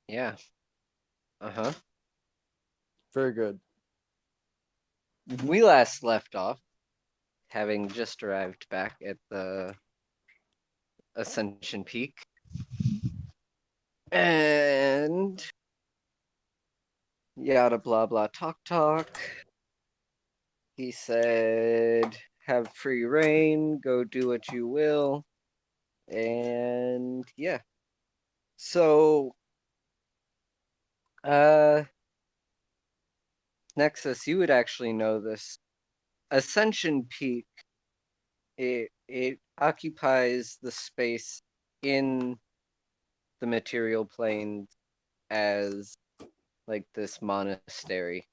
Yeah. Uh-huh. Very good. We last left off, having just arrived back at the Ascension Peak. And yada blah blah talk. He said, have free reign, go do what you will. And yeah. So Nexus, you would actually know this. Ascension Peak, it occupies the space in the material plane as like this monastery.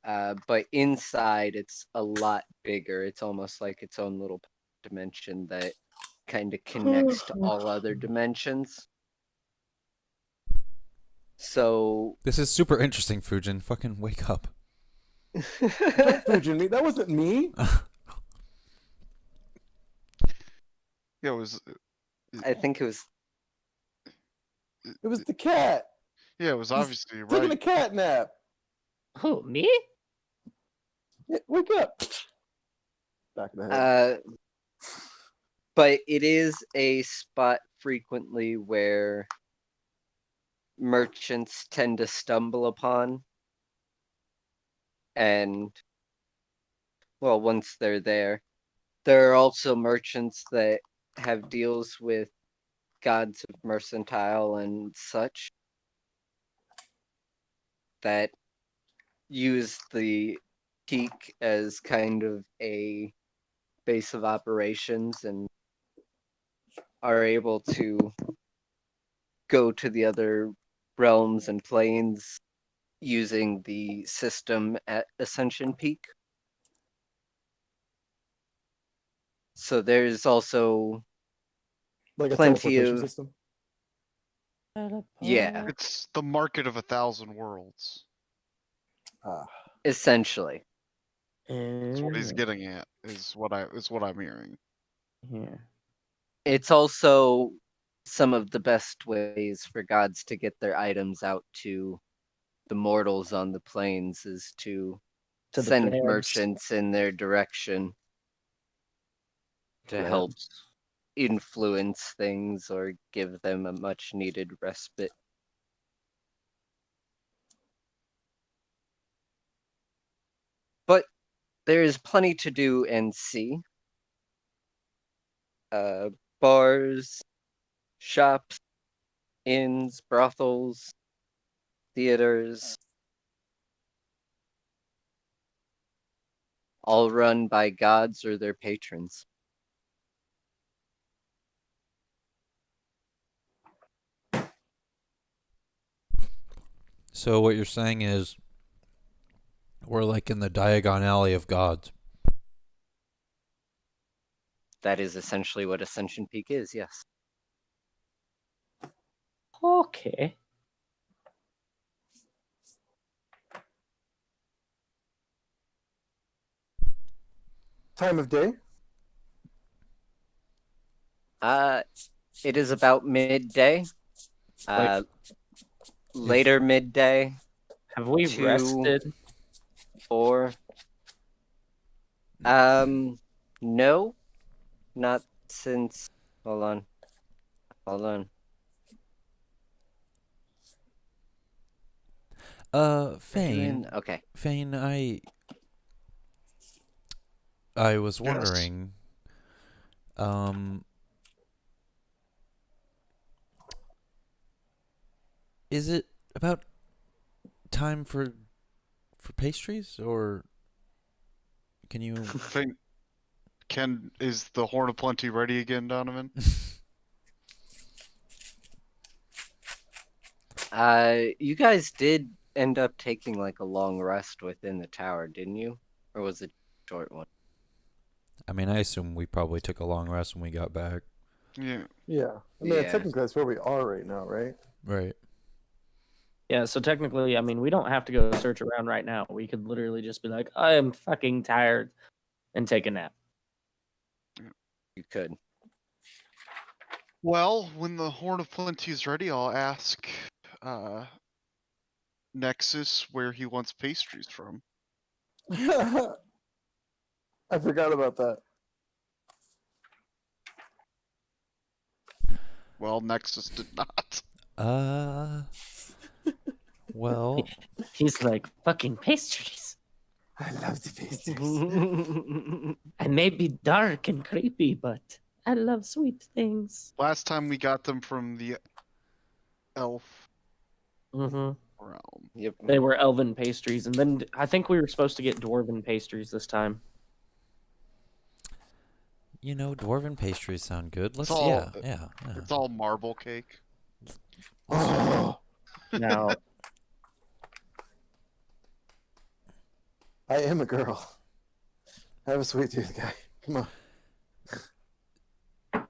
But inside it's a lot bigger. It's almost like its own little dimension that kind of connects to all other dimensions. So This is super interesting, Fujin. Fucking wake up. Don't Fujin me. That wasn't me. Yeah, it was. I think it was. It was the cat. Yeah, it was He's obviously taking a right. cat nap. Who, me? Yeah, wake up. Back of the head. But it is a spot frequently where merchants tend to stumble upon. And, well, once they're there are also merchants that have deals with gods of mercantile and such that use the peak as kind of a base of operations and are able to go to the other realms and planes using the system at Ascension Peak. So there's also Like a plenty teleportation of system. yeah, It's the market of 1,000 worlds. essentially. That's what he's getting at. Is what I'm hearing. Yeah. It's also some of the best ways for gods to get their items out to the mortals on the plains is to To the send plebs. merchants in their direction to help influence things or give them a much needed respite. But there is plenty to do and see. Bars, shops, inns, brothels, theaters, all run by gods or their patrons. So what you're saying is we're like in the Diagon Alley of gods. That is essentially what Ascension Peak is, yes. Okay. Time of day? It is about midday. Later midday. Have we 2, rested? 4. No. Not since. Hold on. Fane. Okay. Fane, I was wondering, is it about time for pastries, or can you? Is the Horn of Plenty ready again, Donovan? You guys did end up taking like a long rest within the tower, didn't you? Or was it a short one? I mean, I assume we probably took a long rest when we got back. Yeah. Yeah. I mean, technically that's where we are right now, right? Right. Yeah, so technically, I mean, we don't have to go search around right now. We could literally just be like, I am fucking tired, and take a nap. You could. Well, when the Horn of Plenty is ready, I'll ask Nexus where he wants pastries from. I forgot about that. Well, Nexus did not. Well, He's like, fucking pastries. I love the pastries. I may be dark and creepy, but I love sweet things. Last time we got them from the elf Mm-hmm. realm. Yep. They were elven pastries, and then I think we were supposed to get dwarven pastries this time. you know, dwarven pastries sound good. Let's all- yeah. It's all marble cake. Oh, Now, I am a girl. Have a sweet tooth, guy. Come on. is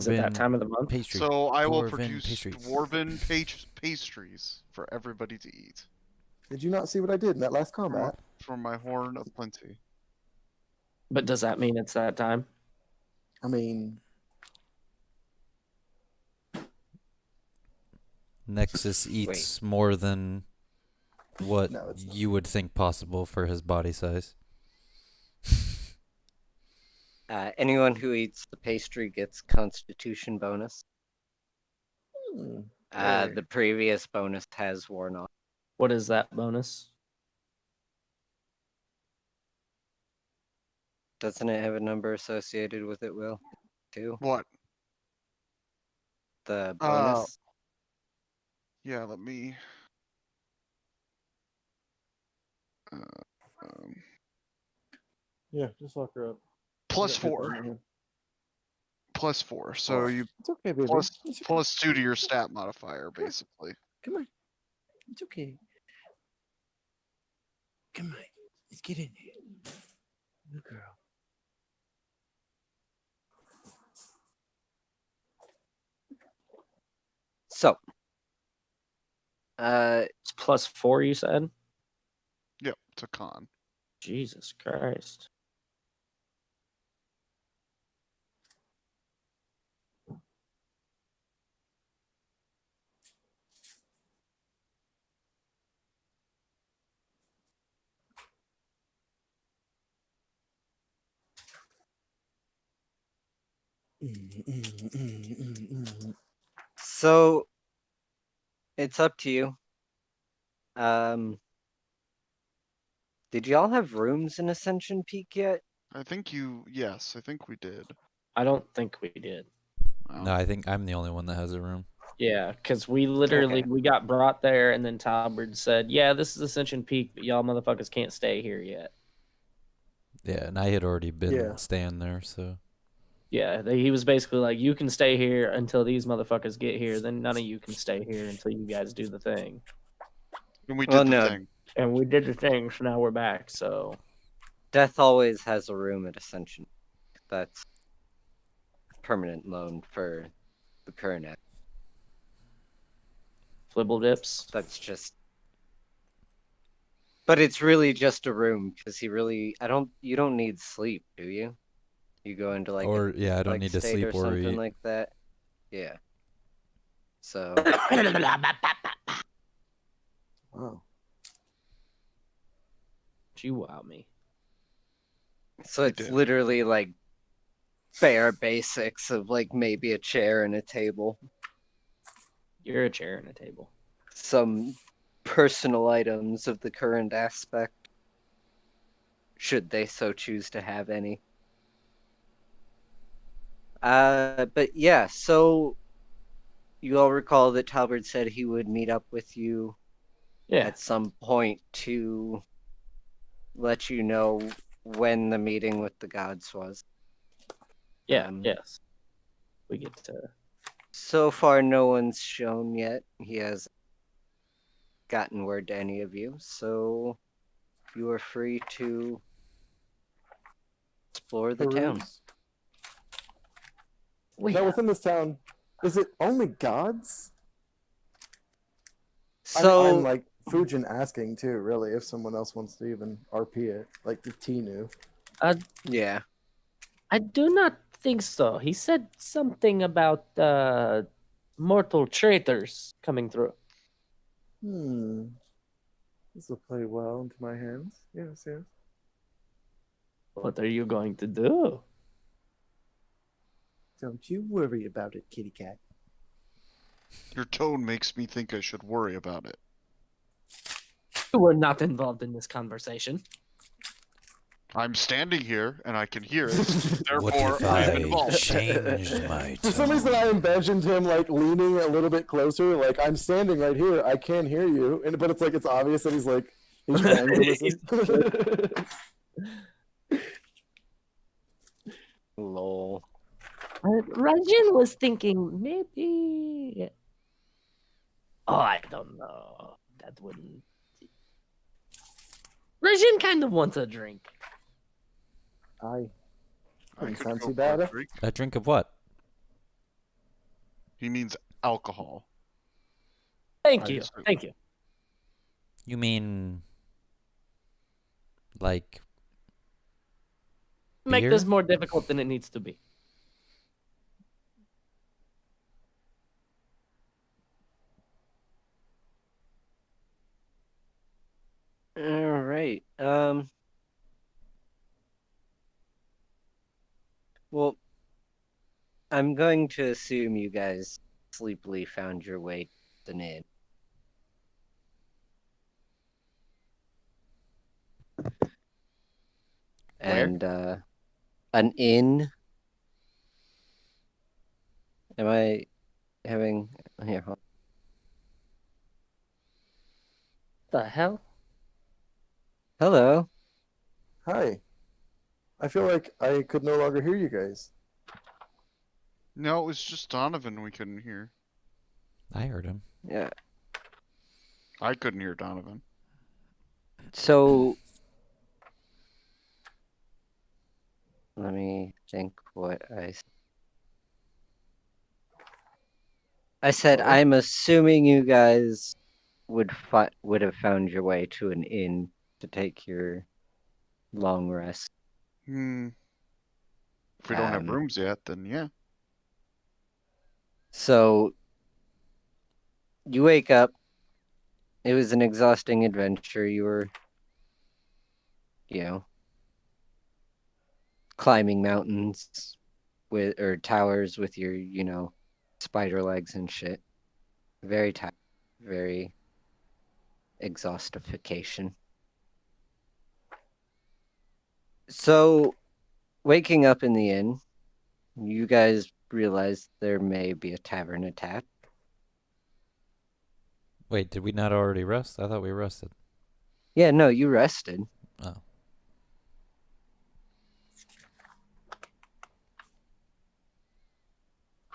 it that Dwarven time of the month? pastry. So I will Dwarven produce pastry. dwarven pastries for everybody to eat Did you not see what I did in that last combat? from my Horn of Plenty. But does that mean it's that time? I mean, Nexus eats more than what No, it's not. you would think possible for his body size. Anyone who eats the pastry gets Constitution bonus. Hey. The previous bonus has worn off. What is that bonus? Doesn't it have a number associated with it, Will? Too? What? The bonus? Yeah, let me. Um, yeah, just lock her up. plus I got 4. paper in my hand. Plus 4. So you It's okay, baby. plus It's okay. plus 2 to your stat modifier, basically. Come on. It's okay. Come on. Let's get in there. Good girl. So, It's plus 4, you said? Yep, to con. Jesus Christ. so it's up to you. Did y'all have rooms in Ascension Peak yet? I think we did. I don't think we did. No, I think I'm the only one that has a room. Yeah, because we literally Okay. we got brought there, and then Talbert said, "Yeah, this is Ascension Peak, but y'all motherfuckers can't stay here yet." Yeah, and I had already been Yeah. staying there, so Yeah, he was basically like, "You can stay here until these motherfuckers get here. Then none of you can stay here until you guys do the thing." And we did Well, the no. thing. And we did the thing, so now we're back. So Death always has a room at Ascension. That's permanent loan for the current act. flibble dips. That's just. But it's really just a room because you don't need sleep, do you? You go into like or yeah, I don't like need to state sleep or or something eat. like that. Yeah. So Wow. You wow me. so it's did. literally like bare basics of like maybe a chair and a table. You're a chair and a table. Some personal items of the current aspect, should they so choose to have any. But yeah, so you all recall that Talbert said he would meet up with you Yeah, at some point to let you know when the meeting with the gods was. yeah, Um, yes. We get to. So far, no one's shown yet. He hasn't gotten word to any of you, so you are free to explore the town. Peruse. Now, within this town, is it only gods? So I'm like Fujin asking too, really, if someone else wants to even RP it, like if T knew. yeah, I do not think so. He said something about mortal traitors coming through. This will play well into my hands. Yes, yes. What are you going to do? Don't you worry about it, kitty cat. Your tone makes me think I should worry about it. You were not involved in this conversation. I'm standing here and I can hear it. What Therefore, if I'm I involved. changed my For some reason, I imagined him like leaning a little bit closer. Like I'm standing right here, I can't hear you, but it's like it's obvious that he's trying to listen. Lol. Rajin was thinking maybe. Oh, I don't know. That wouldn't. Rajin kind of wants a drink. I I doesn't could sound go too for a bad. drink. A drink of what? He means alcohol. Thank I you. see. Thank you. You mean like Make beer? this more difficult than it needs to be. All right. Well, I'm going to assume you guys sleepily found your way to an inn. Where? And an inn. Am I having here? The hell? Hello. Hi. I feel like I could no longer hear you guys. No, it was just Donovan we couldn't hear. I heard him. Yeah. I couldn't hear Donovan. So let me think what I said Sorry? I'm assuming you guys would have found your way to an inn to take your long rest. If we don't have Um, rooms yet, then yeah. So you wake up. It was an exhausting adventure. You were, climbing mountains or towers with your, spider legs and shit. Very tired, very exhaustification. So, waking up in the inn, you guys realize there may be a tavern attached. Wait, did we not already rest? I thought we rested. Yeah, no, you rested. Oh.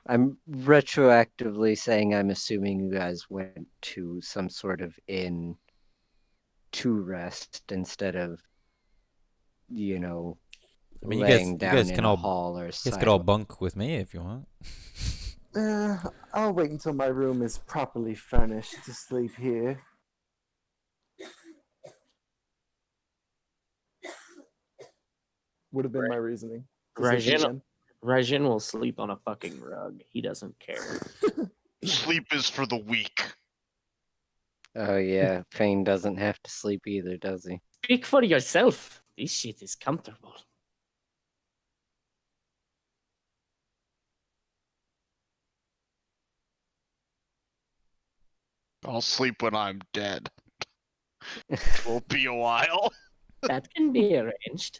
I'm retroactively saying I'm assuming you guys went to some sort of inn to rest instead of, I mean, laying you down guys in can a all hall or you guys could all silent. bunk with me if you want. I'll wait until my room is properly furnished to sleep here. Would have been my reasoning. to sleep Rajin, again. Rajin will sleep on a fucking rug. He doesn't care. Sleep is for the weak. Oh yeah, Fane doesn't have to sleep either, does he? Speak for yourself. This shit is comfortable. I'll sleep when I'm dead. Will be a while. That can be arranged.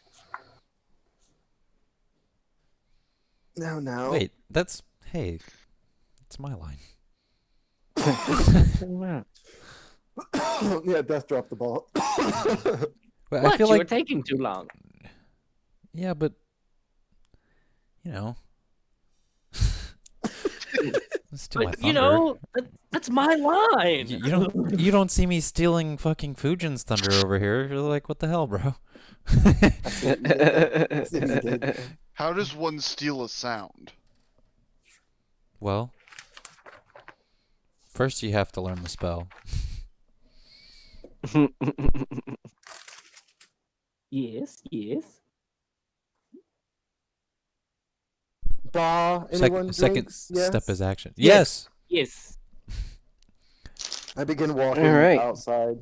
No. Wait, hey, it's my line. Yeah, Death dropped the ball. But What? I feel You were like taking too long. yeah, but steal my But thunder. that's my line. You don't see me stealing fucking Fujin's thunder over here. You're like, what the hell, bro? See what you did. How does one steal a sound? Well, first you have to learn the spell. Yes. Ba, anyone Second drinks? step Yes. is action. Yes. Yes. Yes. I begin walking right. outside.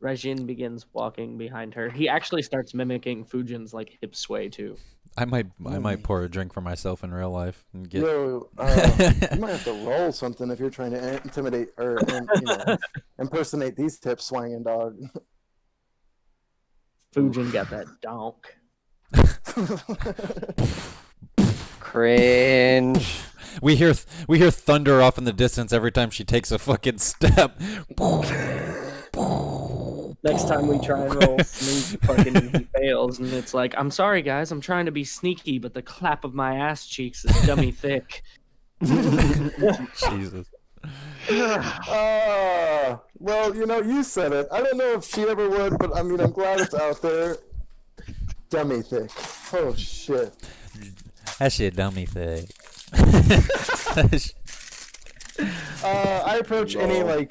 Rajin begins walking behind her. He actually starts mimicking Fujin's like hip sway too. I might pour a drink for myself in real life and get. Yo, you might have to roll something if you're trying to intimidate or impersonate these tips, swanging dog. Fujin got that donk. Cringe. We hear thunder off in the distance every time she takes a fucking step. Next time we try and roll sneak, fucking he fails, and it's like, I'm sorry guys, I'm trying to be sneaky, but the clap of my ass cheeks is dummy thick. Jesus. Well, you said it. I don't know if she ever would, but I mean, I'm glad it's out there. Dummy thick. Oh shit. That shit dummy thick. I approach any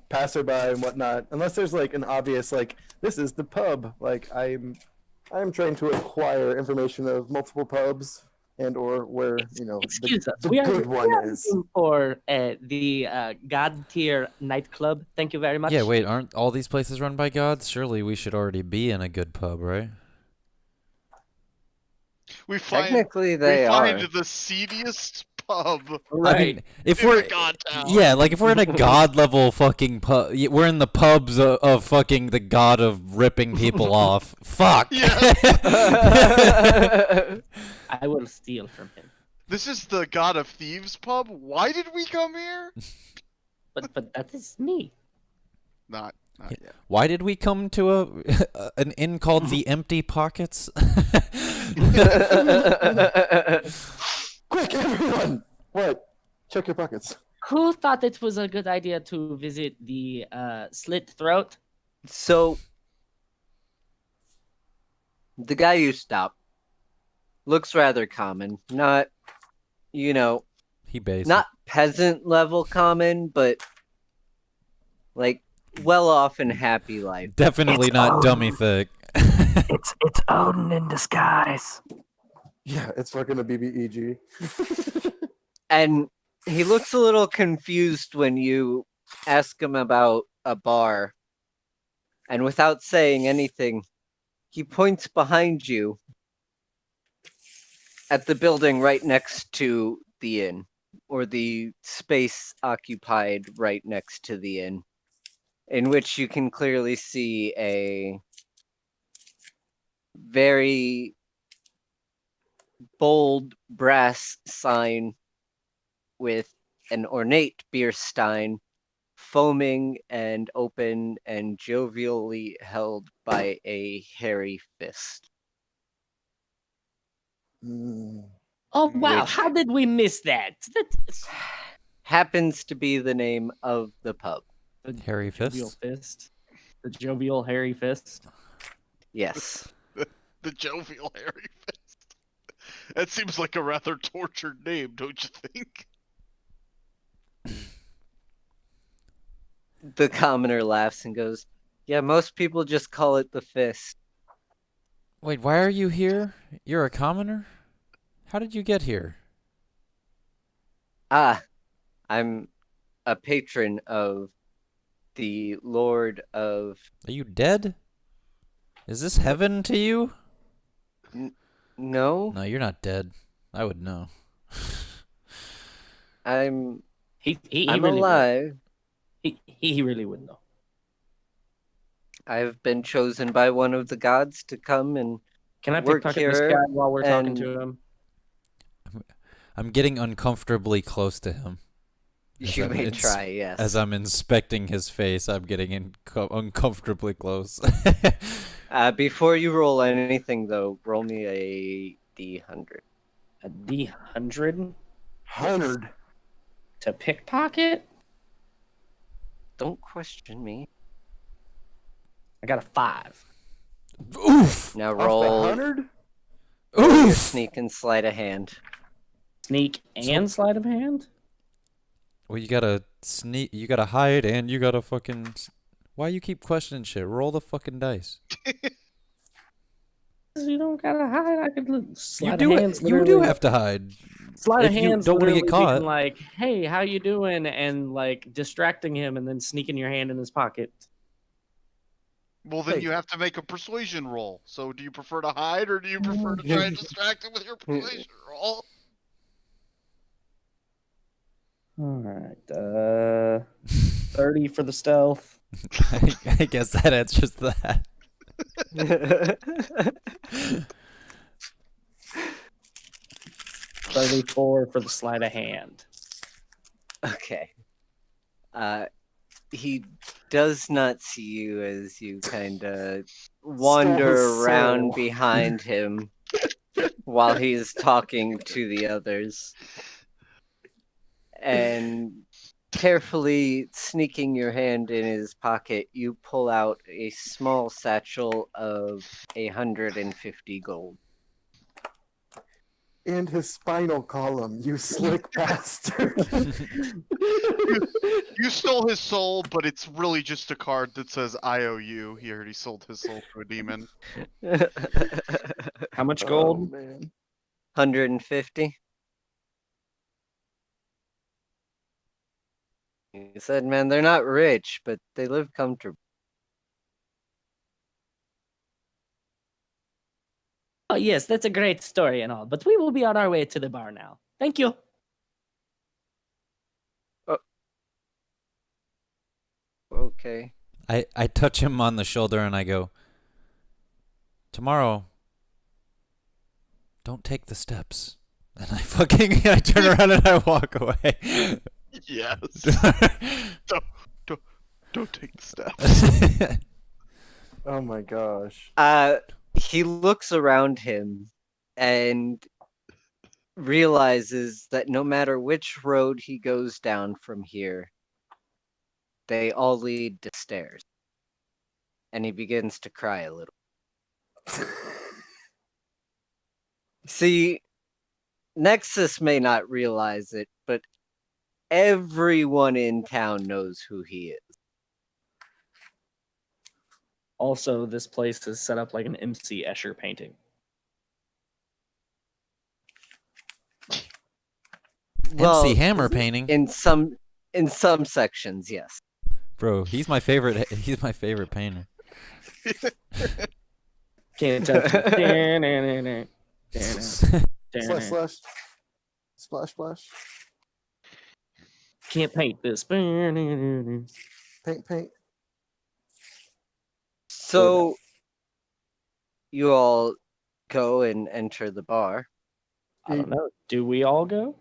passerby and whatnot, unless there's like an obvious this is the pub. I'm trying to acquire information of multiple pubs and or where Excuse us, the we good are one is. looking for the God tier nightclub. Thank you very much. Yeah, wait, aren't all these places run by gods? Surely we should already be in a good pub, right? We find Technically, they are. the seediest pub Right. I mean, if in we're the god town. yeah, like if we're in a god level fucking pub, we're in the pubs of fucking the god of ripping people off. Fuck. Yes. I will steal from him. This is the God of Thieves pub. Why did we come here? But that is me. Not yet. Why did we come to an inn called the Empty Pockets? Quick, everyone! What? Check your pockets. Who thought it was a good idea to visit the slit throat? So, the guy you stopped looks rather common. Not, He based. not peasant level common, but like well off and happy life. Definitely not dummy thick. It's Odin in disguise. Yeah, it's fucking a BBEG. And he looks a little confused when you ask him about a bar. And without saying anything, he points behind you at the building right next to the inn, or the space occupied right next to the inn, in which you can clearly see a very bold brass sign with an ornate beer stein foaming and open and jovially held by a hairy fist. Oh wow! Which- How did we miss that? That's Happens to be the name of the pub. the Hairy jovial fist. fist. The jovial hairy fist. Yes. The jovial hairy fist. That seems like a rather tortured name, don't you think? The commoner laughs and goes, "Yeah, most people just call it the fist." Wait, why are you here? You're a commoner? How did you get here? Ah, I'm a patron of the Lord of... Are you dead? Is this heaven to you? No, No, you're not dead. I would know. I'm He I'm really alive. Would. He really would know. I've been chosen by one of the gods to come and Can I Work pickpocket this here, guy while we're talking and- to him? I'm getting uncomfortably close to him. you I'm may ins- try, yes. As I'm inspecting his face, I'm getting uncomfortably close. Before you roll anything, though, roll me a D100. A D100 100. to pickpocket? Don't question me. I got a 5. Oof! Now Off the roll 100? your Oof! sneak and sleight of hand. Sneak and sleight of hand? Well, you gotta sneak, you gotta hide, and you gotta fucking... Why you keep questioning shit? Roll the fucking dice. You don't gotta hide. I could slide You of do hands. you do literally- have to hide. Sleight of if you hands. don't wanna get literally being caught. like, hey, how you doing? And like distracting him, and then sneaking your hand in his pocket. Well, then Hey. you have to make a persuasion roll. So, do you prefer to hide, or do you prefer to try and distract him with your persuasion roll? All right. 30 for the stealth. I guess that answers that. 34 for the sleight of hand. Okay. He does not see you as you kind of wander his around soul. behind him while he's talking to the others. And carefully sneaking your hand in his pocket, you pull out a small satchel of 150 gold. And his spinal column, you slick bastard. You stole his soul, but it's really just a card that says IOU. He already sold his soul to a demon. How much Oh, gold? man. 150. He said, man, they're not rich, but they live comfortably. Oh, yes, that's a great story and all, but we will be on our way to the bar now. Thank you. Okay. I touch him on the shoulder and I go, tomorrow, don't take the steps. And I turn around and I walk away. Yes. Don't take the steps. Oh my gosh. He looks around him and realizes that no matter which road he goes down from here, they all lead to stairs. And he begins to cry a little. See, Nexus may not realize it, but everyone in town knows who he is. Also, this place is set up like an MC Escher painting. Well, MC Hammer painting. in some sections, yes. Bro, he's my favorite painter. Can't touch it. Slash. Splash, splash. Can't paint this. Paint, paint. So you all go and enter the bar. I don't know. Do we all go?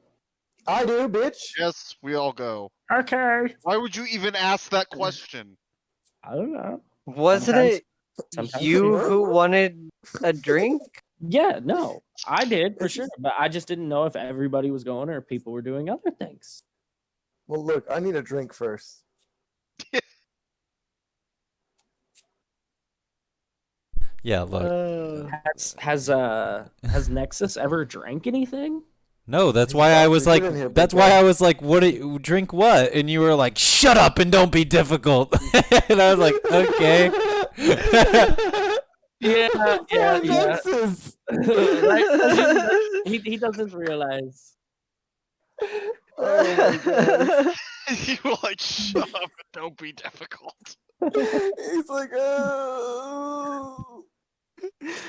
I do, bitch. Yes, we all go. Okay. Why would you even ask that question? I don't know. Wasn't Sometimes- it sometimes you it's- who wanted a drink? Yeah, no, I did for sure, but I just didn't know if everybody was going or if people were doing other things. Well, look, I need a drink first. Yeah, look. Has Nexus ever drank anything? No, that's He's why about I to was get like in here, big that's why guy. I was like, what do you drink what? And you were like, shut up and don't be difficult. And I was like, okay. Yeah. Nexus. Right? He doesn't realize. Oh my gosh. You were like, shut up and don't be difficult. He's like, oh.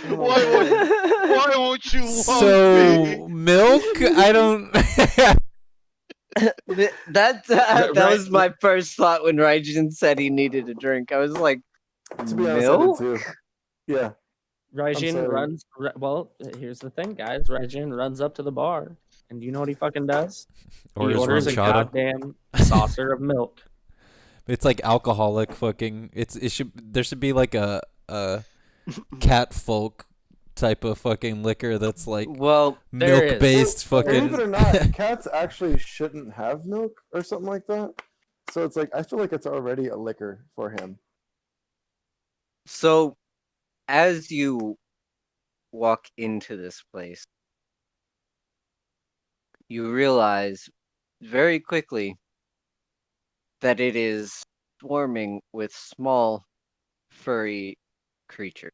Why won't you love me? So milk? I don't That was my first thought when Raijin said he needed a drink. I was like, To be honest, I did milk? too. Yeah. Raijin sorry. runs. Well, here's the thing, guys. Raijin runs up to the bar, and do you know what he fucking does? He orders a rum chata. goddamn saucer of milk. It's like alcoholic fucking. There should be like a cat folk type of fucking liquor that's like well, There is. milk based Believe fucking. it or not, cats actually shouldn't have milk or something like that. So it's like I feel like it's already a liquor for him. so as you walk into this place, you realize very quickly that it is swarming with small, furry creatures.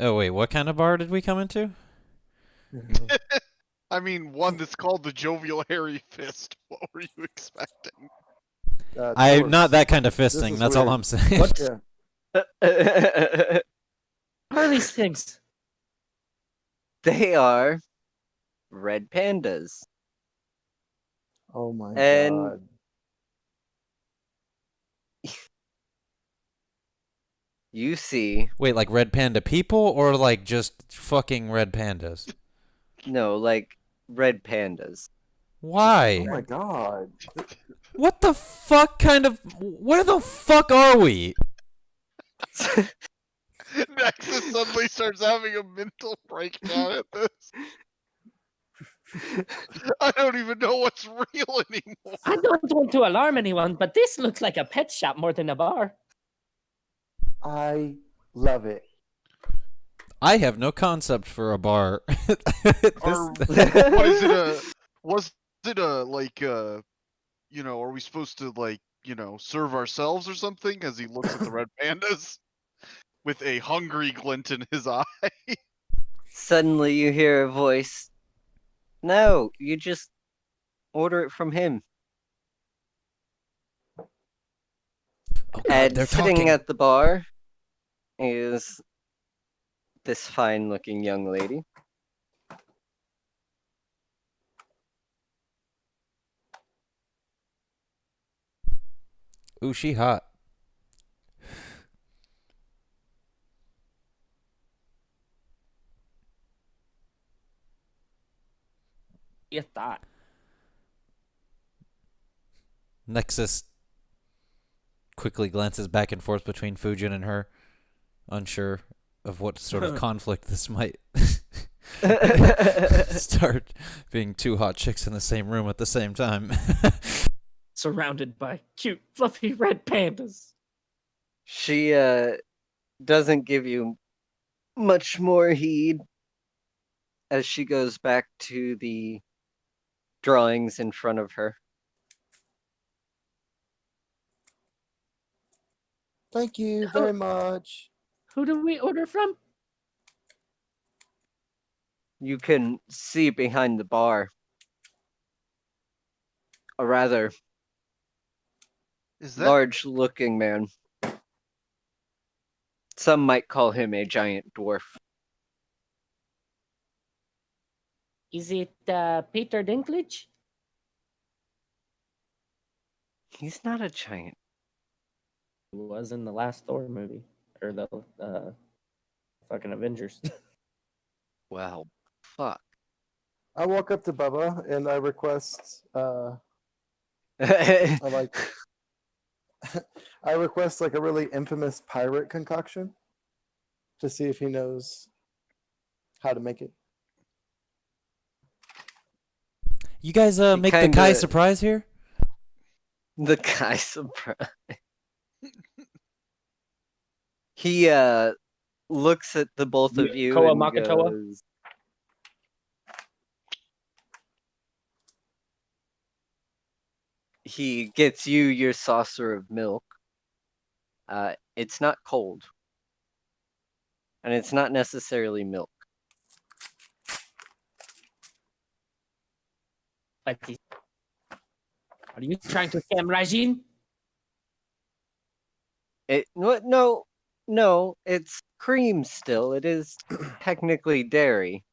Oh wait, what kind of bar did we come into? I mean, one that's called the Jovial Hairy Fist. What were you expecting? I'm not dorks. that kind of This fisting. is That's all weird. I'm saying. What Yeah. are these things? They are red pandas. Oh my And- god. You see, Wait, like red panda people or like just fucking red pandas? no, like red pandas. Why? Oh my god. What the fuck kind of? Where the fuck are we? Nexus suddenly starts having a mental breakdown at this. I don't even know what's real anymore. I don't want to alarm anyone, but this looks like a pet shop more than a bar. I love it. I have no concept for a bar. Or what is it? Was it a like you know? Are we supposed to like serve ourselves or something? As he looks at the red pandas with a hungry glint in his eye. Suddenly you hear a voice. No, you just order it from him. Oh God, And they're sitting talking. at the bar is this fine-looking young lady. Ooh, she hot. You thought. Nexus quickly glances back and forth between Fujin and her, unsure of what sort of conflict this might start, being two hot chicks in the same room at the same time. Surrounded by cute, fluffy red pandas. She doesn't give you much more heed as she goes back to the drawings in front of her. Thank you very much. Who do we order from? You can see behind the bar a rather Is that large-looking man. Some might call him a giant dwarf. Is it Peter Dinklage? He's not a giant. He was in the last Thor movie. Or the fucking Avengers. Well, fuck. I walk up to Bubba and I request I like I request like a really infamous pirate concoction to see if he knows how to make it. You guys You make the Kai kinda- surprise here? The guy surprised. He looks at the both of you Koa and Makatoa? goes, he gets you your saucer of milk. It's not cold. And it's not necessarily milk. Are you trying to scam Rajin? No, it's cream still. It is technically dairy.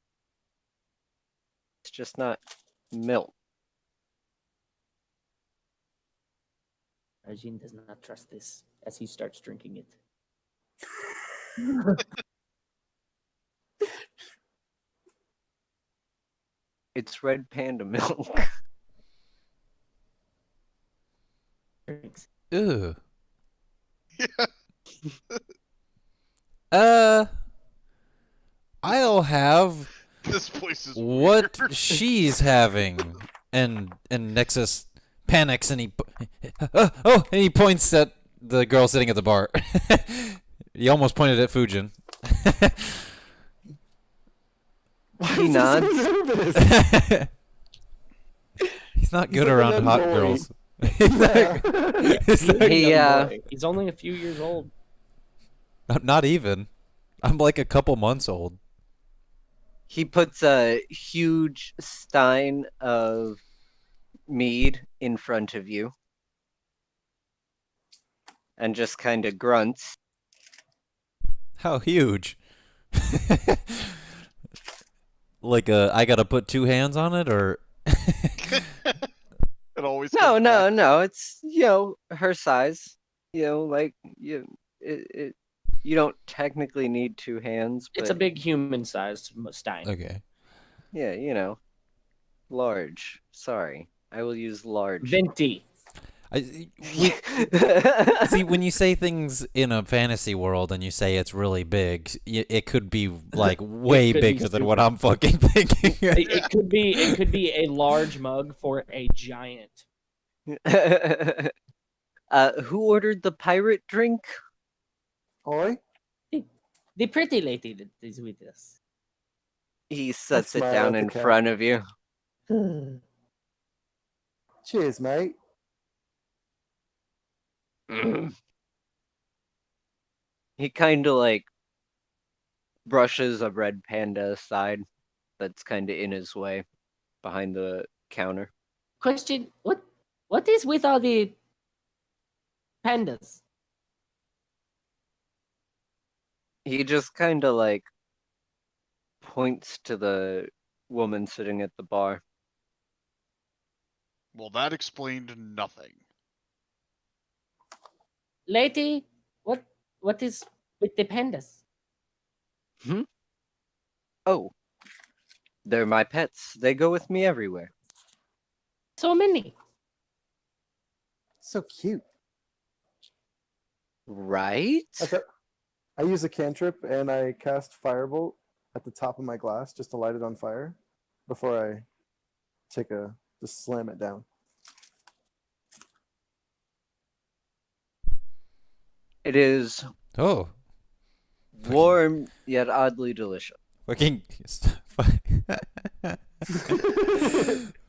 It's just not milk. Rajin does not trust this as he starts drinking it. It's red panda milk. Drinks. Ew. Yeah. I'll have This place is what weird. she's having, and Nexus panics and he points at the girl sitting at the bar. He almost pointed at Fujin. He nods. He's not good like a around young hot boy. girls. He's not- he's not- He, Young boy. He's only a few years old. not even. I'm like a couple months old. He puts a huge stein of mead in front of you and just kind of grunts. How huge? Like I gotta put 2 hands on it, or It always No, comes no, back. no. It's her size. Like it. You don't technically need 2 hands, It's a but big human-sized stein. okay. yeah, large. Sorry, I will use large. Venti. See, when you say things in a fantasy world and you say it's really big, it could be like way could be bigger than super what I'm fucking thinking. It could be a large mug for a giant. Who ordered the pirate drink? Oi, The pretty lady that is with us. He sets it smile down at the in cat. front of you. cheers, mate. He kind of like brushes a red panda aside that's kind of in his way behind the counter. Question: What is with all the pandas? He just kind of like points to the woman sitting at the bar. Well, that explained nothing. Lady, what is with the pandas? Oh, they're my pets. They go with me everywhere. So many. So cute. Right? I use a cantrip and I cast Firebolt at the top of my glass just to light it on fire before I just slam it down. It is Oh, warm yet oddly delicious. fucking,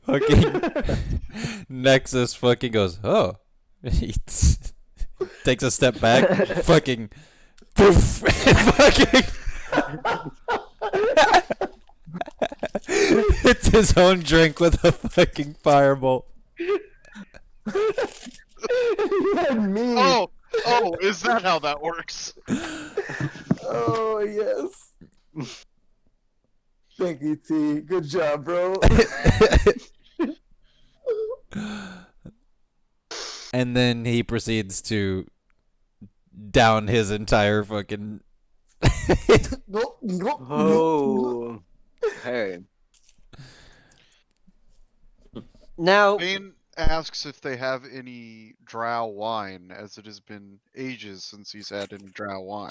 fucking Nexus fucking goes. Oh, he takes a step back, fucking, poof, and fucking hits his own drink with a fucking firebolt. Me. Oh, is that how that works? Oh, yes. Thank you, T. Good job, bro. And then he proceeds to down his entire fucking. Oh, okay. Now, Bane asks if they have any drow wine, as it has been ages since he's had any drow wine.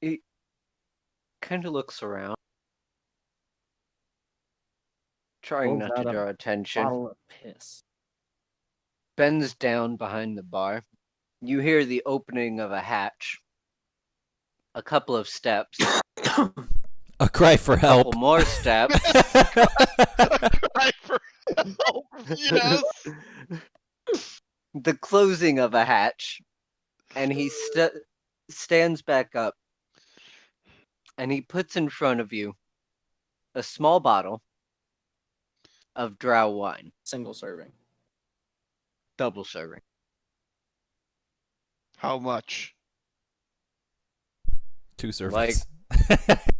he kind of looks around, trying Pulls not to out a draw attention. Bottle of piss. Bends down behind the bar. You hear the opening of a hatch. A couple of steps. A cry for A help. couple more steps. Right for help, yes. The closing of a hatch. And he stands back up. And he puts in front of you a small bottle of drow wine. Single serving. Double serving. How much? 2 servings. Like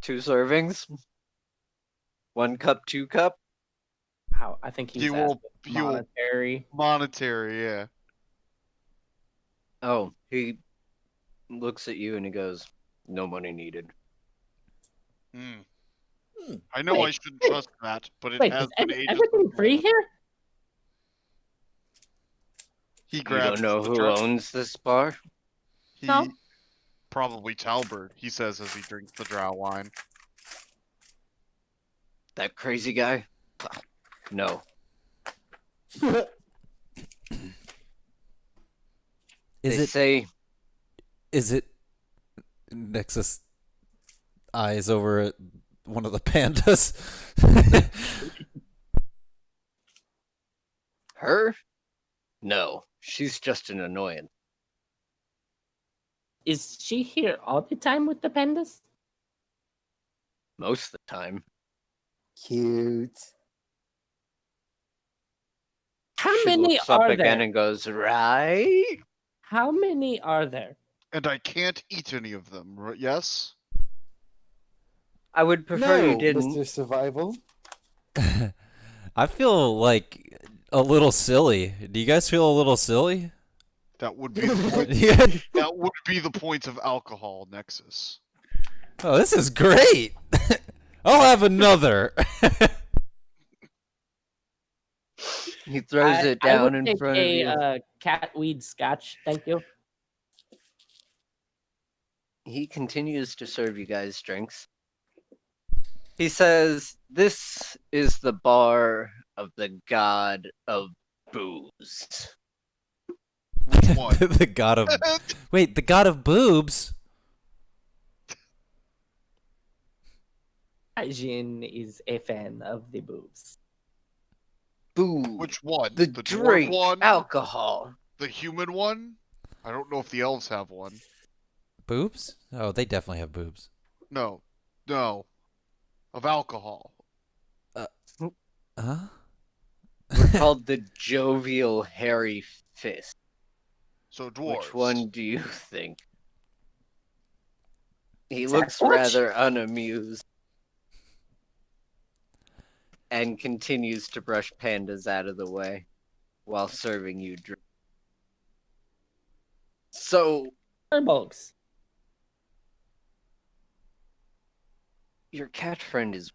2 servings. 1 cup, 2 cup. How I think he's He will- asking he will- monetary. Monetary, yeah. Oh, he looks at you and he goes, "No money needed." I know I Wait, shouldn't wait. trust that, but it Wait, has is been ages. everything free here? He You grabs don't know the who drow- owns this bar? He, No. Probably Talbert, he says as he drinks the drow wine. That crazy guy? No. They say Is it Nexus eyes over at one of the pandas? her? No, she's just an annoyance. Is she here all the time with the pandas? Most of the time. Cute. How She many looks up are again there? and goes, right? How many are there? And I can't eat any of them. Yes. I would prefer No, you didn't. Mr. Survival. I feel like a little silly. Do you guys feel a little silly? That would be the point. Yeah. That would be the point of alcohol, Nexus. Oh, this is great. I'll have another. He throws it I down would in take front of you. a catweed scotch, thank you. He continues to serve you guys drinks. He says, "This is the bar of the god of booze." Which one? The god of wait, the god of boobs. Hygiene is a fan of the boobs. Booze. Which one? The dwarf drink. one? Alcohol. The human one? I don't know if the elves have one. Boobs? Oh, they definitely have boobs. No. No. Of alcohol. Huh? We're called the jovial hairy fist. So dwarves. Which one do you think? He Sasquatch? looks rather unamused. And continues to brush pandas out of the way while serving you drink. So, Turbogs. your cat friend is...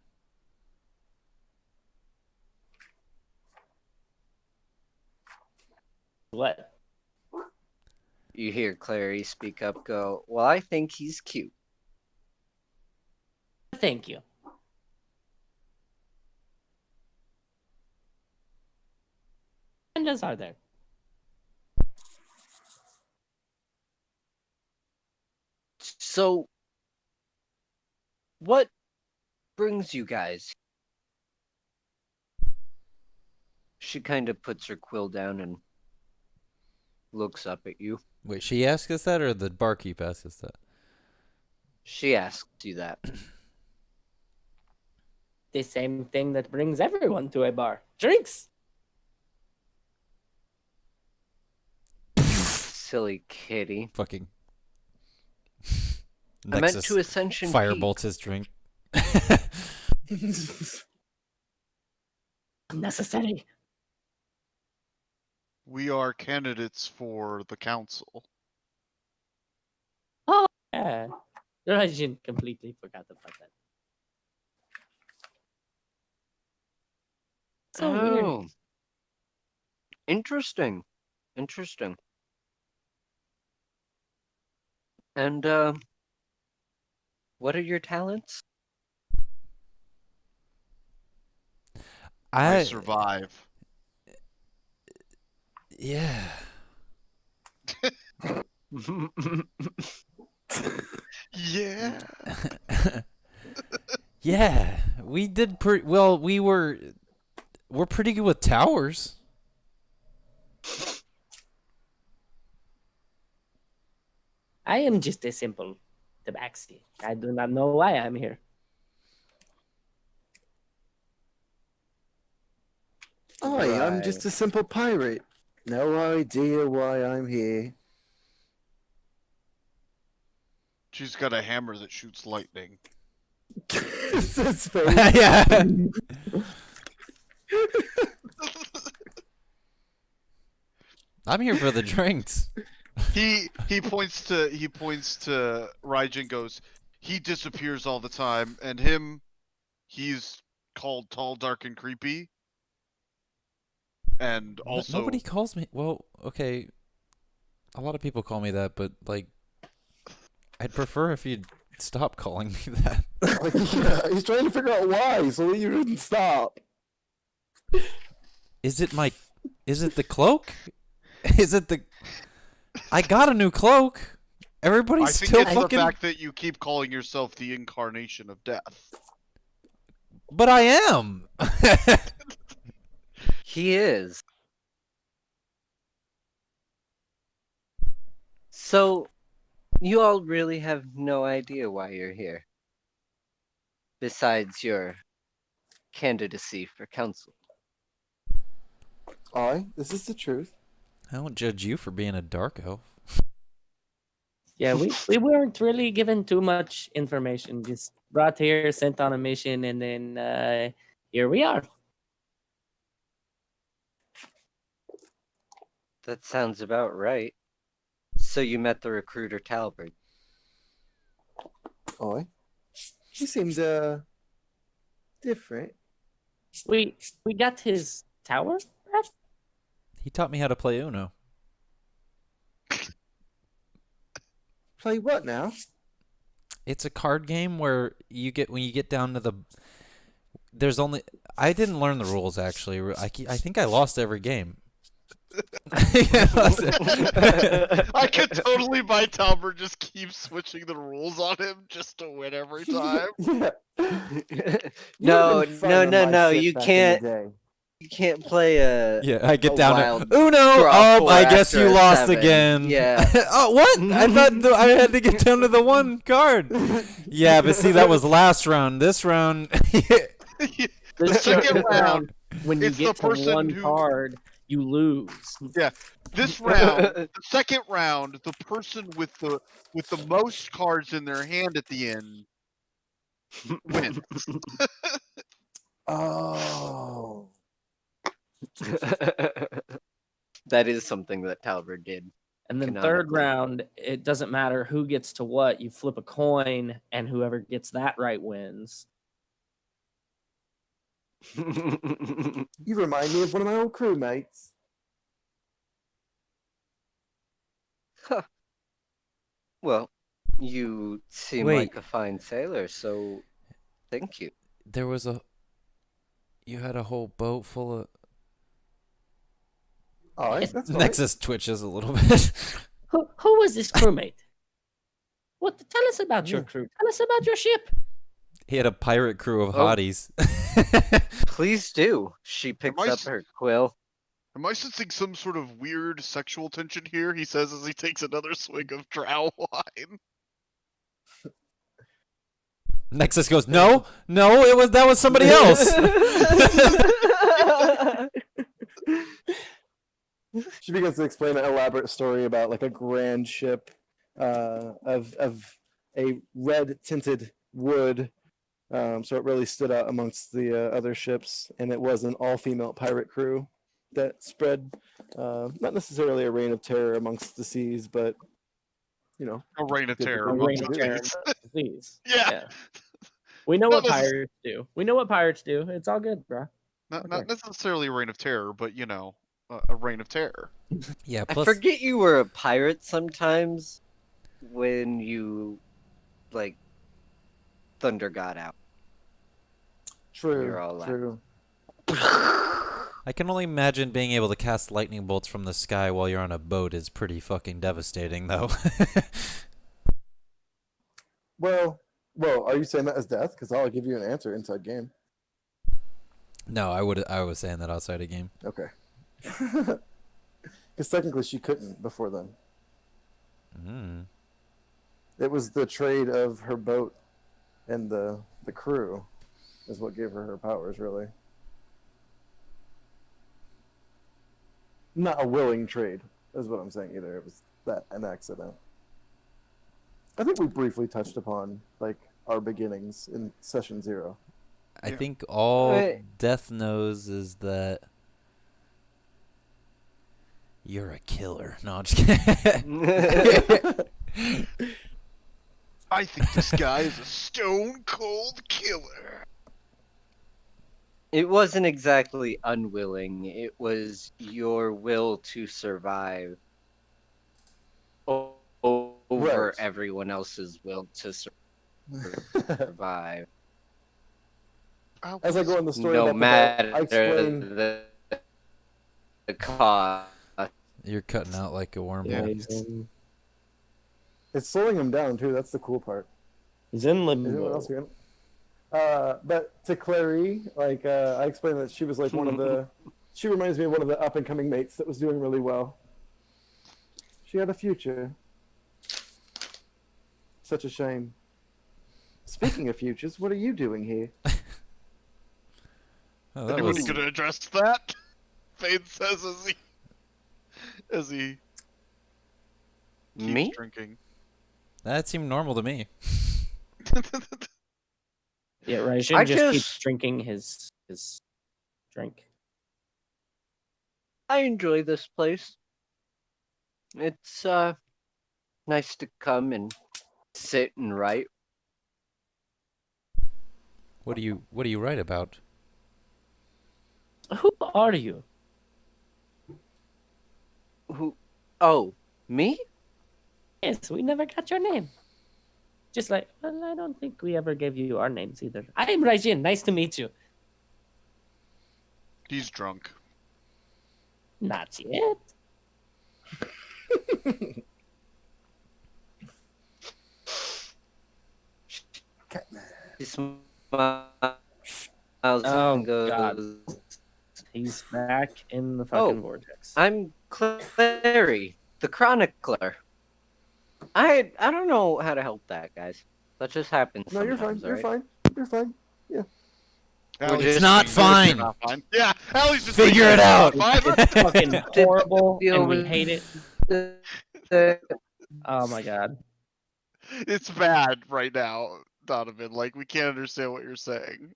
What? You hear Clary speak up, go, "Well, I think he's cute." Thank you. Pandas are there? So, what brings you guys? She kind of puts her quill down and looks up at you. Wait, she asked us that or the barkeep asked us that? She asks you that. The same thing that brings everyone to a bar. Drinks! Silly kitty. Fucking I meant Nexus to Ascension Peak. firebolts his drink. Unnecessary. We are candidates for the council. Oh, yeah. Rajin completely forgot about that. So weird. Oh. Interesting. Interesting. And, what are your talents? I survive. Yeah. Yeah. Yeah, we did pretty well. We're pretty good with towers. I am just a simple tabaxi. I do not know why I'm here. Hi, I'm just a simple pirate. No idea why I'm here. She's got a hammer that shoots lightning. This face. Yeah. I'm here for the drinks. He points to Raijin, goes, he disappears all the time, and he's called tall, dark, and creepy. And also Nobody calls me. Well, okay. A lot of people call me that, but like, I'd prefer if you'd stop calling me that. Like, yeah, he's trying to figure out why, so you didn't stop. Is it the cloak? Is it the? I got a new cloak. Everybody's I think still it's fucking. the fact that you keep calling yourself the incarnation of death. But I am. He is. So, You all really have no idea why you're here. Besides your candidacy for council. Aye, this is the truth. I don't judge you for being a dark elf. Yeah, we weren't really given too much information. Just brought here, sent on a mission, and then here we are. That sounds about right. So you met the recruiter Talbert. Aye. He seemed different. We got his tower, perhaps? He taught me how to play Uno. Play what now? It's a card game where when you get down to the there's only I didn't learn the rules actually. I think I lost every game. I could totally buy Talbert just keep switching the rules on him just to win every time. Yeah. No, You've been fun on my no, shit you back in the can't. day. You can't play a. Yeah, I get a down wild to Uno. draw Oh, four I guess after you a lost 7. again. Yeah. Oh, what? I thought I had to get down to the one card. Yeah, but see, that was last round. This round. The second round, when you it's get the to person one who- card, you lose. This round, the second round, the person with the most cards in their hand at the end wins. Oh. That is something that Talbert did. And then third Canonically. round, it doesn't matter who gets to what. You flip a coin, and whoever gets that right wins. You remind me of one of my old crewmates. Well, you seem Wait. like a fine sailor, so thank you. There was you had a whole boat full of. Alright, that's fine. Nexus twitches a little bit. Who was this crewmate? What? Tell us about your Yeah. crew. Tell us about your ship. He had a pirate crew of Oh. hotties. Please do. She picks I up s- her quill. Am I sensing some sort of weird sexual tension here? He says as he takes another swig of drow wine. Nexus goes, no, that was somebody else. She begins to explain an elaborate story about like a grand ship of a red tinted wood. So it really stood out amongst the other ships, and it was an all-female pirate crew that spread not necessarily a reign of terror amongst the seas, but you know, A reign of Good terror. to A know. reign amongst of the terror seas. amongst the seas. Yeah. We know Not what necess- pirates do. We know what pirates do. It's all good, bro. Not Okay. necessarily a reign of terror, but you know, a reign of terror. Yeah, I plus forget you were a pirate sometimes when you, like, Thunder got out. true, You're all true. I can only imagine being able to cast lightning bolts from the sky while you're on a boat is pretty fucking devastating, though. Well, are you saying that as death? Because I'll give you an answer inside game. No, I was saying that outside a game. Okay. Because technically she couldn't before then. Mm. It was the trade of her boat and the crew is what gave her powers, really. Not a willing trade, is what I'm saying either. It was an accident. I think we briefly touched upon like our beginnings in session 0. I Yeah. think all Wait. Death knows is that you're a killer. No, I'm just kidding. I think this guy is a stone cold killer. It wasn't exactly unwilling. It was your will to survive over Right. everyone else's will to survive. As I go on the story No about matter the boat, I explain the cost. You're cutting out like a wormhole. Yeah, he's in it's slowing him down too. That's the cool part. Is anyone limbo. else hearing? But to Clary, like I explained that she was like one of the. She reminds me of one of the up and coming mates that was doing really well. She had a future. Such a shame. Speaking of futures, what are you doing here? Oh, that Anybody was gonna address that? Fade says as he keeps Me? drinking. that seemed normal to me. Yeah, Raijin I just keeps just- drinking his drink. I enjoy this place. It's nice to come and sit and write. What do you write about? Who are you? Who? Oh, me? Yes, we never got your name. Just like, well, I don't think we ever gave you our names either. I am Raijin. Nice to meet you. He's drunk. Not yet. He smiles Oh, and goes, God. He's back in the fucking vortex. I'm Clary, the chronicler. I don't know how to help that, guys. That just happens. No, you're fine. sometimes, You're alright? fine. You're fine. Allie's It's just not being fine. not fine. Yeah, Allie's just Figure being it out. not fine. Fucking horrible, Deal and we with- hate it. The- Oh my god. It's bad right now, Donovan. Like we can't understand what you're saying.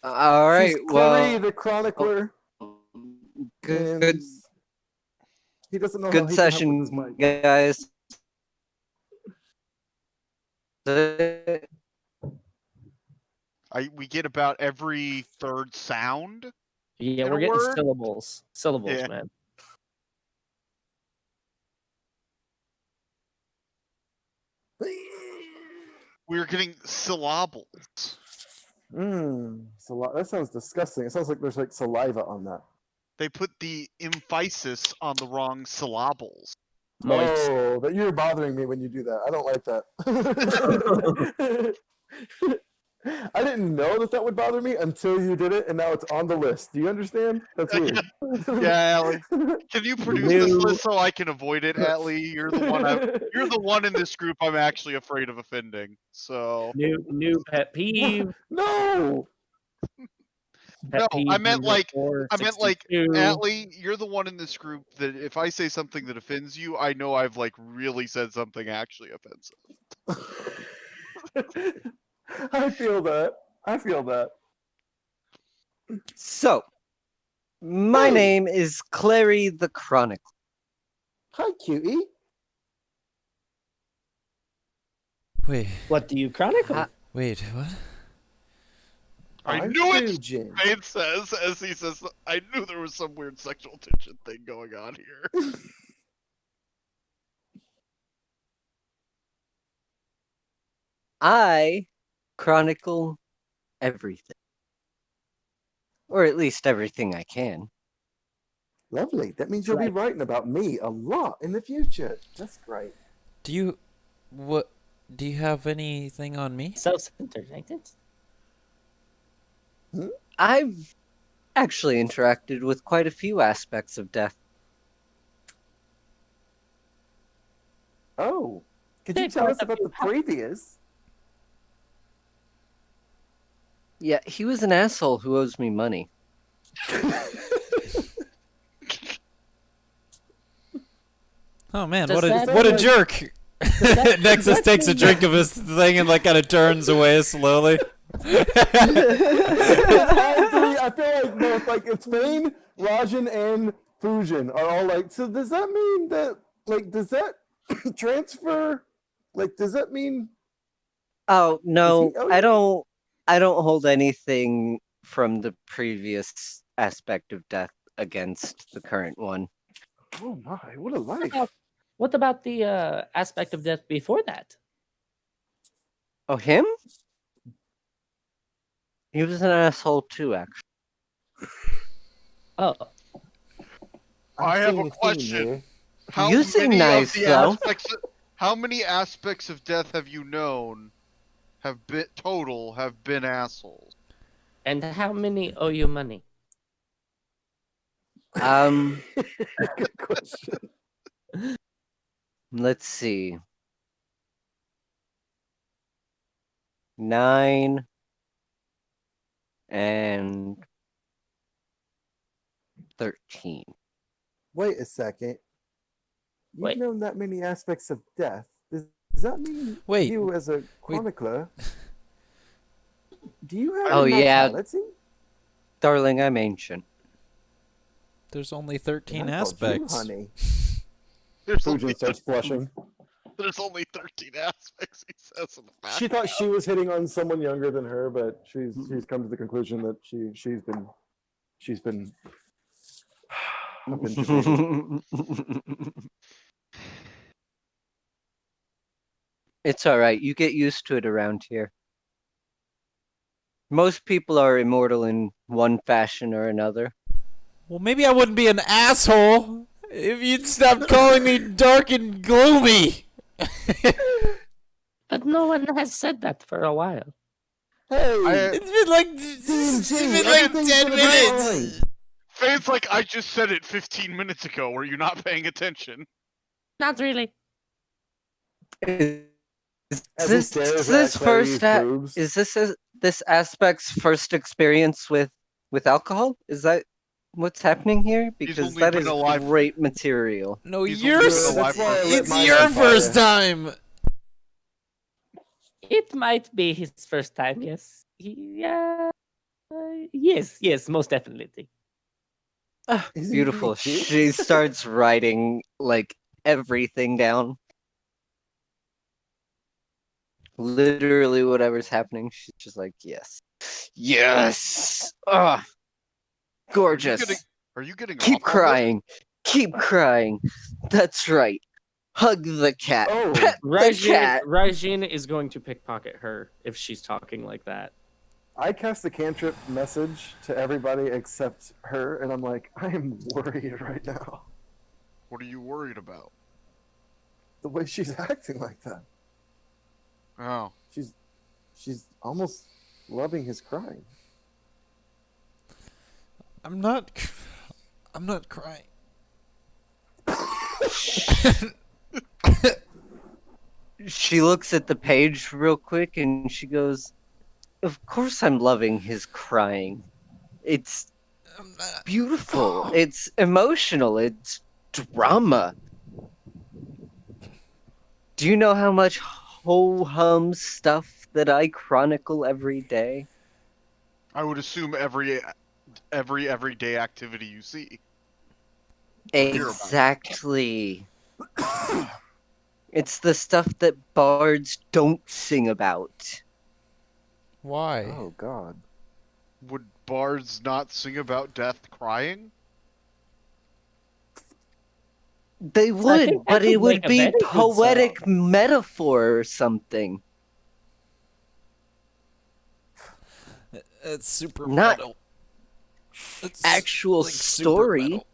all right, She's well, Clary, the chronicler. good, and he doesn't know how good he can help with his session, mic. guys. We get about every third sound. Yeah, In we're a getting word? syllables. Syllables, Yeah. man. We're getting syllables. That sounds disgusting. It sounds like there's like saliva on that. They put the emphasis on the wrong syllables. Moist. Oh, but you're bothering me when you do that. I don't like that. I didn't know that would bother me until you did it, and now it's on the list. Do you understand? That's weird. Yeah, Allie. Can you produce this New- list so I can avoid it, Allie? You're the one. You're the one in this group I'm actually afraid of offending. So New pet peeve. No. Pet No, peeve I meant number like- 462. Allie, you're the one in this group that if I say something that offends you, I know I've like really said something actually offensive. I feel that. I feel that. So, my Hey. name is Clary the Chronicle. Hi, cutie. Wait, What do you chronicle? Ha- wait, what? I I'm knew it. Fujin. Fade says as he says, I knew there was some weird sexual tension thing going on here. I chronicle everything. Or at least everything I can. Lovely. That means you'll be writing about me a lot in the future. That's great. Do you have anything on me? Self-centered, ain't it? I've actually interacted with quite a few aspects of death. Oh, could you Hey, tell us quite a about few the previous? Yeah, he was an asshole who owes me money. Oh man, Does what a that what a like- jerk! that- Nexus that takes a mean- drink of his thing and like kind of turns away slowly. I feel like both, like it's Fane, Rajan, and Fujin are all like. So does that mean that, like, does that transfer? Like, does that mean? Oh no, oh, I don't hold anything from the previous aspect of death against the current one. Oh my, what a life! What about the aspect of death before that? Oh, him? He was an asshole too, actually. Oh, I I'm have seeing a theme question. here. How You seem many nice, of the though. how many aspects of death have you known have been assholes? and how many owe you money? Good question. Let's see. 9, and 13. Wait a second. You've Wait. known that many aspects of death. Does that mean Wait. you, as a chronicler, do you have Oh, yeah. immortality? Darling, I'm ancient. There's only 13 I called you aspects. honey. There's only, Fujin starts blushing. there's only 13 aspects, he says in the back. She thought she was hitting on someone younger than her, but she's come to the conclusion that she's been habituated. It's alright, you get used to it around here. Most people are immortal in one fashion or another. Well, maybe I wouldn't be an asshole if you'd stop calling me dark and gloomy. But no one has said that for a while. Hey, It's been like 10 minutes. Fane's like, I just said it 15 minutes ago. Were you not paying attention? Not really. Is As he this, stares this at Clary's first boobs. is this aspect's first experience with alcohol? Is that what's happening here? Because only that been is alive- great material. No, He's yours. only been alive That's why I for- lit It's mine your on fire. first time. It might be his first time, yes. Yes, most definitely. Ah, Isn't beautiful. he cute? She starts writing like everything down. Literally whatever's happening, she's just like, yes. Yes! Ah, gorgeous. Are you getting Keep off on this? crying. Keep crying. That's right. Hug the cat. Oh, Pet the cat. Rajin is going to pickpocket her if she's talking like that. I cast a cantrip message to everybody except her, and I'm like, I am worried right now. What are you worried about? The way she's acting like that. Oh. She's almost loving his crying. I'm not crying. She looks at the page real quick and she goes, of course I'm loving his crying. It's beautiful. It's emotional. It's drama. Do you know how much ho-hum stuff that I chronicle every day? I would assume every everyday activity you see. Hear about it. Exactly. It's the stuff that bards don't sing about. Why? Oh God. Would bards not sing about death crying? They I would, think that but it could would make a be very good poetic metaphor or something. It's super Not metal. It's actual like super story. metal.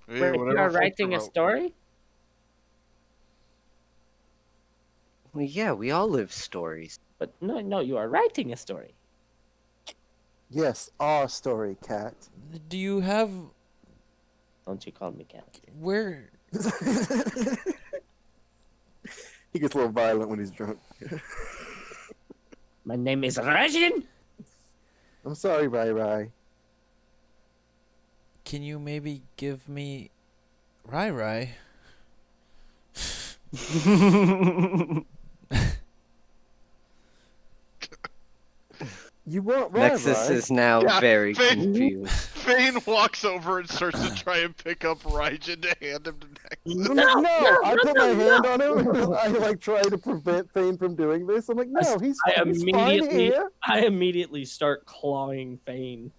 Hey, Wait, you whatever are floats writing your a boat. story? Well, yeah, we all live stories. But no, you are writing a story. Yes, our story, cat. Do you have Don't you call me cat. where? He gets a little violent when he's drunk. My name is Rajin. I'm sorry, Rai Rai. Can you maybe give me Rai Rai? You want Rai Nexus Rai? is now Yeah, very Fane- confused. Fane walks over and starts to try and pick up Raijin to hand him to Nexus. No, no, I put no, my hand on him. I like try to prevent Thane from doing this. I'm like, no, he's I fine immediately, here. I immediately start clawing Fane.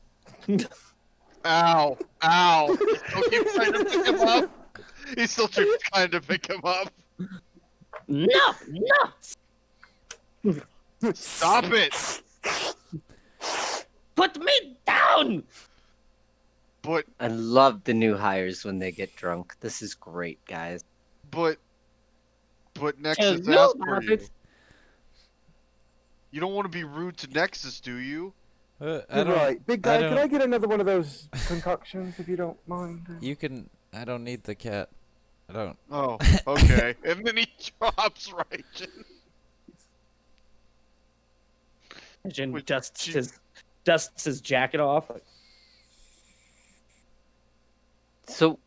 Ow! Ow! He still keeps trying to pick him up. He still keeps trying to pick him up. No. Stop it! Put me down. But I love the new hires when they get drunk. This is great, guys. Nexus no, asked for you. Rabbit. You don't want to be rude to Nexus, do you? I You're don't. right. Big guy, I can don't- I get another one of those concoctions if you don't mind? You can. I don't need the cat. I don't. Oh, okay. And then he drops Raijin. Jin Which- dusts his jacket off. Like, So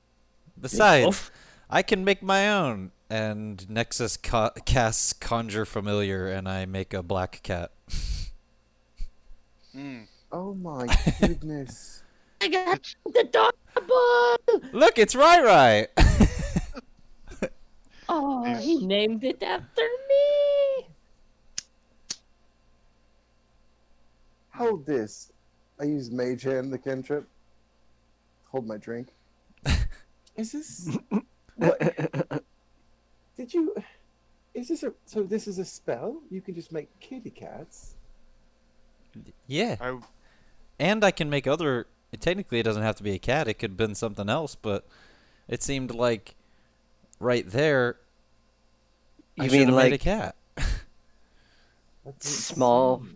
Besides, "Oof." I can make my own. And Nexus casts Conjure Familiar, and I make a black cat. Mm. Oh my goodness. I got the double. Look, it's Rai. Oh, He's- he named it after me. Hold this. I use Mage Hand, the cantrip. Hold my drink. Is this... What? Did you... Is this a... So this is a spell? You can just make kitty cats? Yeah. I And I can make other. Technically, it doesn't have to be a cat. It could have been something else, but it seemed like right there. I you should mean have made a like cat. What does it small, say?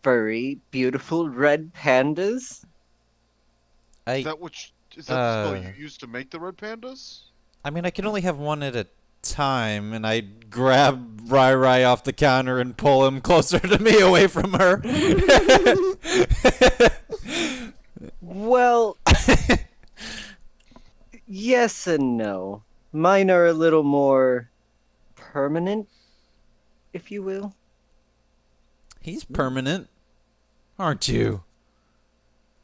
furry, beautiful red pandas? I. is that the spell you Uh, used to make the red pandas? I mean, I can only have one at a time, and I grab Rai off the counter and pull him closer to me, away from her. Well, yes and no. Mine are a little more permanent, if you will. He's permanent, aren't you?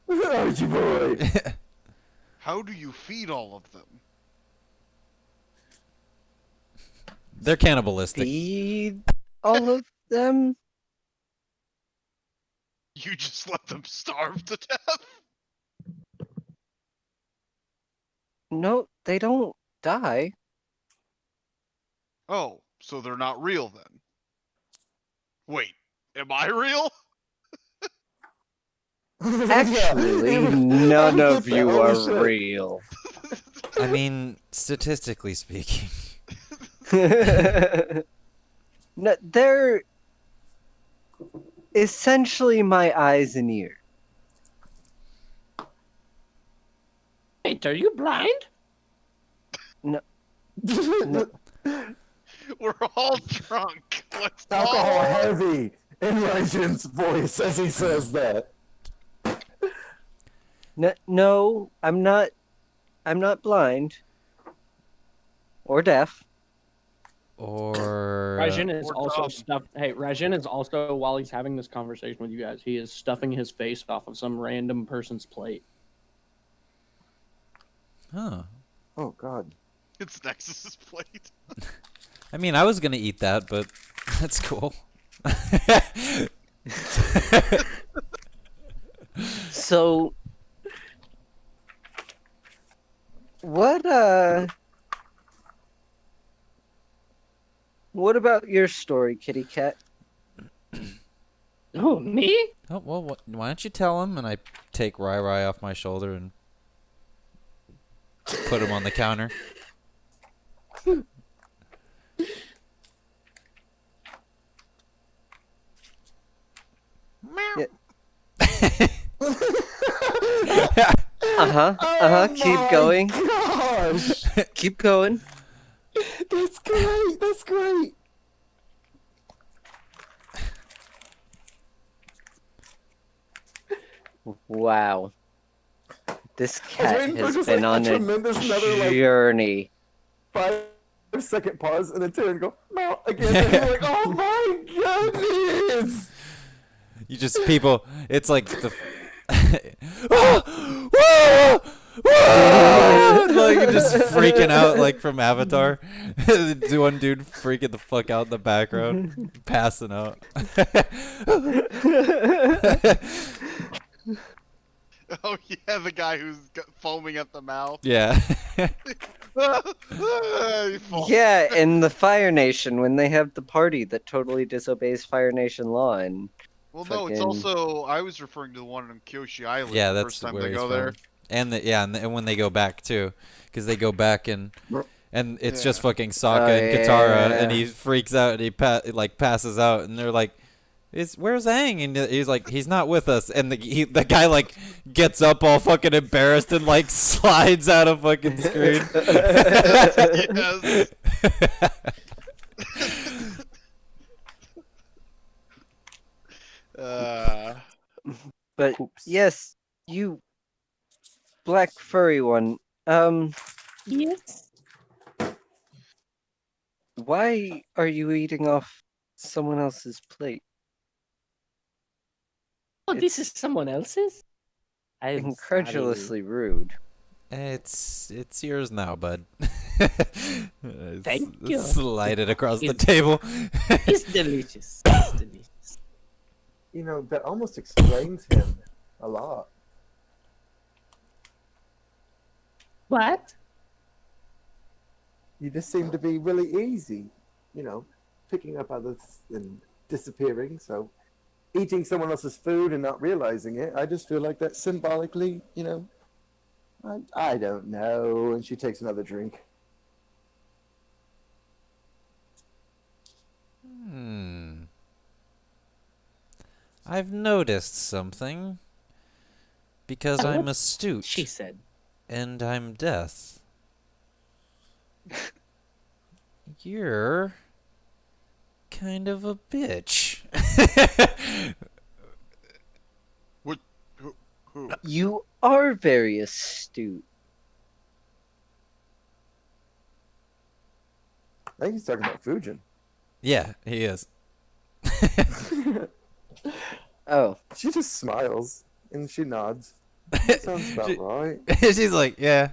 Archie boy! How do you feed all of them? They're cannibalistic. Feed all of them? You just let them starve to death? No, they don't die. Oh, so they're not real then. Wait, am I real? Actually, none of you are real. I mean, statistically speaking. No, they're essentially my eyes and ears. Wait, are you blind? No. We're all drunk. Let's Alcohol all... heavy in Raijin's voice as he says that. No, I'm not. I'm not blind or deaf. Or. Raijin is Or also dumb. stuffed. Hey, Raijin is also, while he's having this conversation with you guys, he is stuffing his face off of some random person's plate. Huh. Oh god. It's Nexus's plate. I mean, I was gonna eat that, but that's cool. So, what about your story, kitty cat? Oh, me? Oh, well, why don't you tell him? And I take Rai off my shoulder and put him on the counter. Keep my going. Gosh! Keep going. That's great! That's great! Wow. This I was cat waiting for has just been like on a a tremendous another like journey. 5-second pause and then turn and go no again. And you're like, oh my goodness! You just people. It's like the. Oh! Whoa! Whoa! Like you're just freaking out like from Avatar. The one dude freaking the fuck out in the background, passing out. Oh yeah, the guy who's foaming at the mouth. Yeah. He falls. Yeah, in the Fire Nation when they have the party that totally disobeys Fire Nation law and Well, no, it's fucking- also I was referring to the one on Kyoshi Island. Yeah, the that's first time where they he's go from. there. And when they go back too, because they go back and it's just Yeah. fucking Sokka Oh, and Katara, and yeah. he freaks out and he passes out, and they're like, where's Aang? And he's like, he's not with us. And the guy like gets up all fucking embarrassed and like slides out of fucking screen. Yes. But Oops. yes, you black furry one. Yes. Why are you eating off someone else's plate? Oh, this is someone else's? I'm sorry. Incredulously rude. It's yours now, bud. Thank you. Slide it across the It's- table. It's delicious. It's delicious. You know, that almost explains him a lot. What? You just seem to be really easy, you know, picking up others and disappearing. So, eating someone else's food and not realizing it, I just feel like that symbolically, you know, I don't know. And she takes another drink. I've noticed something. Because I'm astute. She said. And I'm death. You're kind of a bitch. Who? You are very astute. I think he's talking about Fujin. Yeah, he is. Oh, She just smiles and she nods. That sounds about right. She's like, yeah.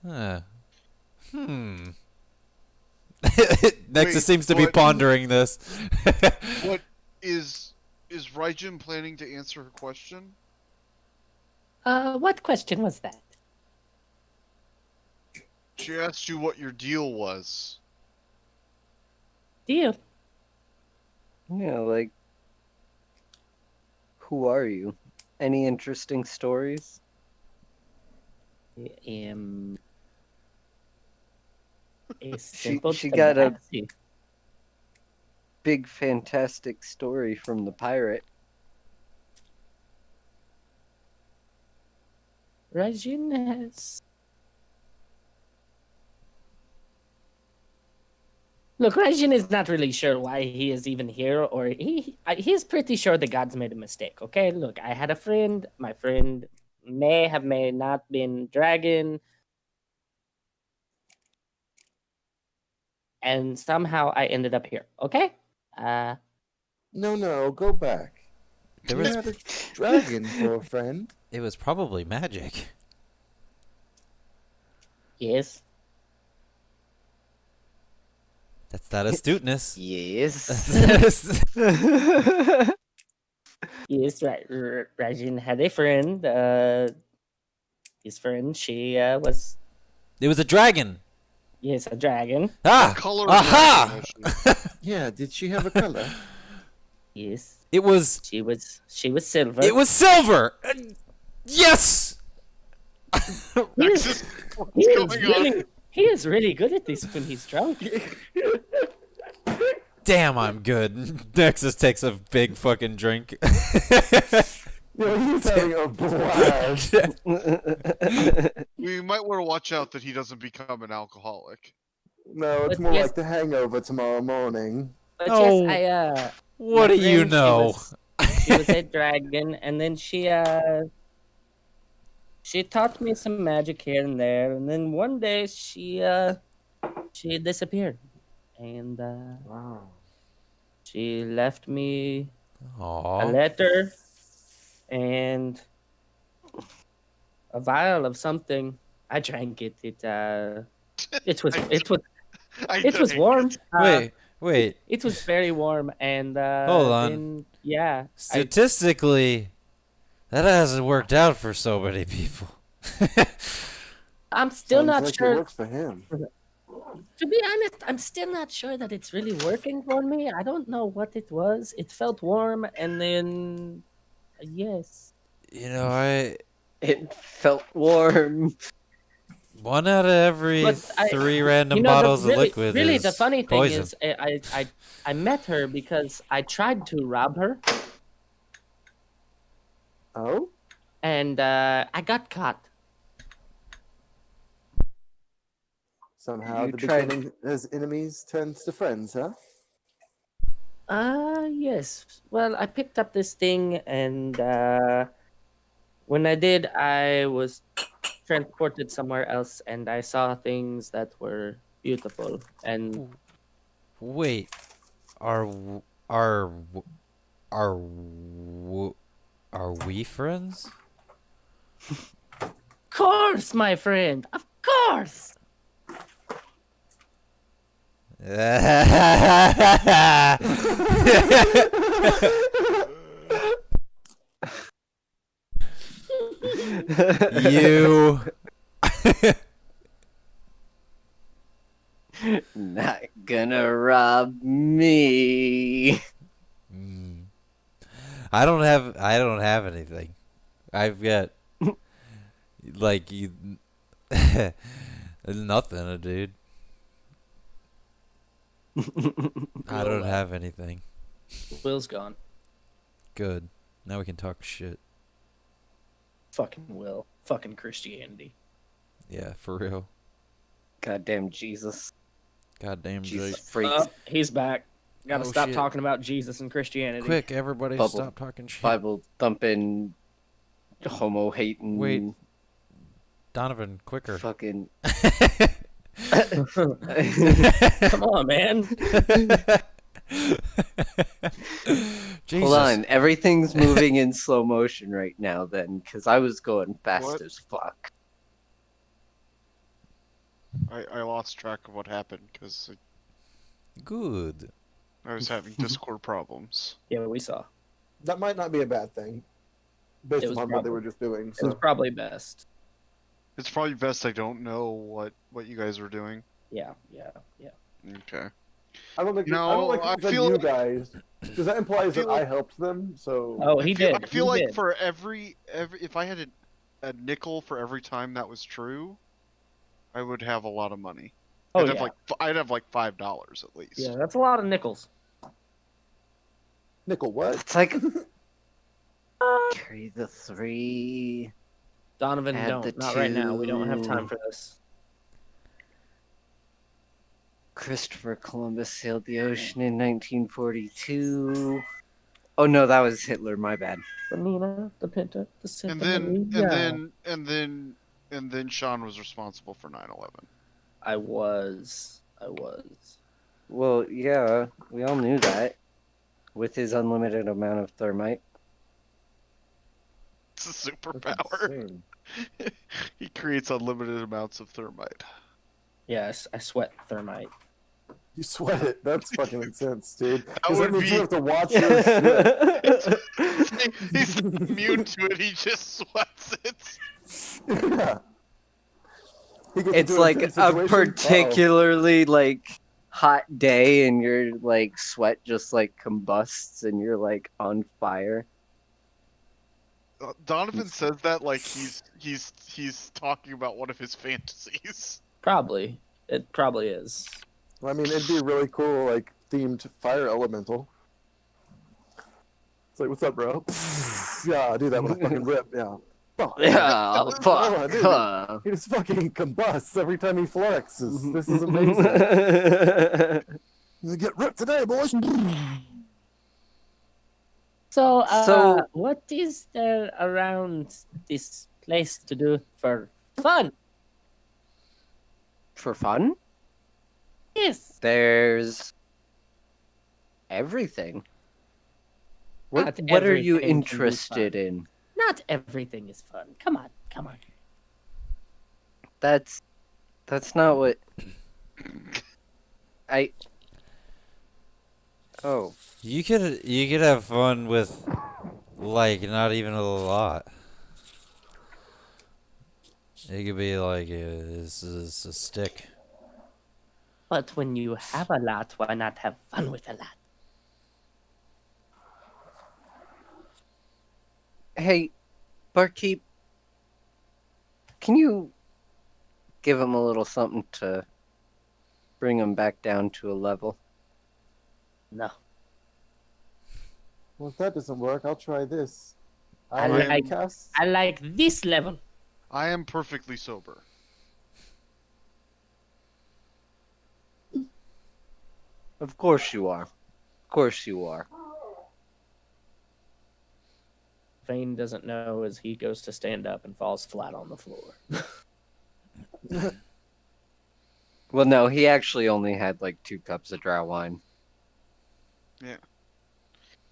Huh. Nexus Wait, seems to be what? pondering this. What is Raijin planning to answer her question? What question was that? She asked you what your deal was. Deal. yeah, like, who are you? Any interesting stories? A simple she got a- tabaxi. Big fantastic story from the pirate. Rajin has. Look, Rajin is not really sure why he is even here, or he's pretty sure the gods made a mistake. Okay, look, I had a friend. My friend may not been dragon, and somehow I ended up here. Okay. No, go back. There You was, had a dragon for a friend. it was probably magic. Yes. That's that astuteness. Yes. Yes, right. Rajin had a friend. His friend, she was It was a dragon. a dragon. Ah! Color Aha! Yeah, did she have a color? Yes, It was she was silver. It was silver. Yes. Nexus, He what's is going on? really, he is really good at this when he's drunk. Damn, I'm good. Nexus takes a big fucking drink. Yo, he's having a blast. We might want to watch out that he doesn't become an alcoholic. No, it's But more yes- like the hangover tomorrow morning. But Oh. yes, What my do you friend, know? She was a dragon, and then she taught me some magic here and there, and then one day she disappeared, and Wow. she left me a Aw. letter and a vial of something. I drank it. It was warm. Wait. It was very warm, and Hold on. then, yeah, Statistically, that hasn't worked out for so many people. I'm still Sounds not like sure. It works for him. To be honest, I'm still not sure that it's really working for me. I don't know what it was. It felt warm, and then yes. You know, It felt warm. 1 out of every But 3 random You know, bottles really, of liquid really, is the funny thing poison. is, I met her because I tried to rob her, Oh? and I got caught. Somehow You the tried- beginning as enemies turns to friends, huh? Yes. Well, I picked up this thing, and when I did, I was transported somewhere else, and I saw things that were beautiful. And Wait, are w- are w- are w- are we friends? of course, my friend, of course. You. Not gonna rob me. Mm. I don't have anything. I've got like you nothing, dude. I don't have anything. Will's gone. Good. Now we can talk shit. Fucking Will. Fucking Christianity. Yeah, for real. Goddamn Jesus. Goddamn Jesus Jake. freaks. He's back. Gotta Oh, stop shit. talking about Jesus and Christianity. Quick, everybody Bubble. stop talking shit. Bible thumping, homo hating. Wait. Donovan, quicker. Fucking. Come on, man. Jesus. Hold on, everything's moving in slow motion right now then, because I was going fast What? as fuck. I lost track of what happened because Good. I was having Discord problems. Yeah, we saw. That might not be a bad thing, based It was upon what they probably- were just doing. It was So probably best. It's probably best I don't know what you guys were doing. Yeah. Okay. I don't think I No, don't like I it said feel you like- guys, because that implies that feel I like- helped them. So Oh, he did. I feel he like did. for every if I had a nickel for every time that was true, I would have a lot of money. Oh, I'd yeah. have I'd have like $5 at least. Yeah, that's a lot of nickels. nickel, what? It's like. Carry the 3. Donovan, Add don't. the Not right now. We don't have 2. time for this. Christopher Columbus sailed the ocean in 1942. Oh no, that was Hitler. My bad. The Nina, the Pinta, the Santa And then Maria. and then Sean was responsible for 9/11. I was. Well, yeah, we all knew that. With his unlimited amount of thermite. It's a That's superpower. insane. He creates unlimited amounts of thermite. Yes, I sweat thermite. You sweat it. That's fucking intense, dude. That Because that would means be- you have to watch your shit. He's immune to it. He just sweats it. Yeah. He gets It's into like tense a situation. particularly like hot day and your like sweat just like combusts and you're like on fire. Donovan says that like he's talking about one of his fantasies. Probably. It probably is. Well, I mean, it'd be really cool, like themed fire elemental. It's like, what's up, bro? Yeah, I do that with a fucking rip. Yeah. Fuck. Yeah, Oh, fuck. dude. Huh. He just fucking combusts every time he flexes. This is amazing. You get ripped today, boys. So, So- what is there around this place to do for fun? For fun? Yes. There's everything. What Not what are you everything can be interested fun. in? Not everything is fun. Come on. That's not what I Oh. You could have fun with like not even a lot. It could be like this is a stick. But when you have a lot, why not have fun with a lot? Hey, barkeep, can you give him a little something to bring him back down to a level. No. Well, if that doesn't work, I'll try this. I like this level. I am perfectly sober. Of course you are. Of course you are. Vane doesn't know as he goes to stand up and falls flat on the floor. Well, no, he actually only had like 2 cups of dry wine.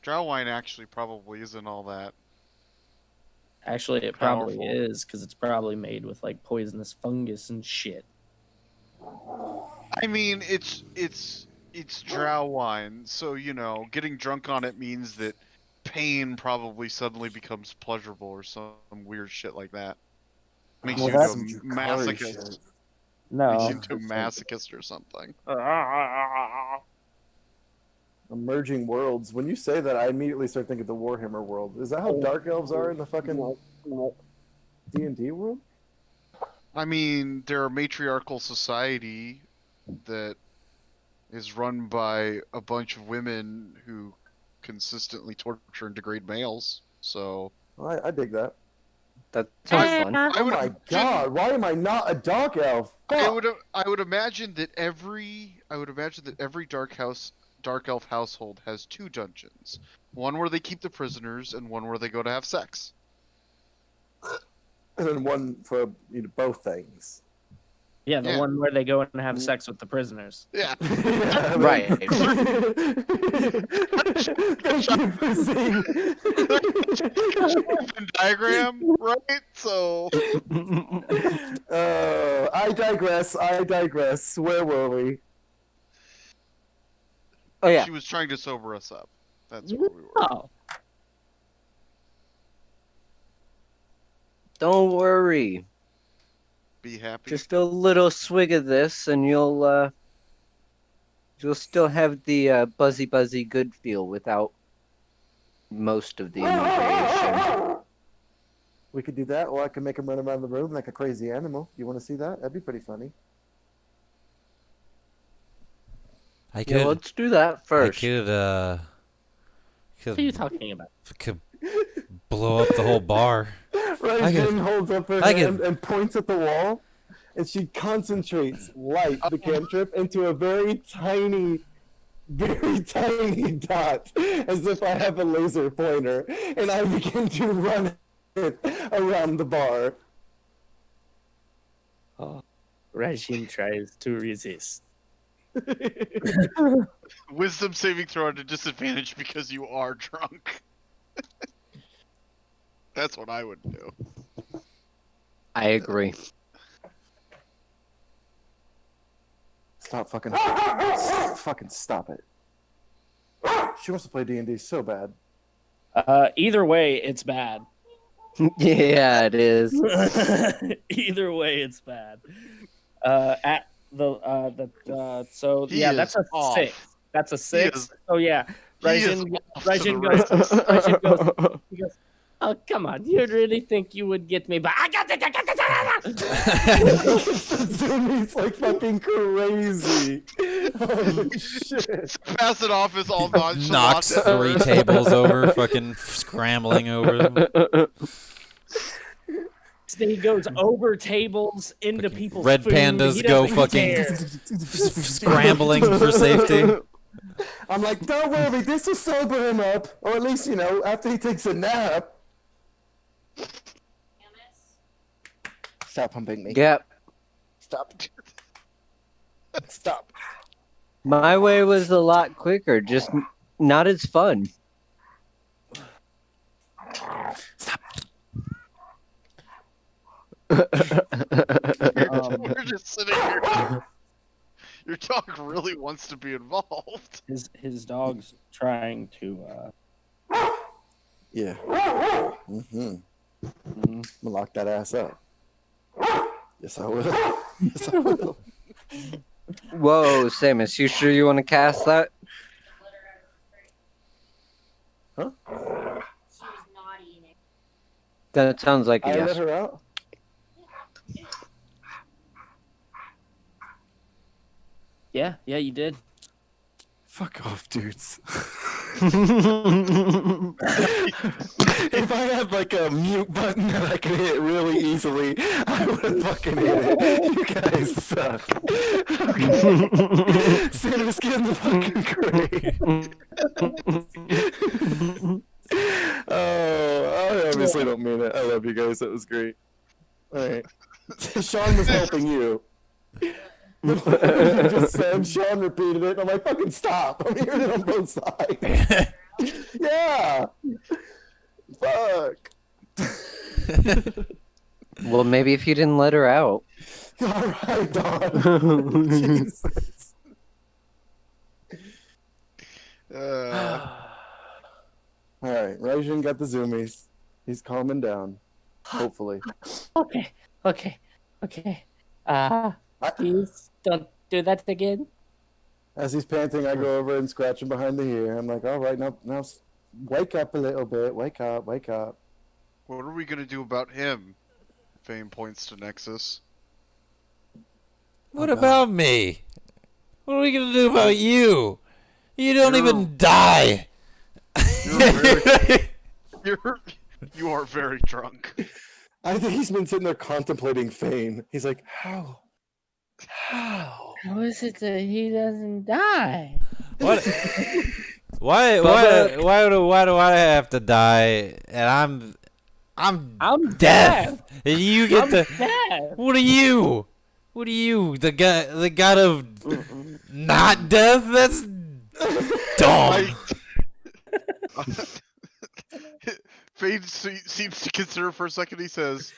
Drow wine actually probably isn't all that. Actually, it probably Powerful. is, because it's probably made with like poisonous fungus and shit. I mean, it's drow wine, so you know, getting drunk on it means that pain probably suddenly becomes pleasurable or some weird shit like that. Makes Well, you that's into a some Drakari masochist. shit. No. Makes you into a masochist or something. Emerging worlds. When you say that, I immediately start thinking of the Warhammer world. Is that how dark elves are in the fucking D&D world? I mean, they're a matriarchal society that is run by a bunch of women who consistently torture and degrade males. So Well, I dig that. That sounds fun. I Oh would my imagine- god, why am I not a dark elf? I Fuck! would imagine that every dark elf household has 2 dungeons. One where they keep the prisoners and one where they go to have sex. And then one for both things. Yeah, the Yeah. one where they go and have sex with the prisoners. Yeah. Right. Thank you for saying. Venn diagram, right? So I digress. Where were we? Oh yeah. she was trying to sober us up. That's where we were. Oh, Don't worry. Be happy. Just a little swig of this, and you'll still have the buzzy good feel without most of the inebriation. We could do that, or I could make him run around the room like a crazy animal. You want to see that? That'd be pretty funny. I Yeah, could. let's do that first. what are you talking about? could blow up the whole bar. Ryzen holds up her I could- hand and points at the wall, and she concentrates light the cantrip into a very tiny dot, as if I have a laser pointer, and I begin to run it around the bar. Rajin tries to resist. Wisdom saving throw at a disadvantage because you are drunk. That's what I would do. I agree. Stop fucking stop it. She wants to play D&D so bad. Either way, it's bad. Yeah, it is. Either way, it's bad. At so He yeah, is that's a off. 6. That's a 6. is- Oh yeah, He is Rajin off to the Rajin goes. races. Rajin goes. He goes. Oh come on! You really think you would get me? But I got it! Zumi's like fucking crazy. Holy shit. Pass it off as all nonchalant. Knocks 3 tables over, fucking scrambling over them. Then he goes over tables into people's Red food. pandas He go doesn't fucking care. scrambling for safety. I'm like, don't worry, this will sober him up. Or at least, after he takes a nap. Stop humping me. Yep. Stop. Stop. My way was a lot quicker, just not as fun. You're just sitting here. Your dog really wants to be involved. His dog's trying to. Yeah. Mm-hmm. I'm gonna lock that ass up. Yes, I will. Yes, I will. Whoa, Samus, you sure you want to cast that? Huh? That sounds like a I let yes. her out. Yeah, you did. Fuck off, dudes. Well, If I had like a mute button that I could hit really easily, I would have fucking hit it. You guys suck. Okay. Sam, just get in the fucking grave. Oh, I obviously don't mean it. I love you guys. That was great. Alright. Sean was helping you. You just said, Sean repeated it, and I'm like, fucking stop. I'm hearing it on both sides. Yeah. Fuck. maybe if you didn't let her out. Alright, Don. Jesus. Alright, Raijin got the zoomies. He's calming down. Hopefully. Okay. Please don't do that again. As he's panting, I go over and scratch him behind the ear. I'm like, alright, now wake up a little bit. Wake up. What are we gonna do about him? Fame points to Nexus. What about me? What are we gonna do about you? You don't even die. You are very drunk. I think he's been sitting there contemplating Fane. He's like, how? How is it that he doesn't die? What? Why do I have to die? And I'm death. And you get Death. What are you? What are you? The god of not death? That's dumb. Fade seems to consider for a second. He says,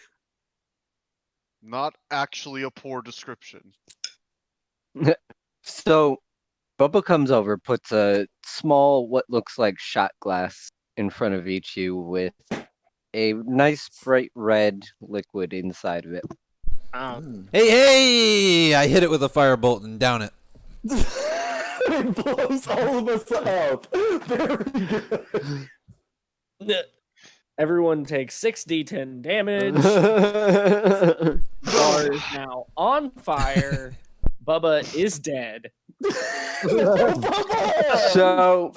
"Not actually a poor description." So, Bubba comes over, puts a small, what looks like shot glass in front of each you with a nice bright red liquid inside of it. Hey! I hit it with a firebolt and down it. It blows all of us up. Very good. Everyone takes 6d10 damage. Bar is now on fire. Bubba is dead. So,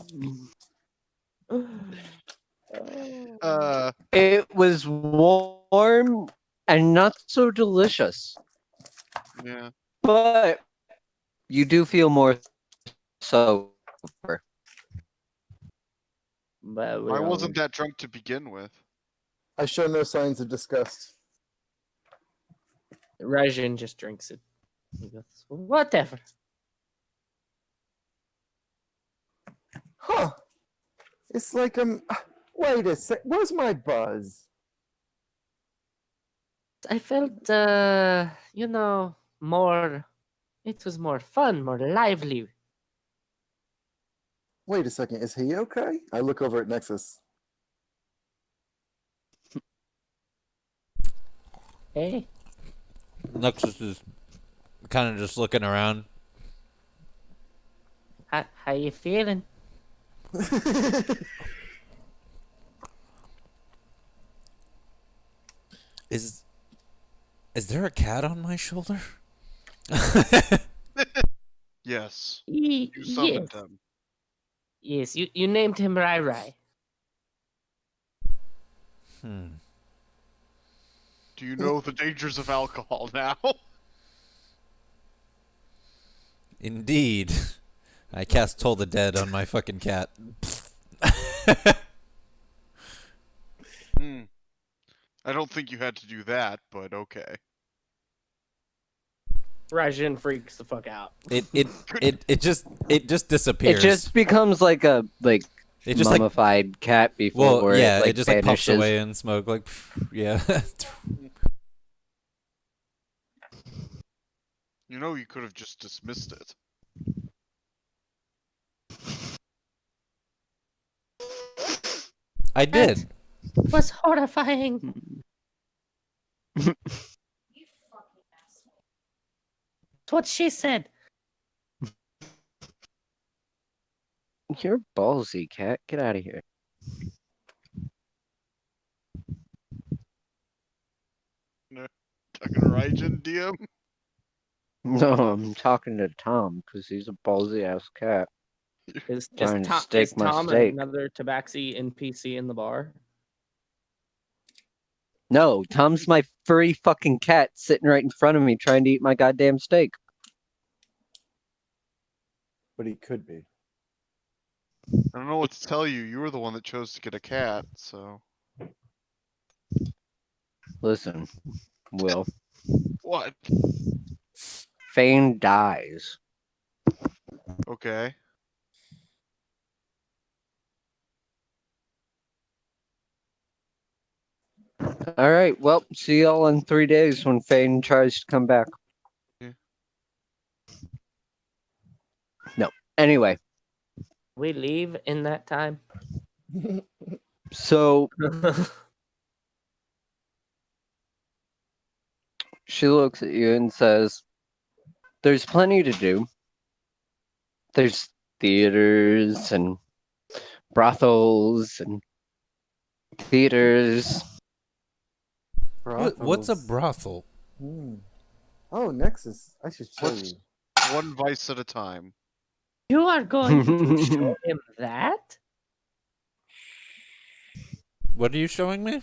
it was warm and not so delicious, Yeah. but you do feel more sober. But I wasn't that drunk to begin with. I show no signs of disgust. Raijin just drinks it. He goes, whatever. Huh. It's like wait a sec. Where's my buzz? I felt, more. It was more fun, more lively. Wait a second. Is he okay? I look over at Nexus. Hey, Nexus is kind of just looking around. how you feeling? Is there a cat on my shoulder? Yes. You You summoned them. Yes, you named him Rai Rai. Do you know the dangers of alcohol now? Indeed. I cast Toll the Dead on my fucking cat. I don't think you had to do that, but okay. Raijin freaks the fuck out. It just disappears. It just becomes like a it just mummified cat before. well, yeah, it it just like puffs vanishes. away in smoke, like yeah. You know, you could have just dismissed it. I did. It was horrifying. That's what she said. You're ballsy, cat. Get out of here. Talking to Raijin, DM? No, I'm talking to Tom because he's a ballsy ass cat. Is Trying to Tom, steak is my Tom steak. another tabaxi NPC in the bar? No, Tom's my furry fucking cat sitting right in front of me trying to eat my goddamn steak. But he could be. I don't know what to tell you. You were the one that chose to get a cat, so. Listen, Will. What? Fane dies. Okay. Alright, well, see y'all in 3 days when Fane tries to come back. Yeah. No. Anyway, We leave in that time. so she looks at you and says, there's plenty to do. There's theaters and brothels and theaters. What's a Brothels. brothel? Hmm. Oh, Nexus. I should show Let's- you. One vice at a time. You are going to show him that? What are you showing me?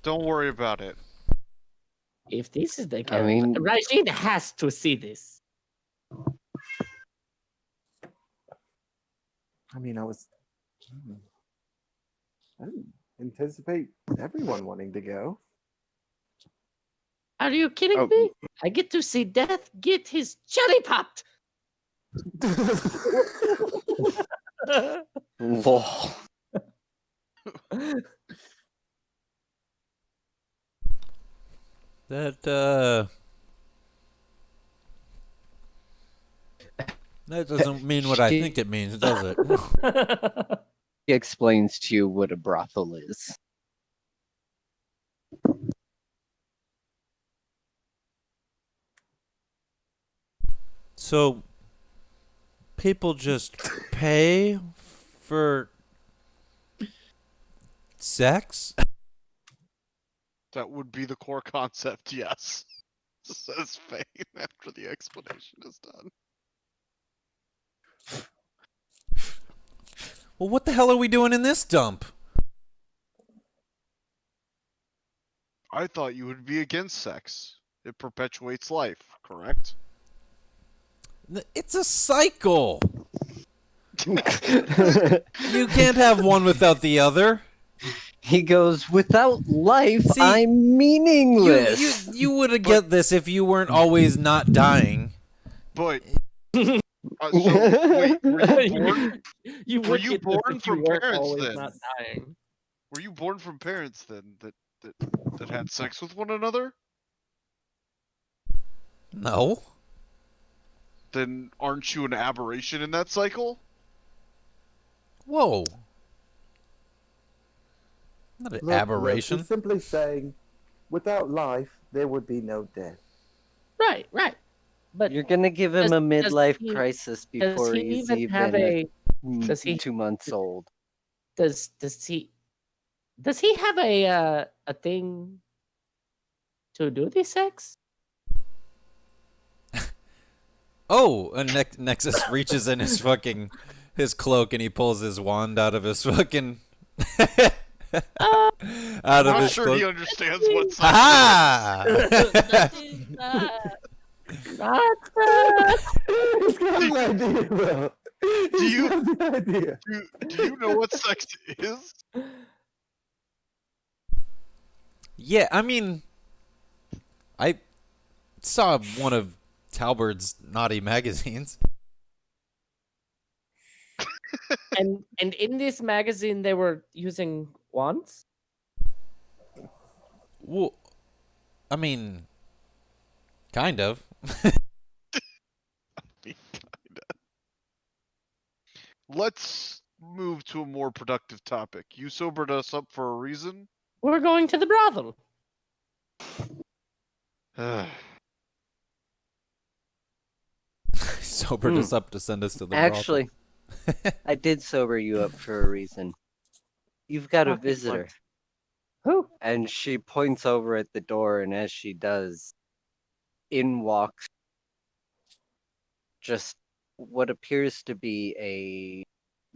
Don't worry about it. If this is the case, I mean- Rajin has to see this. I mean, I didn't anticipate everyone wanting to go. Are you kidding Oh. me? I get to see Death get his cherry popped. Lol. That doesn't mean what I think it means, does it? He explains to you what a brothel is. So people just pay for sex? That would be the core concept, yes. Says Fane after the explanation is done. Well, what the hell are we doing in this dump? I thought you would be against sex. It perpetuates life, correct? It's a cycle. You can't have one without the other. He goes, without life, See, I'm meaningless. You would get this if you weren't always not dying. But so, wait, were you born? You Were would you get this born if you from weren't parents always then? not dying. Were you born from parents then that had sex with one another? No. Then aren't you an aberration in that cycle? Whoa. Not an Look, aberration. he's simply saying, without life, there would be no death. Right, right. But You're gonna give him Does- a does midlife he- crisis does before he he's even have even a does he- 2 months old. does he have a thing to do this sex? Oh, and Nexus reaches in his cloak and he pulls his wand out of his fucking out of I'm not his sure cloak. he understands what sex Ha That is not He's got the idea, bro. He's you- got the idea. Do you know what sex is? Yeah, I mean, I saw one of Talbot's naughty magazines. and in this magazine they were using wands? Well, I mean, kind of. Let's move to a more productive topic. You sobered us up for a reason? We're going to the brothel. Sobered us up to send us to the brothel. Actually, I did sober you up for a reason. You've got a Fucking visitor. Who? And she points over at the door, and as she does, in walks just what appears to be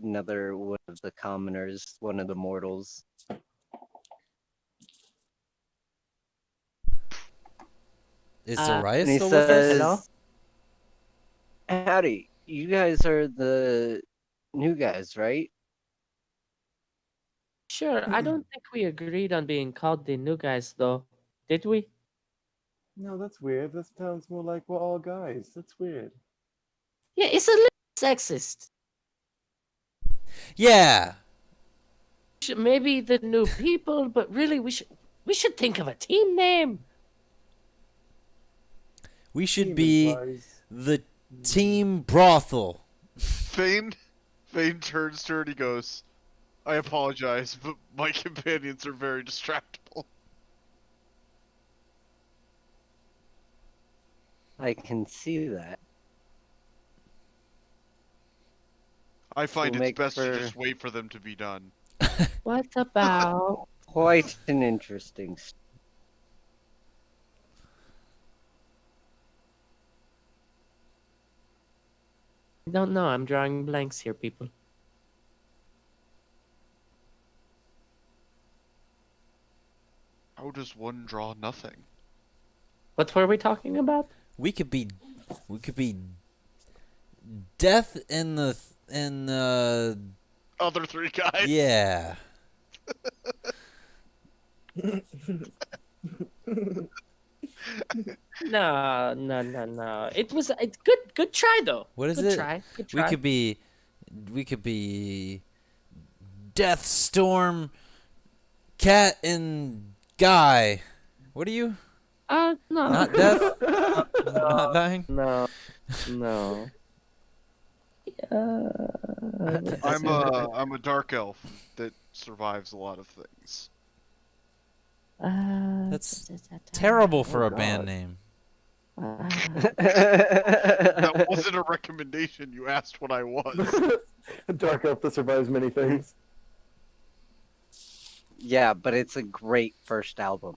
another one of the commoners, one of the mortals. Is And Soraya And he still with us? Hello? says, "Howdy, you guys are the new guys, right?" Sure, I don't think we agreed on being called the new guys, though. Did we? No, that's weird. That sounds more like we're all guys. That's weird. Yeah, it's a little sexist. Yeah. Maybe the new people, but really, we should think of a team name. We should Team be implies- the Team Brothel. Fane turns to her and he goes, I apologize, but my companions are very distractible. I can see that. I find Will it's make best to for- just wait for them to be done. What about? Quite an interesting. I don't know. I'm drawing blanks here, people. How does one draw nothing? What were we talking about? We could be Death in the Other three guys. yeah. No. It was a good try though. What is good it? Try. Good We try. could be Death Storm, Cat and Guy. What are you? No. Not death? Not dying? No. I'm a dark elf that survives a lot of things. That's terrible for a God. band name. That wasn't a recommendation. You asked what I was. A dark elf that survives many things. Yeah, but it's a great first album.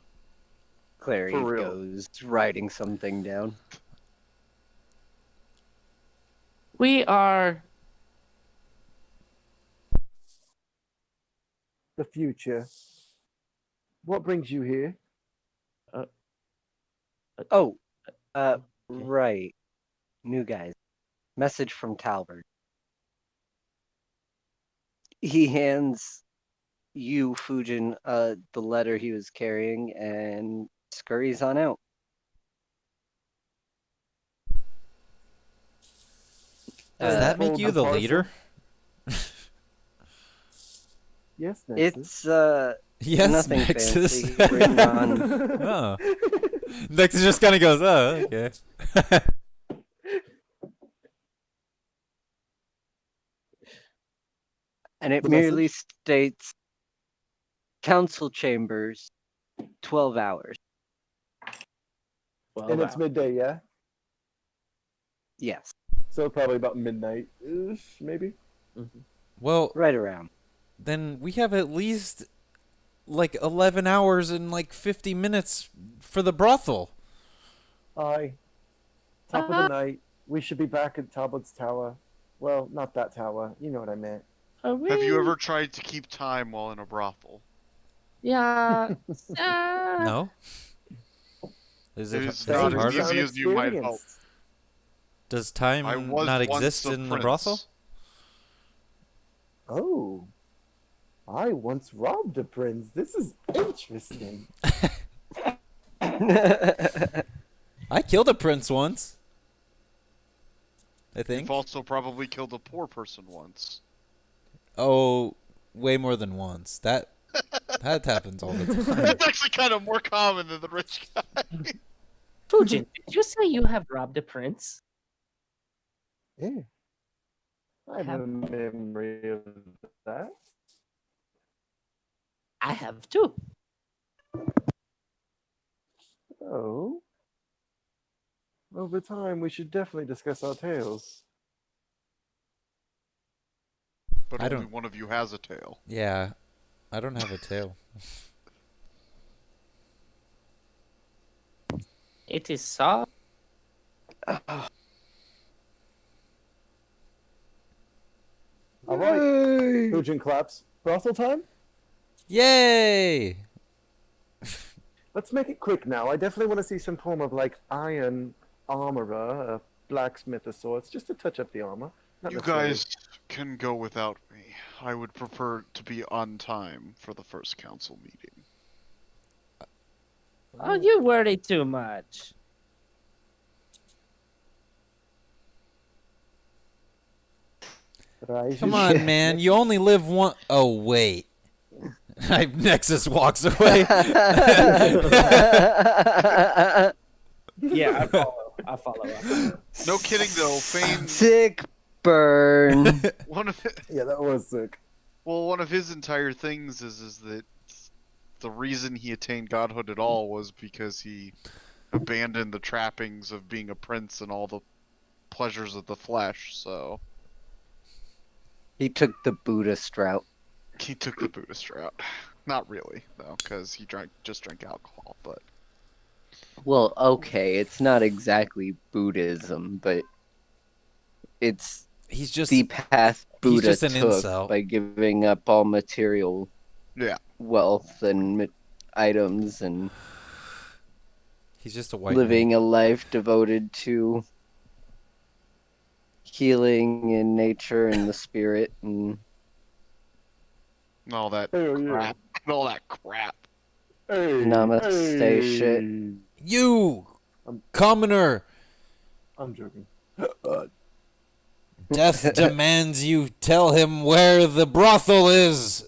Clary For real. goes writing something down. We are. The future. What brings you here? Oh, right. New guys. Message from Talbert. He hands you, Fujin, the letter he was carrying and scurries on out. Does that make Fold you the the parcel? leader? Yes, Nexus. It's Yes, nothing Nexus. fancy. Written on Oh. Nexus just kind of goes, oh, okay. and it The merely message? states council chambers 12 hours. Well, And it's midday, yeah? Yes, So probably about midnight-ish, maybe? Well, right around. then we have at least like 11 hours and like 50 minutes for the brothel. Aye. Top of the night. We should be back at Talbot's tower. Well, not that tower. You know what I meant. are Have you we- ever tried to keep time while in a brothel? Yeah. No? Is it, It is is not it as harder? easy as you might hope. Does I time was not once exist a in the prince. brothel? Oh. I once robbed a prince. This is interesting. I killed a prince once. I think. You've also probably killed a poor person once. Oh, way more than once. That happens all the time. That's actually kind of more common than the rich guy. Fujin, did you say you have robbed a prince? Yeah. I have a memory of that. I have too. Oh. Over time, we should definitely discuss our tales. But I only don't- one of you has a tail. Yeah, I don't have a tail. It is soft All right. Yay! Fujin claps. Brothel time? Yay! Let's make it quick now. I definitely want to see some form of like iron armorer, a blacksmith of sorts, just to touch up the armor. Not You necessarily- guys can go without me. I would prefer to be on time for the first council meeting. Oh, you worry too much. Come on, man. You only live one. Oh, wait. Nexus walks away. Yeah, I follow. I follow. No kidding though, Fane. Sick burn. One of Yeah, that was sick. one of his entire things is that the reason he attained godhood at all was because he abandoned the trappings of being a prince and all the pleasures of the flesh. So He took the Buddhist route. he took the Buddhist route. Not really though, because he just drank alcohol. But Well, okay, it's not exactly Buddhism, but it's He's just. the path Buddha just an took incel. by giving up all material yeah, wealth and items and He's just a white living a life devoted to healing in nature and the spirit and and all that Hell yeah. crap. And all that crap. Hey, Namaste shit. man. You, commoner. I'm joking. Death demands you tell him where the brothel is.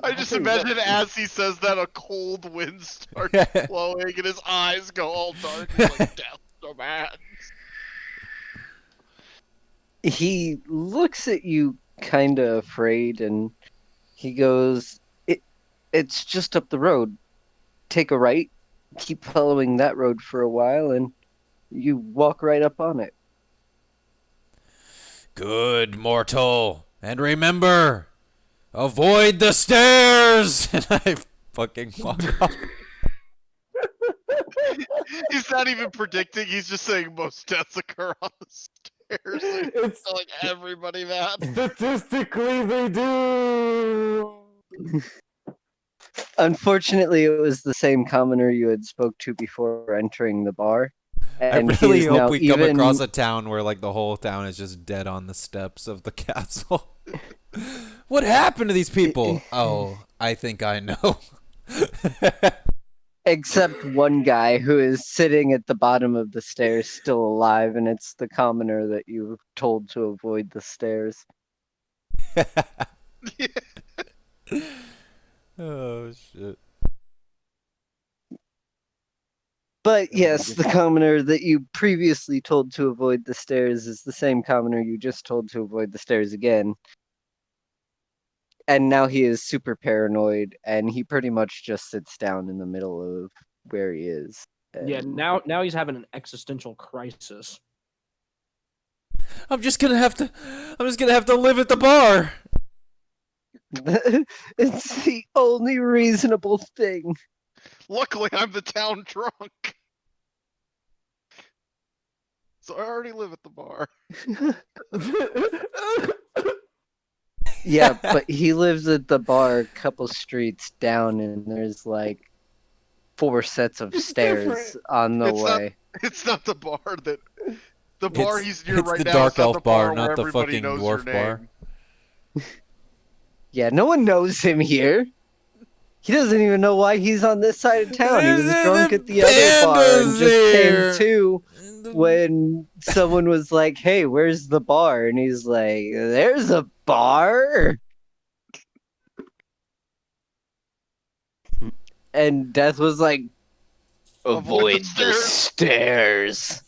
I just imagine as he says that, a cold wind starts blowing and his eyes go all dark. He's like, death demands. He looks at you kind of afraid and he goes, it's just up the road. Take a right, keep following that road for a while, and you walk right up on it. Good, mortal. And remember, avoid the stairs. And I fucking walk off. He's not even predicting, he's just saying most deaths occur on the stairs. Like, It's telling everybody that. statistically they do. Unfortunately, it was the same commoner you had spoke to before entering the bar. I And he really is hope now we come even- across a town where like the whole town is just dead on the steps of the castle. What happened to these people? Oh, I think I know. Except one guy who is sitting at the bottom of the stairs still alive, and it's the commoner that you were told to avoid the stairs. Oh shit. But yes, the commoner that you previously told to avoid the stairs is the same commoner you just told to avoid the stairs again. And now he is super paranoid, and he pretty much just sits down in the middle of where he is. Yeah, And now he's having an existential crisis. I'm just gonna have to live at the bar. it's the only reasonable thing. Luckily, I'm the town drunk. So I already live at the bar. Yeah, but he lives at the bar a couple streets down, and there's like 4 sets of It's stairs different. on the It's not- way. It's not the bar that. The bar It's- he's near it's right the now dark is not elf the bar, bar not where the everybody fucking knows dwarf your bar. name. Yeah, no one knows him here. He doesn't even know why he's on this side of town. He was drunk at the other bar and Panda's just here. came to when someone was like, "Hey, where's the bar?" And he's like, "There's a bar." And Death was like, "Avoid the stairs."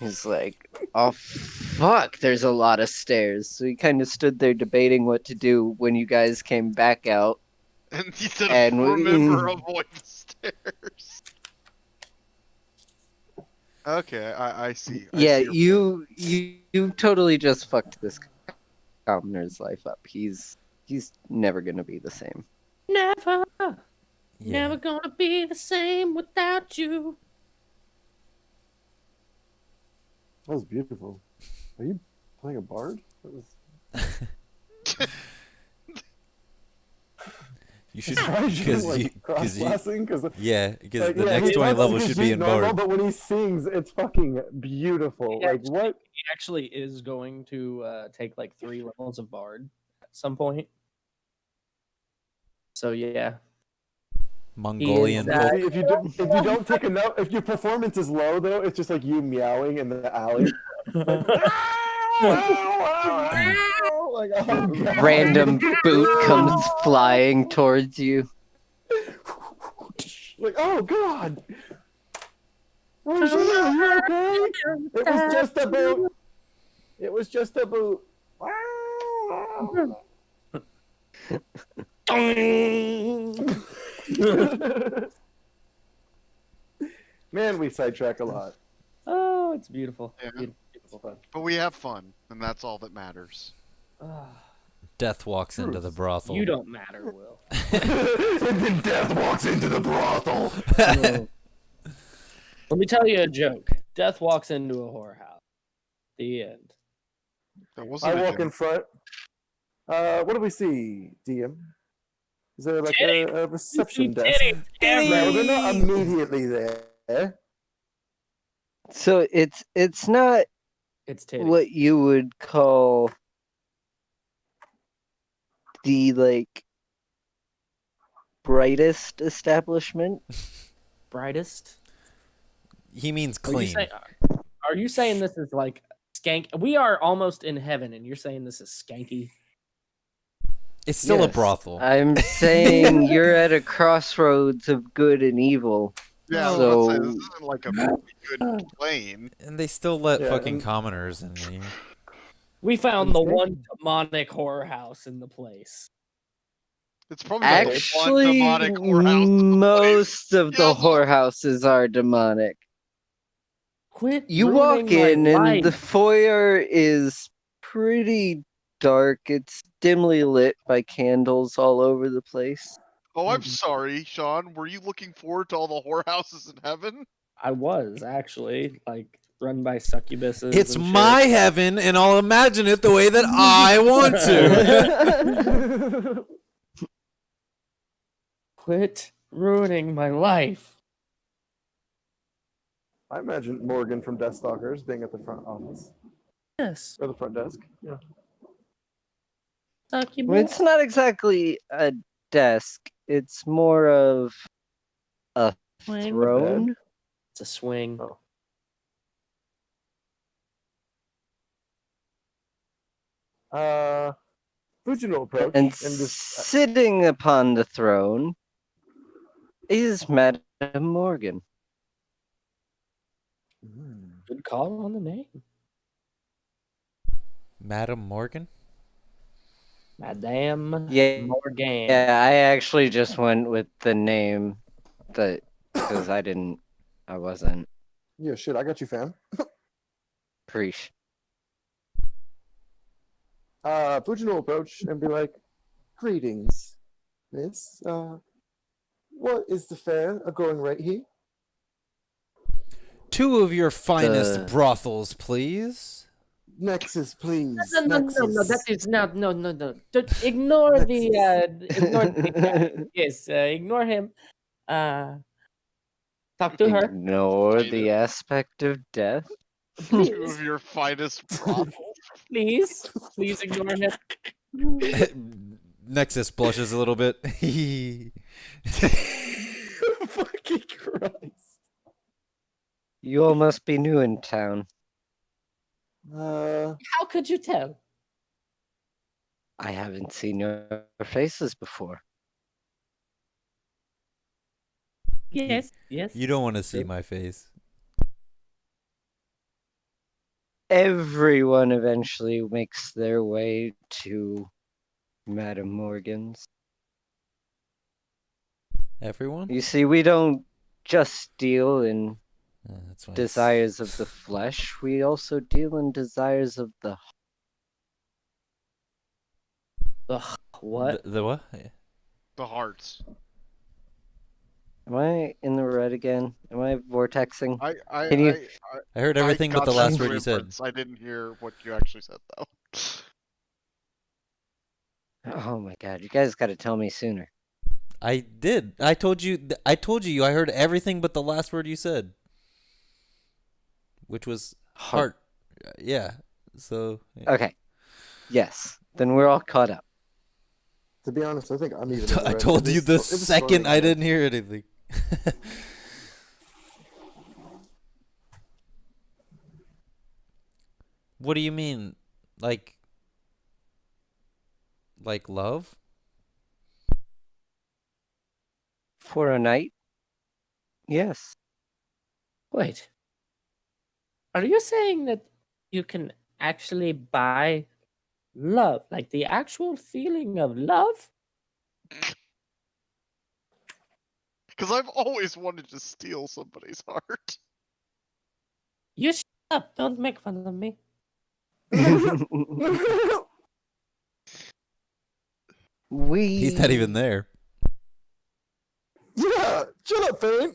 He's like, "Oh fuck, there's a lot of stairs." So he kind of stood there debating what to do when you guys came back out. And he said, And we- remember, avoid the stairs. Okay, I see. I Yeah, see your you totally just fucked this commoner's life up. He's never gonna be the same. Never, Yeah. never gonna be the same without you. That was beautiful. Are you playing a bard? That was... You should, Surprised you didn't, because you, cross-classing, because yeah, because like, the yeah, next he 20 talks levels like should be in normal, Bard. but when he sings, it's fucking beautiful. He Like actually- what? He actually is going to take like 3 levels of Bard at some point. So yeah. Mongolian He is, folk. If you don't take enough, if your performance is low though, it's just like you meowing in the alley. Like, like, oh, God. Random boot comes flying towards you. Like, oh God. Oh, Jenny, are you okay? It was just a boot. It was just a boot. Man, we sidetrack a lot. Oh, it's beautiful. Yeah. Beautiful fun. But we have fun, and that's all that matters. Death walks into the brothel. You don't matter, Will. And then Death walks into the brothel. Let me tell you a joke. Death walks into a whorehouse. The end. That wasn't I a walk joke. in front. What do we see, DM? Is there like a reception desk? No, they're not immediately there. So it's not It's titties. what you would call the like brightest establishment. Brightest? He means Are you, clean. are you saying this is like skank? We are almost in heaven, and you're saying this is skanky? It's still a Yes, brothel. I'm saying you're at a crossroads of good and evil. Yeah, I was So- about to say, this isn't like a good plane. And they still let Yeah, fucking and- commoners in here. We found the Understand? one demonic horror house in the place. It's probably Actually, the one demonic whorehouse in the place. most of the Yeah. whorehouses are demonic. Quit. You ruining walk in my and the life. foyer is pretty dark. It's dimly lit by candles all over the place. Oh, I'm sorry, Sean. Were you looking forward to all the whorehouses in heaven? I was actually like run by succubuses. It's and shit. my heaven, and I'll imagine it the way that I want to. Quit ruining my life. I imagine Morgan from Deathstalkers being at the front office Yes. or the front desk. Yeah. I mean, it's not exactly a desk. It's more of a Swing. throne. It's a swing. Oh. Fujin will approach And and just sitting upon the throne is Madame Morgan. Good call on the name. Madam Morgan? Madame Yeah, Morgan. yeah. I actually just went with the name that because I wasn't yeah, shit, I got you, fam. preach. Fujin will approach and be like, "Greetings, miss. What is the fare going right here?" 2 of your finest The- brothels, please. Nexus, please. No, Nexus. that is not, no. Ignore ignore him. Talk to her. Ignore the aspect of death. Two Please, of your finest brothels. please ignore him. Nexus blushes a little bit. Fucking Christ. You all must be new in town. How could you tell? I haven't seen your faces before. Yes. You don't want to see my face. Everyone eventually makes their way to Madame Morgan's. Everyone? You see, we don't just deal in That's why desires of the flesh, we also deal in desires of the Ugh, what? The what? The hearts. Am I in the red that again? Am I vortexing? I Can you? I heard I everything but got the that last word you said. reference. I didn't hear what you actually said though. Oh my god, you guys got to tell me sooner. I did. I told you. I told you. I heard everything but the last word you said, which was heart. Yeah. So. Yeah. Okay. Yes. Then we're all caught up. To be honest, I think I'm even. I told you the second I didn't hear anything. What do you mean? Like love? For a night? Yes. Wait. Are you saying that you can actually buy love? Like the actual feeling of love? Because I've always wanted to steal somebody's heart. You shut up. Don't make fun of me. He's not even there. Yeah, shut up, Fane.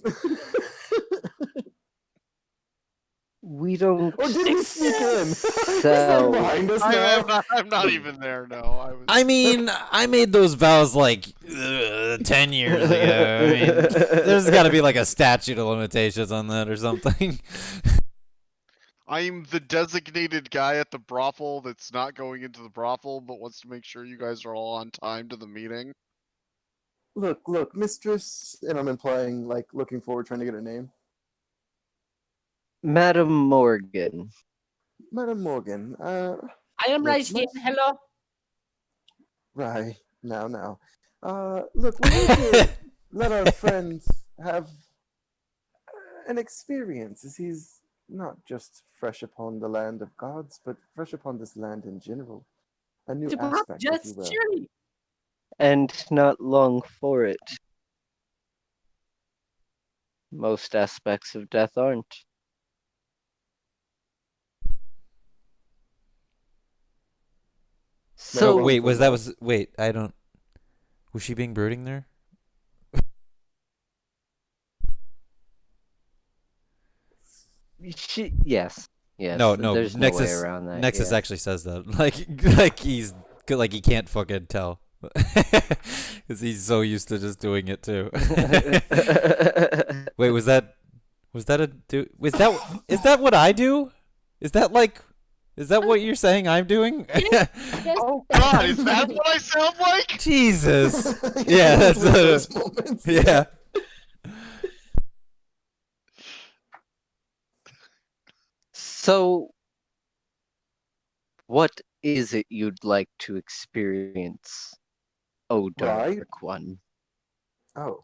We don't. Or did he sneak in? He's So- like behind us now. I'm not even there. No, I mean, I made those vows like 10 years ago. I mean, there's got to be like a statute of limitations on that or something. I'm the designated guy at the brothel that's not going into the brothel, but wants to make sure you guys are all on time to the meeting. Look, mistress, and I'm implying like looking forward, trying to get her name. Madam Morgan. Madam Morgan. I am Look, right here. let's- Hello. Right now. Look, we need to let our friends have an experience, as he's not just fresh upon the land of gods, but fresh upon this land in general. A new aspect, if you Just will. chilly. And not long for it. Most aspects of death aren't. So Well, wait, I don't. Was she being brooding there? yes. No, There's Nexus, no way around that. Nexus yeah. actually says that. Like he can't fucking tell. Because he's so used to just doing it too. Wait, is that what I do? Is that what you're saying I'm doing? Oh God, is that what I sound like? Jesus. Yeah, that's one of those moments. Yeah. So, what is it you'd like to experience, oh Right. dark one? Oh,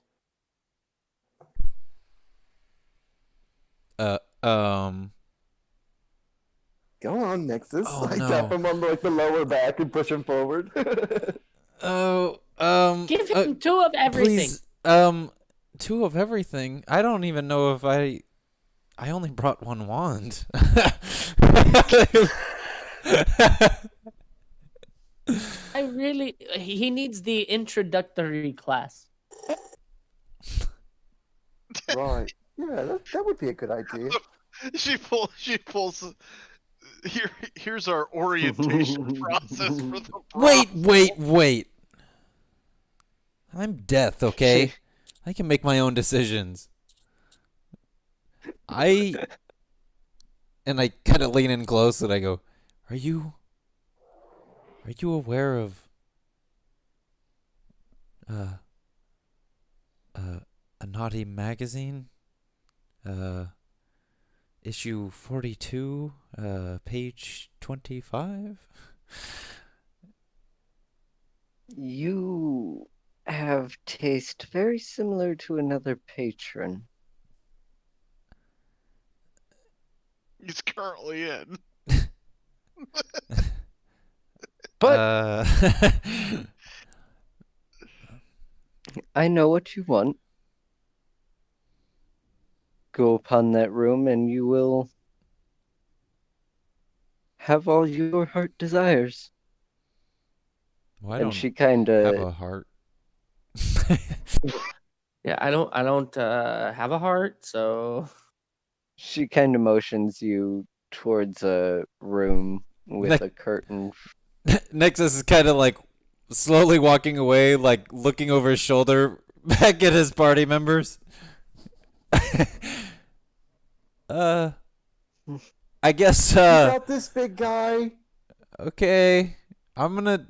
go on, Nexus. Oh, I no. tap him on the lower back and push him forward. Give him two of everything. Please, 2 of everything. I don't even know if I only brought 1 wand. He needs the introductory class. Right. Yeah, that would be a good idea. She pulls. Here's our orientation process for the Wait. I'm death, okay? I can make my own decisions. And I kind of lean in close and I go, Are you aware of a naughty magazine? Issue 42, page 25? You have taste very similar to another patron. He's currently in. But I know what you want. Go upon that room and you will have all your heart desires. well, I And don't she kind have of a heart. Yeah, I don't have a heart, so She kind of motions you towards a room with a curtain. Nexus is kind of like slowly walking away, like looking over his shoulder back at his party members. uh, I guess. You got this, big guy. Okay, I'm gonna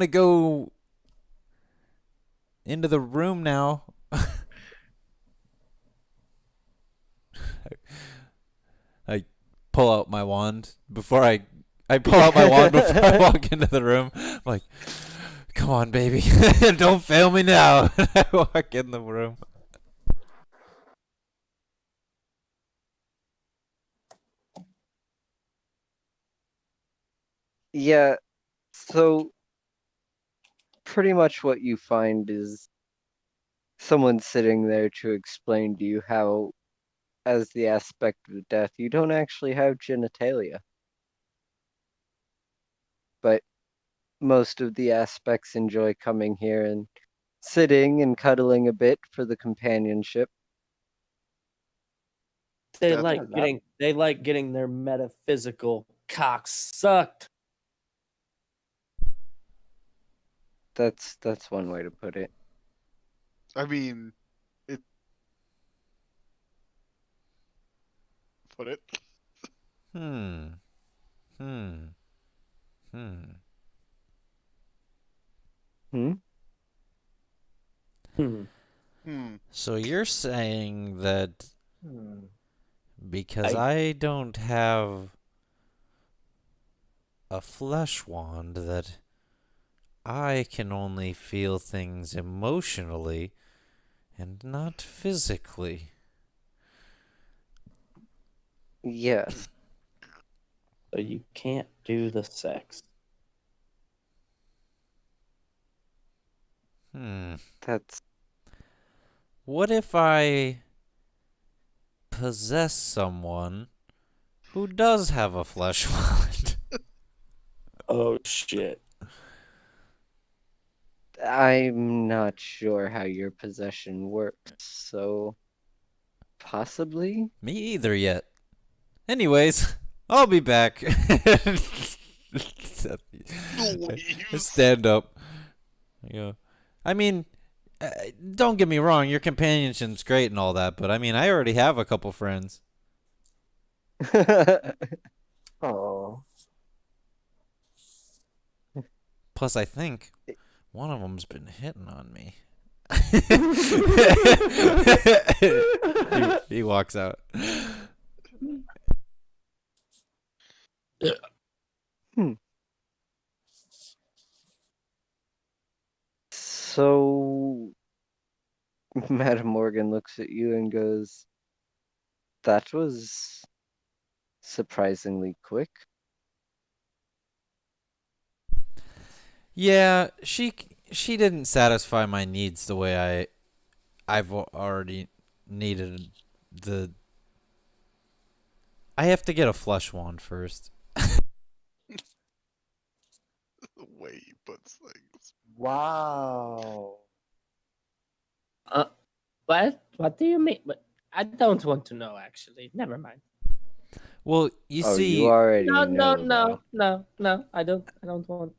go into the room now. I pull out my wand before I pull out my wand before I walk into the room. I'm like, come on, baby, don't fail me now. I walk in the room. Yeah, so pretty much what you find is someone sitting there to explain to you how, as the aspect of death, you don't actually have genitalia. But most of the aspects enjoy coming here and sitting and cuddling a bit for the companionship. they That's- like getting their metaphysical cocks sucked. That's one way to put it. I mean, it. Put it. Hmm. Hmm. Hmm. Hmm? So you're saying that Hmm. because I don't have a flesh wand, that I can only feel things emotionally and not physically. Yes. So you can't do the sex. That's What if I possess someone who does have a flesh wand? Oh shit. I'm not sure how your possession works, so possibly? Me either yet. Anyways, I'll be back. Stand up. Yeah. I mean, don't get me wrong, your companionship's great and all that, but I mean, I already have a couple friends. Oh. Plus, I think one of them's been hitting on me. he walks out. So, Madam Morgan looks at you and goes, "That was surprisingly quick." Yeah, she didn't satisfy my needs the way I've already needed the. I have to get a flesh wand first. The way he puts things. Wow. What do you mean? But I don't want to know. Actually, never mind. Well, you Oh, see, you already No, know, no. I don't want. though.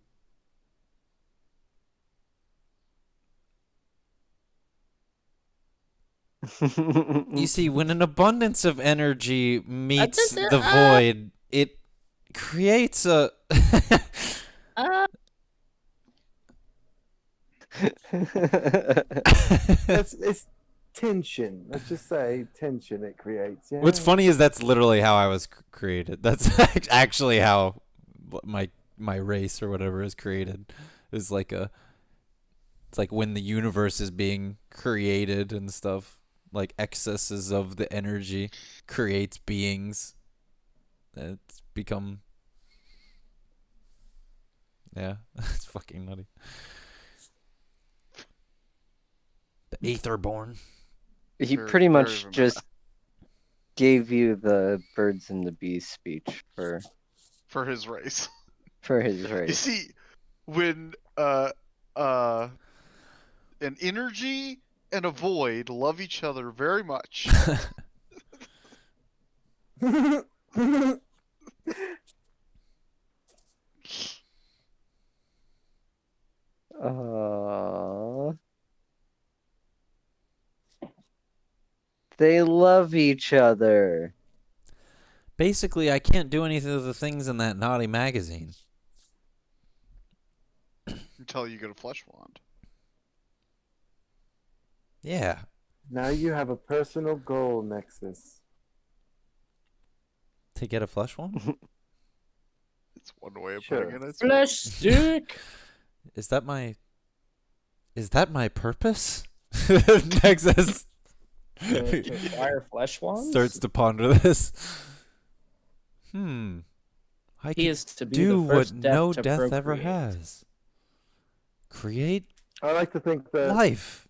you see, when an abundance of energy meets just- the void, it creates a. It's tension. Let's just say tension it creates. Yeah. What's funny is that's literally how I was created. That's actually how my race or whatever is created. It's like when the universe is being created and stuff. Like excesses of the energy creates beings. It's become. Yeah, it's fucking nutty. The Aetherborn. He Very- pretty very much meta. just gave you the birds and the bees speech for his race. his You race. see, when an energy and a void love each other very much. They love each other. Basically, I can't do any of the things in that naughty magazine. Until you get a flesh wand. Yeah. Now you have a personal goal, Nexus. To get a flesh one? It's one way of Sure. putting it. It's Flesh stick. Is that my purpose? Nexus To acquire flesh wands. starts to ponder this. I He can is to be do the what first death no to death ever procreate. has. Create I like to think that life.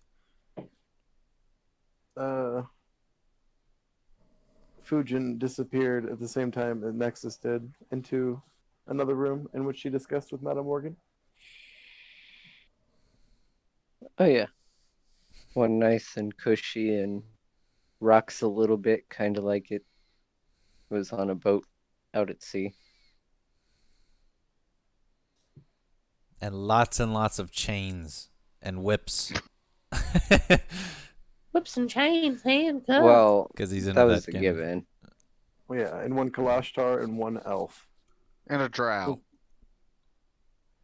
Fujin disappeared at the same time that Nexus did into another room in which she discussed with Madame Morgan. Oh yeah. One nice and cushy and rocks a little bit, kind of like it was on a boat out at sea. And lots of chains and whips. Whips and chains, handcuffs. Well, Because he's into that was a kind of- given. Well, yeah, and one Kalashtar and one elf. and a drow.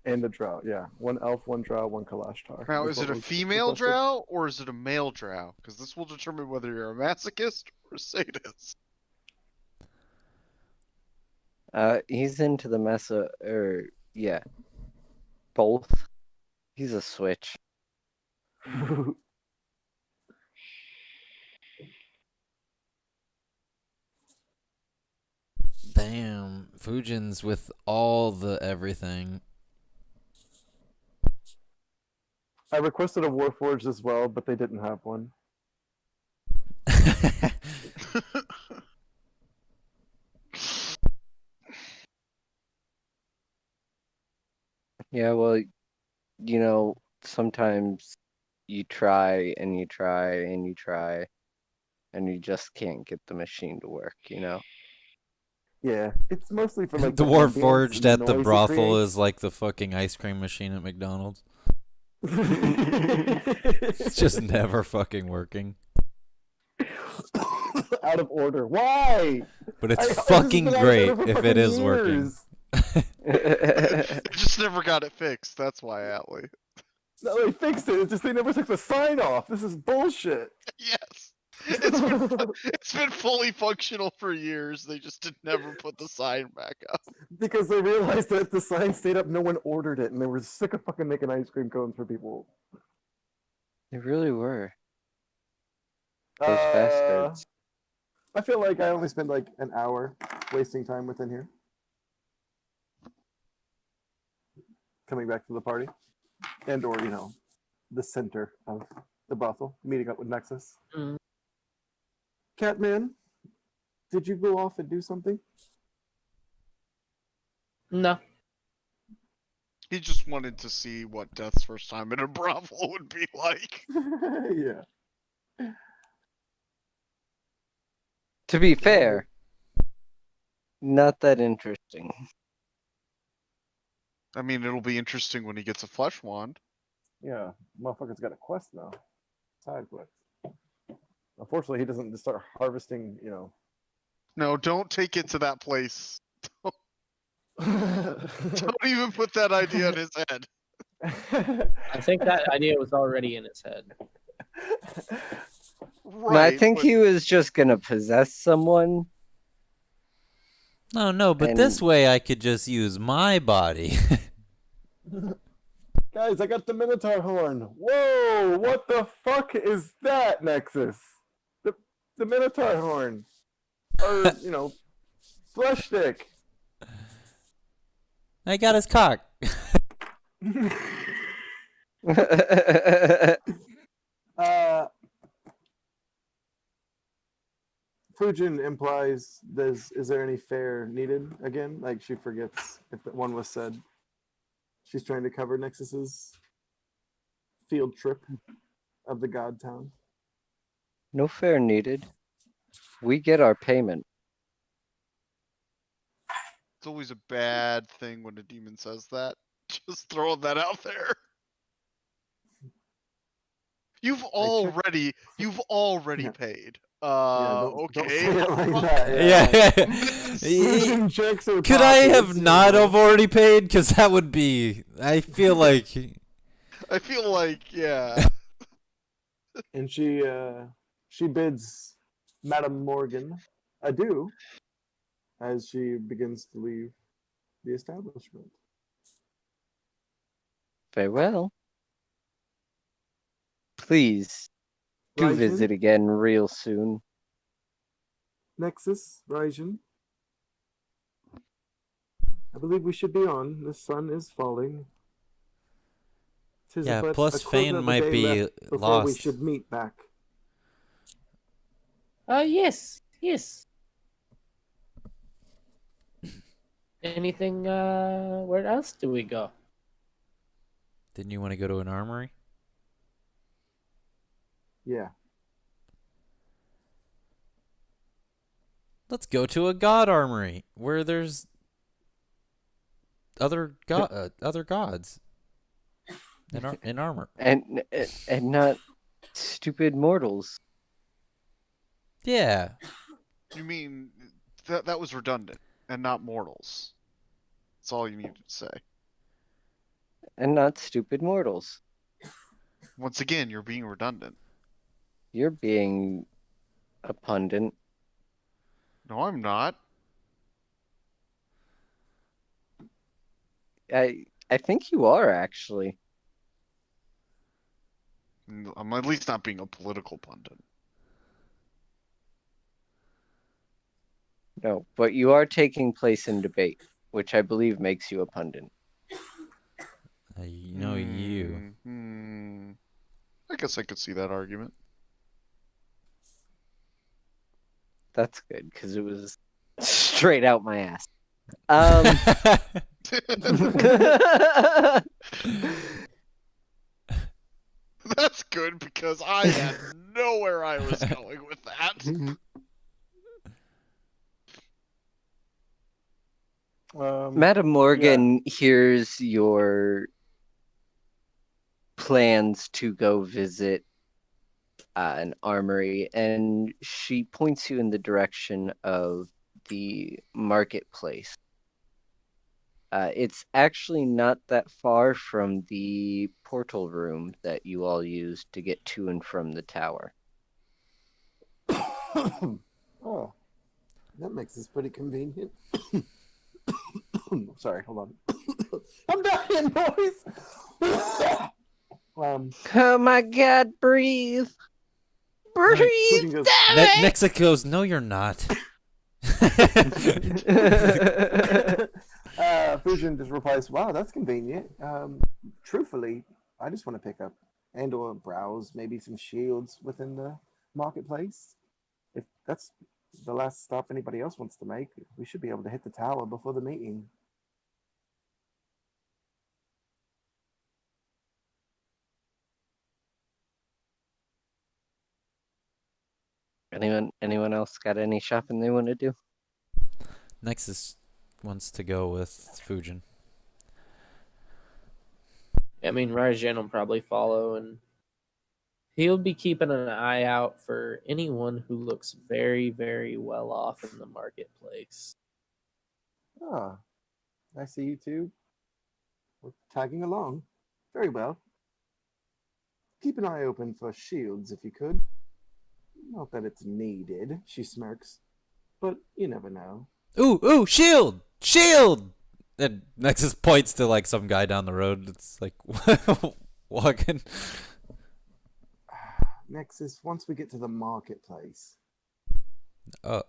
And a drow, yeah. One elf, one drow, one Kalashtar. Now, That's is it what a was female requested. drow or is it a male drow? Because this will determine whether you're a masochist or a sadist. He's into the yeah, both. He's a switch. Damn, Fujin's with all the everything. I requested a Warforged as well, but they didn't have one. Yeah, well, you know, sometimes you try and you try and you try, and you just can't get the machine to work, you know? Yeah, it's mostly for like The ambience Warforged and at the noise it brothel creates. is like the fucking ice cream machine at McDonald's. It's just never fucking working. Out of order. Why? But it's This has fucking been out of great order for if it fucking is working. years. I just never got it fixed. That's why, Atlee. No, they fixed it. It's just they never took the sign off. This is bullshit. Yes. It's been fully functional for years. They just did never put the sign back up. Because they realized that if the sign stayed up, no one ordered it, and they were sick of fucking making ice cream cones for people. They really were. Those bastards. I feel like I only spent like an hour wasting time within here. Coming back to the party. And or, the center of the brothel, meeting up with Nexus. Mm. Catman, did you go off and do something? No. He just wanted to see what Death's first time in a brothel would be like. Yeah. To be fair, not that interesting. I mean, it'll be interesting when he gets a flesh wand. Yeah, motherfucker's got a quest now. Side quest. Unfortunately, he doesn't just start harvesting, No, don't take it to that place. Don't even put that idea in his head. I think that idea was already in his head. No, Right. I think but he was just gonna possess someone. No, but this And- way I could just use my body. Guys, I got the Minotaur horn. Whoa, what the fuck is that, Nexus? The Minotaur horn. Or, flesh stick. I got his cock. Fujin implies is there any fare needed again? Like she forgets if one was said. She's trying to cover Nexus's field trip of the God Town. No fare needed. We get our payment. It's always a bad thing when a demon says that. Just throwing that out there. You've already Yeah. paid. Don't Okay. say it like that. Yeah. Susan checks her Could I have pockets, not you know. have already paid? Because that would be. I feel like. I feel like, yeah. And she bids Madame Morgan adieu as she begins to leave the establishment. Farewell. Please do Raijin, visit again real soon. Nexus, Raijin. I believe we should be on. The sun is falling. 'Tis Yeah, but plus a quarter Fane of a might day be left before we lost. should meet back. Yes. Anything? Where else do we go? Didn't you want to go to an armory? Yeah. Let's go to a god armory where there's other gods in armor. And not stupid mortals. Yeah. You mean that was redundant and not mortals. That's all you needed to say. And not stupid mortals. Once again, you're being redundant. You're being a pundit. No, I'm not. I think you are actually. I'm at least not being a political pundit. No, but you are taking place in debate, which I believe makes you a pundit. I know you. I guess I could see that argument. That's good, because it was straight out my ass. That's good because I had nowhere I was going with that. Madam Morgan hears your plans to go visit an armory, and she points you in the direction of the marketplace. It's actually not that far from the portal room that you all used to get to and from the tower. Oh, that makes this pretty convenient. Sorry, hold on. I'm dying, boys. Oh my God, breathe. Breathe, Fusion goes, damn it! Nexa goes, no, you're not. Fusion just replies, wow, that's convenient. Truthfully, I just want to pick up and or browse maybe some shields within the marketplace. If that's the last stop anybody else wants to make, we should be able to hit the tower before the meeting. Anyone else got any shopping they want to do? Nexus wants to go with Fujin. I mean, Raijin will probably follow, and he'll be keeping an eye out for anyone who looks very, very well off in the marketplace. Ah, I see you two. We're tagging along. Very well. Keep an eye open for shields if you could. Not that it's needed, she smirks. But you never know. Ooh, shield! Shield! And Nexus points to like some guy down the road. It's like walking. Nexus, once we get to the marketplace. But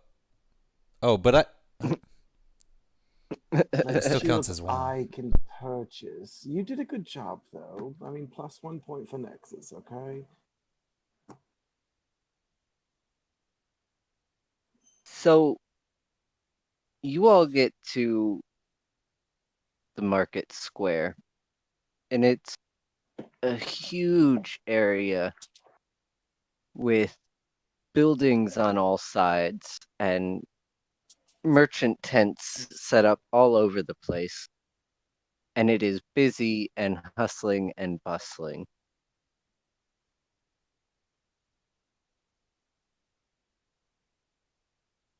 Like, still counts shields as one. I can purchase. You did a good job, though. I mean, plus 1 point for Nexus, okay? So, you all get to the market square, and it's a huge area with buildings on all sides and merchant tents set up all over the place. And it is busy and hustling and bustling.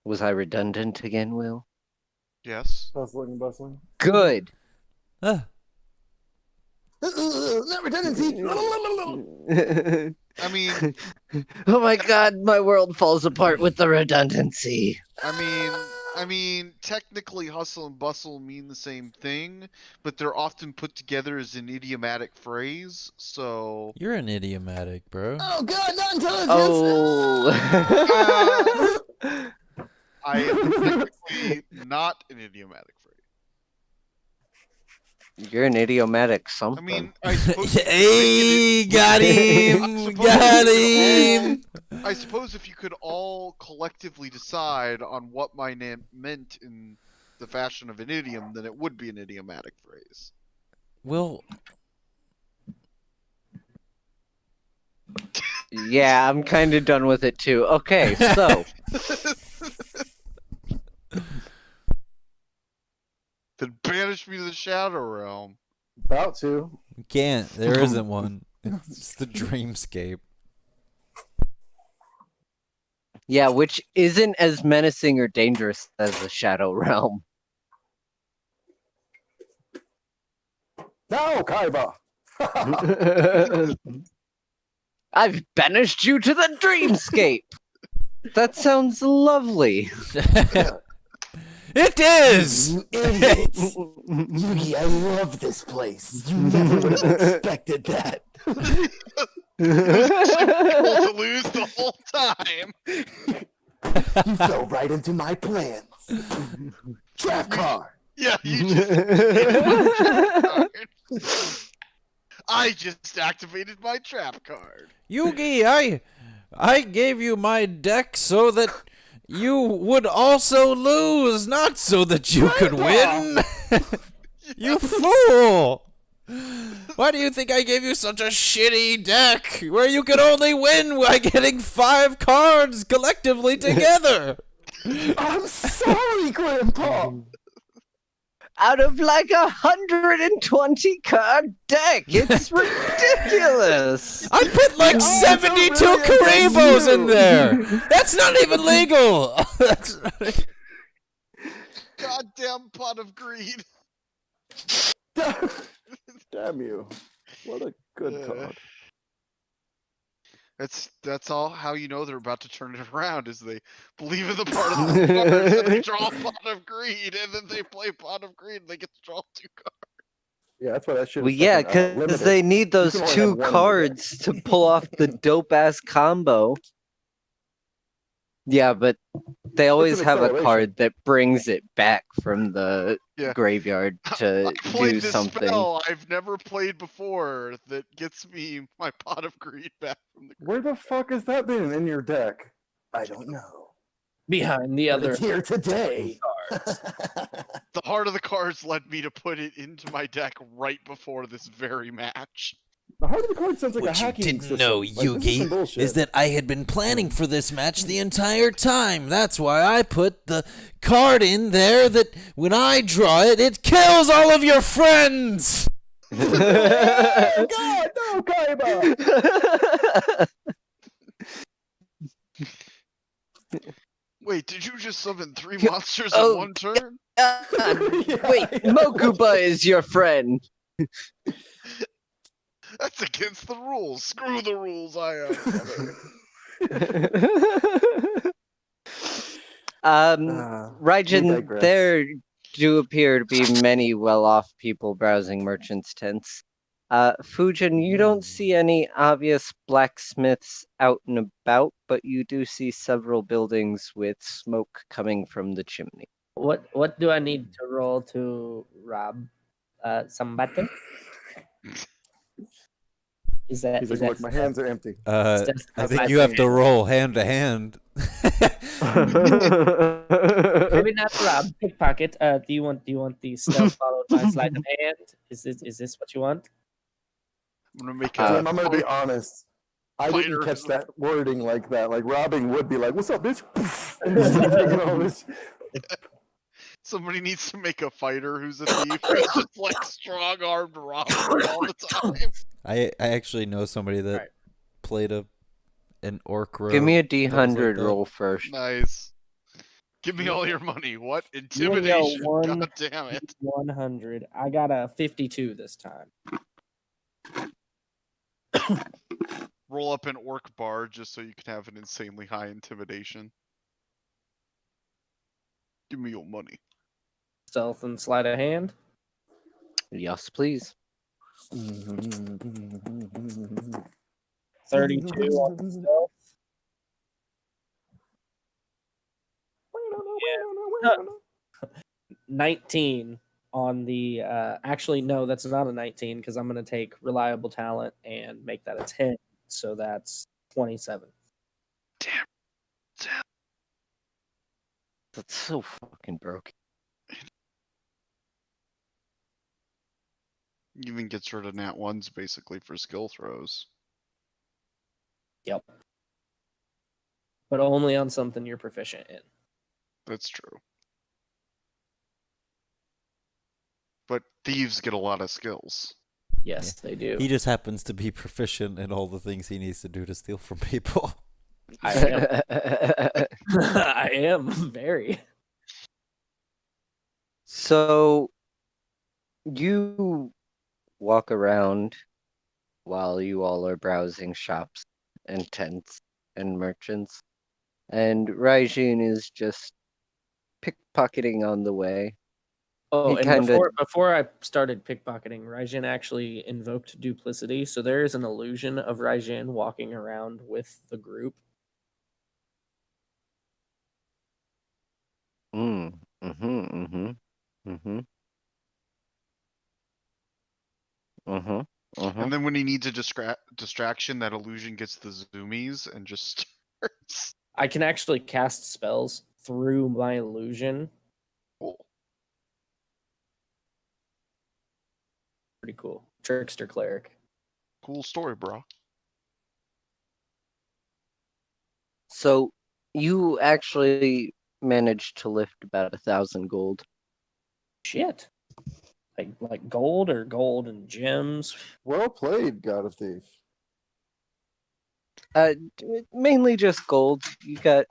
Was I redundant again, Will? Yes. Bustling and bustling. Good. Ah, Not redundancy. I mean, Oh my god, my world falls apart with the redundancy. I mean, technically, hustle and bustle mean the same thing, but they're often put together as an idiomatic phrase. So, you're an idiomatic, bro. Oh God, not intelligence. Oh. I am technically not an idiomatic phrase. You're an idiomatic I something. mean, I suppose. Hey, got him! Got him! I suppose if you could all collectively decide on what my name meant in the fashion of an idiom, then it would be an idiomatic phrase. Well, Yeah, I'm kind of done with it too. Okay, so Then banish me to the Shadow Realm. About to. we can't. There isn't one. It's the dreamscape. yeah, which isn't as menacing or dangerous as the Shadow Realm. No, Kaiba. I've banished you to the dreamscape. That sounds lovely. It is! You idiots. Yugi, I love this place. You never would have expected that. Well, to lose the whole time. You fell right into my plans. Trap car. Yeah, you just. I just activated my trap card. Yugi, I gave you my deck so that you would also lose, not so that you could win. You fool! Why do you think I gave you such a shitty deck where you could only win by getting 5 cards collectively together? I'm sorry, Grandpa. Out of like 120 card deck. It's ridiculous. I put like 72 really Karibos in you. there. That's not even legal. That's not... Goddamn pot of greed. Damn you. What a good Uh, card. That's all how you know they're about to turn it around is they believe in the part of the cards and they draw pot of greed and then they play pot of greed and they get to draw 2 cards. Yeah, that's why that shit Well, is yeah, fucking, because limited. they need those can only 2 have one in your cards to pull off the dope ass combo. Yeah, but they always have a acceleration. card that brings it back from the Yeah. graveyard to I played do this something. spell I've never played before that gets me my pot of greed back from the Where the fuck has that been in your deck? I don't know. Behind the But other it's here today. The heart of the cards led me to put it into my deck right before this very match. The heart of the card sounds like What a you hacking didn't system. know, Like, this is some Yugi, bullshit. is that I had been planning for this match the entire time. That's why I put the card in there that when I draw it, it kills all of your friends. Oh God, no, Kaiba! Wait, did you just summon 3 Yeah, monsters oh, in one turn? Wait, Mokuba is your friend. That's against the rules. Screw the rules, I am. we Raijin, digress. there do appear to be many well-off people browsing merchants' tents. Fujin, you don't see any obvious blacksmiths out and about, but you do see several buildings with smoke coming from the chimney. What do I need to roll to rob somebody? Is that He's is like, that look, my hands are empty. that's I think my you have thing. to roll hand to hand. Maybe not rob, pickpocket. Do you want the stealth followed by sleight of hand? Is this what you want? I'm gonna make Jim, I'm gonna be honest. I didn't fighter. catch that wording like that. Like robbing would be like, "What's up, bitch?" and just like taking all this. Somebody needs to make a fighter who's a thief. Who's just like strong-armed robbery all the time. I actually know somebody that Alright. played an orc rogue. Give me a that was like D100 that. roll first. Nice. Give me all your money. What? You only Intimidation. got one- God damn it. 100. I got a 52 this time. Roll up an orc bar just so you can have an insanely high intimidation. Give me your money. Stealth and sleight of hand. Yes, please. 32 on the stealth. 19 on the actually no, that's not a 19 because I'm going to take reliable talent and make that a 10, so that's 27. Damn. That's so fucking broken. Even gets rid of nat ones basically for skill throws. Yep. But only on something you're proficient in. That's true. But thieves get a lot of skills. Yes, they do. He just happens to be proficient in all the things he needs to do to steal from people. I am. I am very. So you walk around while you all are browsing shops and tents and merchants, and Raijin is just pickpocketing on the way. Oh, He and kinda- before I started pickpocketing, Raijin actually invoked duplicity, so there is an illusion of Raijin walking around with the group. And then when he needs a distraction, that illusion gets the zoomies and just starts. I can actually cast spells through my illusion. Cool. Pretty cool. Trickster cleric. Cool story, bro. So you actually managed to lift about 1,000 gold. Shit. Like gold or gold and gems. Well played, God of Thief. Mainly just gold. You got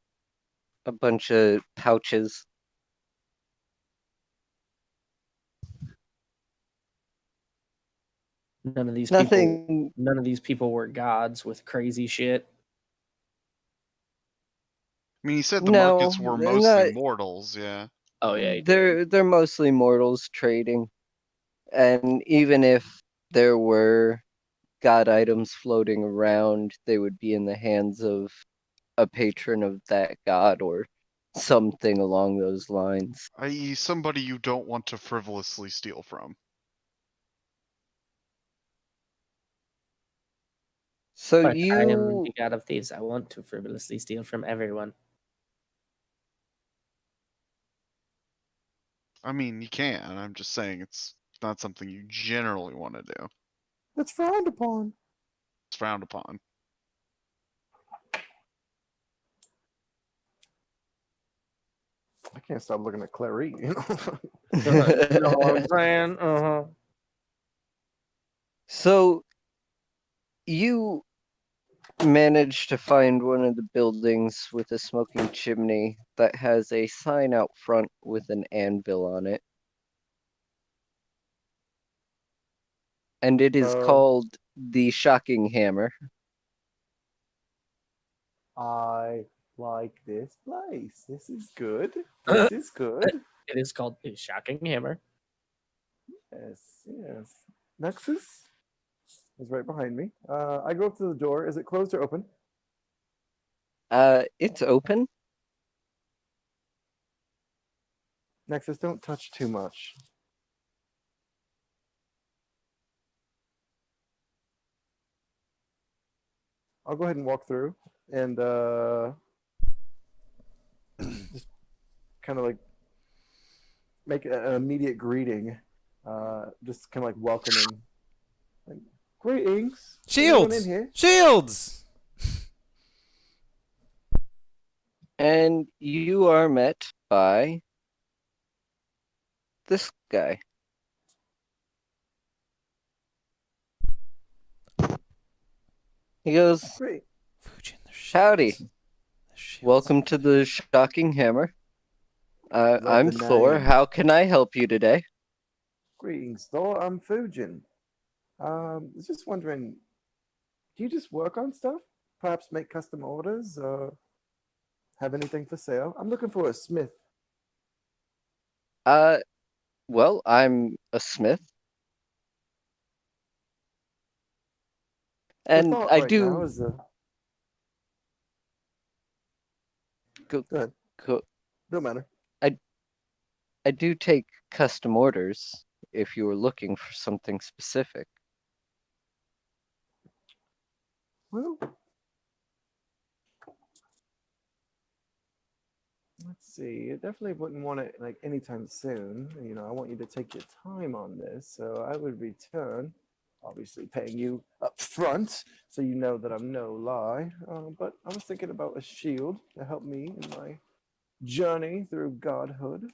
a bunch of pouches. None of these Nothing. people were gods with crazy shit. I mean, he said the No, markets were they're mostly not- mortals, yeah. Oh yeah. he did. They're mostly mortals trading, and even if there were god items floating around, they would be in the hands of a patron of that god or something along those lines. I.e., somebody you don't want to frivolously steal from. So But I am you the god of thieves. I want to frivolously steal from everyone. I mean, you can. I'm just saying it's not something you generally want to do. It's frowned upon. It's frowned upon. I can't stop looking at Clary. You know? You know what I'm saying? Uh-huh. So you managed to find one of the buildings with a smoking chimney that has a sign out front with an anvil on it. And it is called the Shocking Hammer. I like this place. This is good. This is good. It is called the Shocking Hammer. Yes, yes. Nexus is right behind me. I go up to the door. Is it closed or open? It's open. Nexus, don't touch too much. I'll go ahead and walk through and just kind of like make an immediate greeting, just kind of like welcoming. Like, Greetings. Anyone in Shields! here? Shields! And you are met by this guy. He goes, Great. Fujin, there's shields. "Howdy. There's shields. Welcome to the Shocking Hammer. Love I'm the Thor. name. How can I help you today?" Greetings, Thor. I'm Fujin. I was just wondering, do you just work on stuff? Perhaps make custom orders or have anything for sale? I'm looking for a smith. Well, I'm a smith. The And thought I right now do is go, go ahead. go, No matter. I do take custom orders if you were looking for something specific. Well, let's see. I definitely wouldn't want it like anytime soon. You know, I want you to take your time on this. So I would return, obviously paying you up front, so you know that I'm no lie. But I was thinking about a shield to help me in my journey through godhood.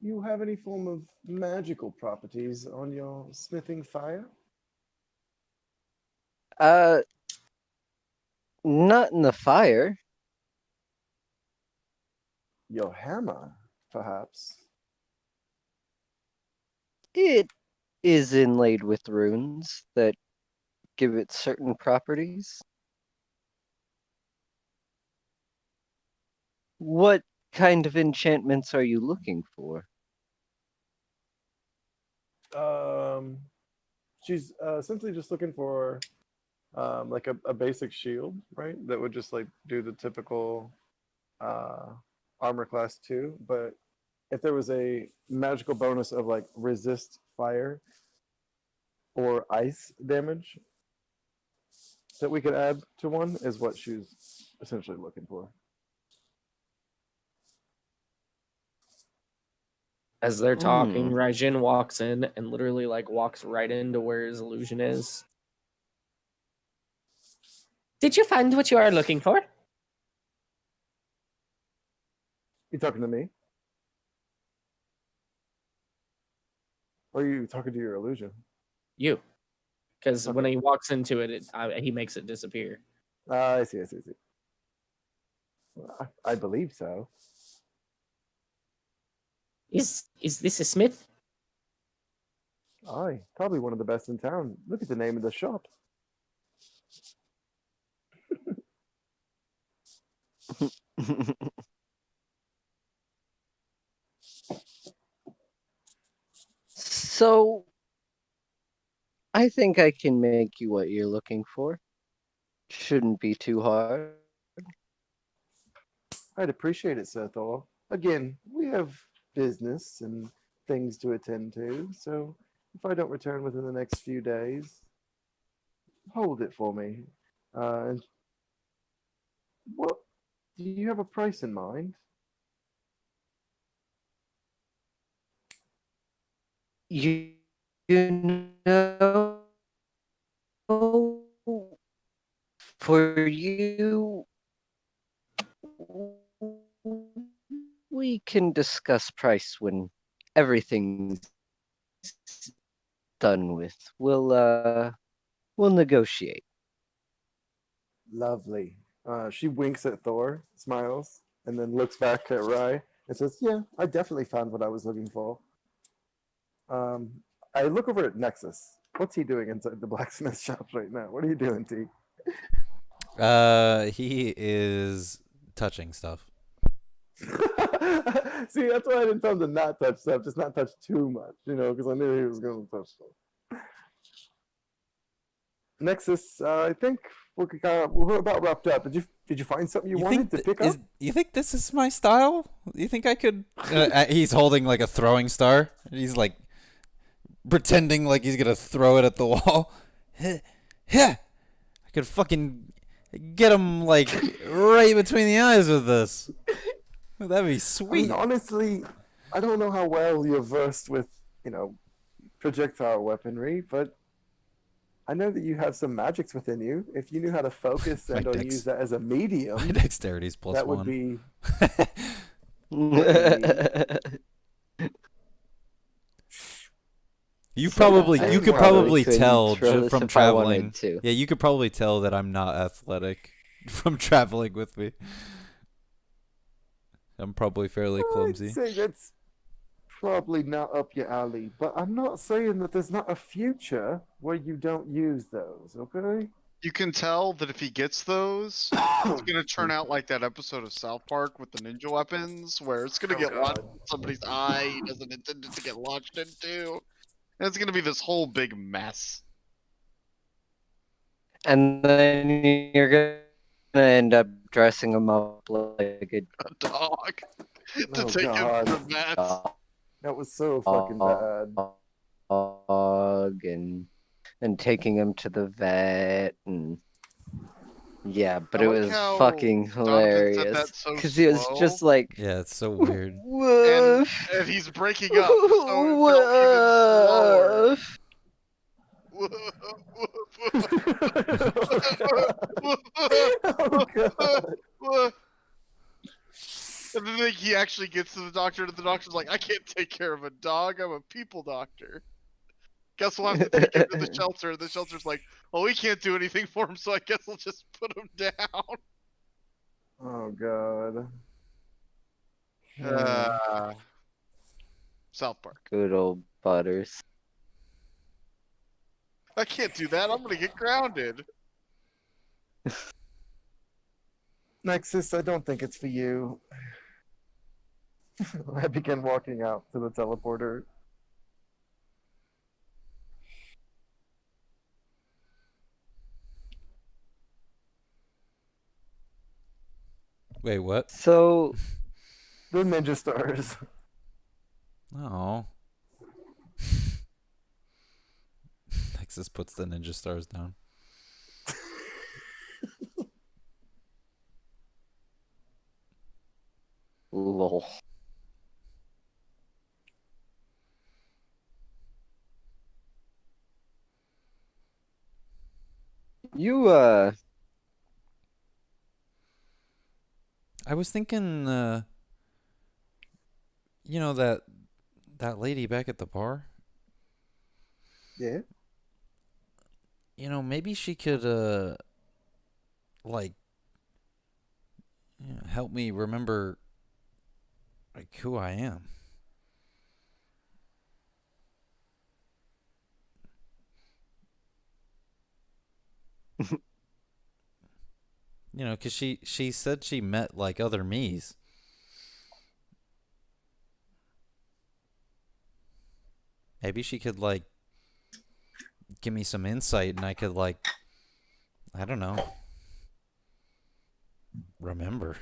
You have any form of magical properties on your smithing fire? Not in the fire. Your hammer, perhaps? It is inlaid with runes that give it certain properties. What kind of enchantments are you looking for? She's essentially just looking for like a basic shield, right? That would just like do the typical armor class 2. But if there was a magical bonus of like resist fire or ice damage that we could add to one is what she's essentially looking for. As they're talking, Hmm. Raijin walks in and literally like walks right into where his illusion is. Did you find what you are looking for? You talking to me? Or are you talking to your illusion? You. Because when Okay. he walks into it, he makes it disappear. I see. I believe so. Is this a smith? Aye, probably one of the best in town. Look at the name of the shop. So, I think I can make you what you're looking for. Shouldn't be too hard. I'd appreciate it, Sir Thor. Again, we have business and things to attend to, so if I don't return within the next few days, hold it for me. And what do you have a price in mind? You know, for you, we can discuss price when everything's done with. We'll negotiate. Lovely. She winks at Thor, smiles, and then looks back at Rai and says, "Yeah, I definitely found what I was looking for." I look over at Nexus. What's he doing inside the blacksmith shop right now? What are you doing, T? He is touching stuff. See, that's why I didn't tell him to not touch stuff, just not touch too much, you know, because I knew he was going to touch stuff. Nexus, I think we're about wrapped up. Did you find something you wanted to pick up? You think this is my style? You think I could? He's holding like a throwing star. He's like pretending like he's gonna throw it at the wall. I could fucking get him like right between the eyes with this. That'd be I sweet. mean, honestly, I don't know how well you're versed with projectile weaponry, but I know that you have some magics within you. If you knew how to focus My and or dex- use that as a medium, My dexterity's plus that one. would be You So, yeah, probably I you am could more probably couldn't tell throw this from if I wanted traveling. to. Yeah, you could probably tell that I'm not athletic from traveling with me. I'm probably fairly I'd clumsy. say that's probably not up your alley, but I'm not saying that there's not a future where you don't use those, okay? You can tell that if he gets those, it's gonna turn out like that episode of South Park with the ninja weapons, where it's gonna get launched in somebody's eye he doesn't intend it to get launched into. And it's gonna be this whole big mess. And then you're gonna end up dressing him up like A dog to Oh, take him God. to the vets. That was so fucking bad. dog and taking him to the vet and yeah, but I it like was how fucking Donovan said hilarious that so because he was slow. just like Yeah, it's so weird. And, woof, and he's breaking up, so it felt even slower. woof. Oh, God. And then he actually gets to the doctor, and the doctor's like, I can't take care of a dog, I'm a people doctor. Guess we'll have to take him to the shelter. And the shelter's like, well, we can't do anything for him, so I guess we'll just put him down. Oh, God. South Park. Good old Butters. I can't do that, I'm gonna get grounded. Nexus, I don't think it's for you. I began walking out to the teleporter. Wait, what? So The ninja stars. Oh. Nexus puts the ninja stars down. lol. You I was thinking, you know that lady back at the bar. Yeah. You know, maybe she could, like, help me remember, like, who I am. You know, because she said she met, like, other me's. Maybe she could, like, give me some insight and I could, like, I don't know, remember.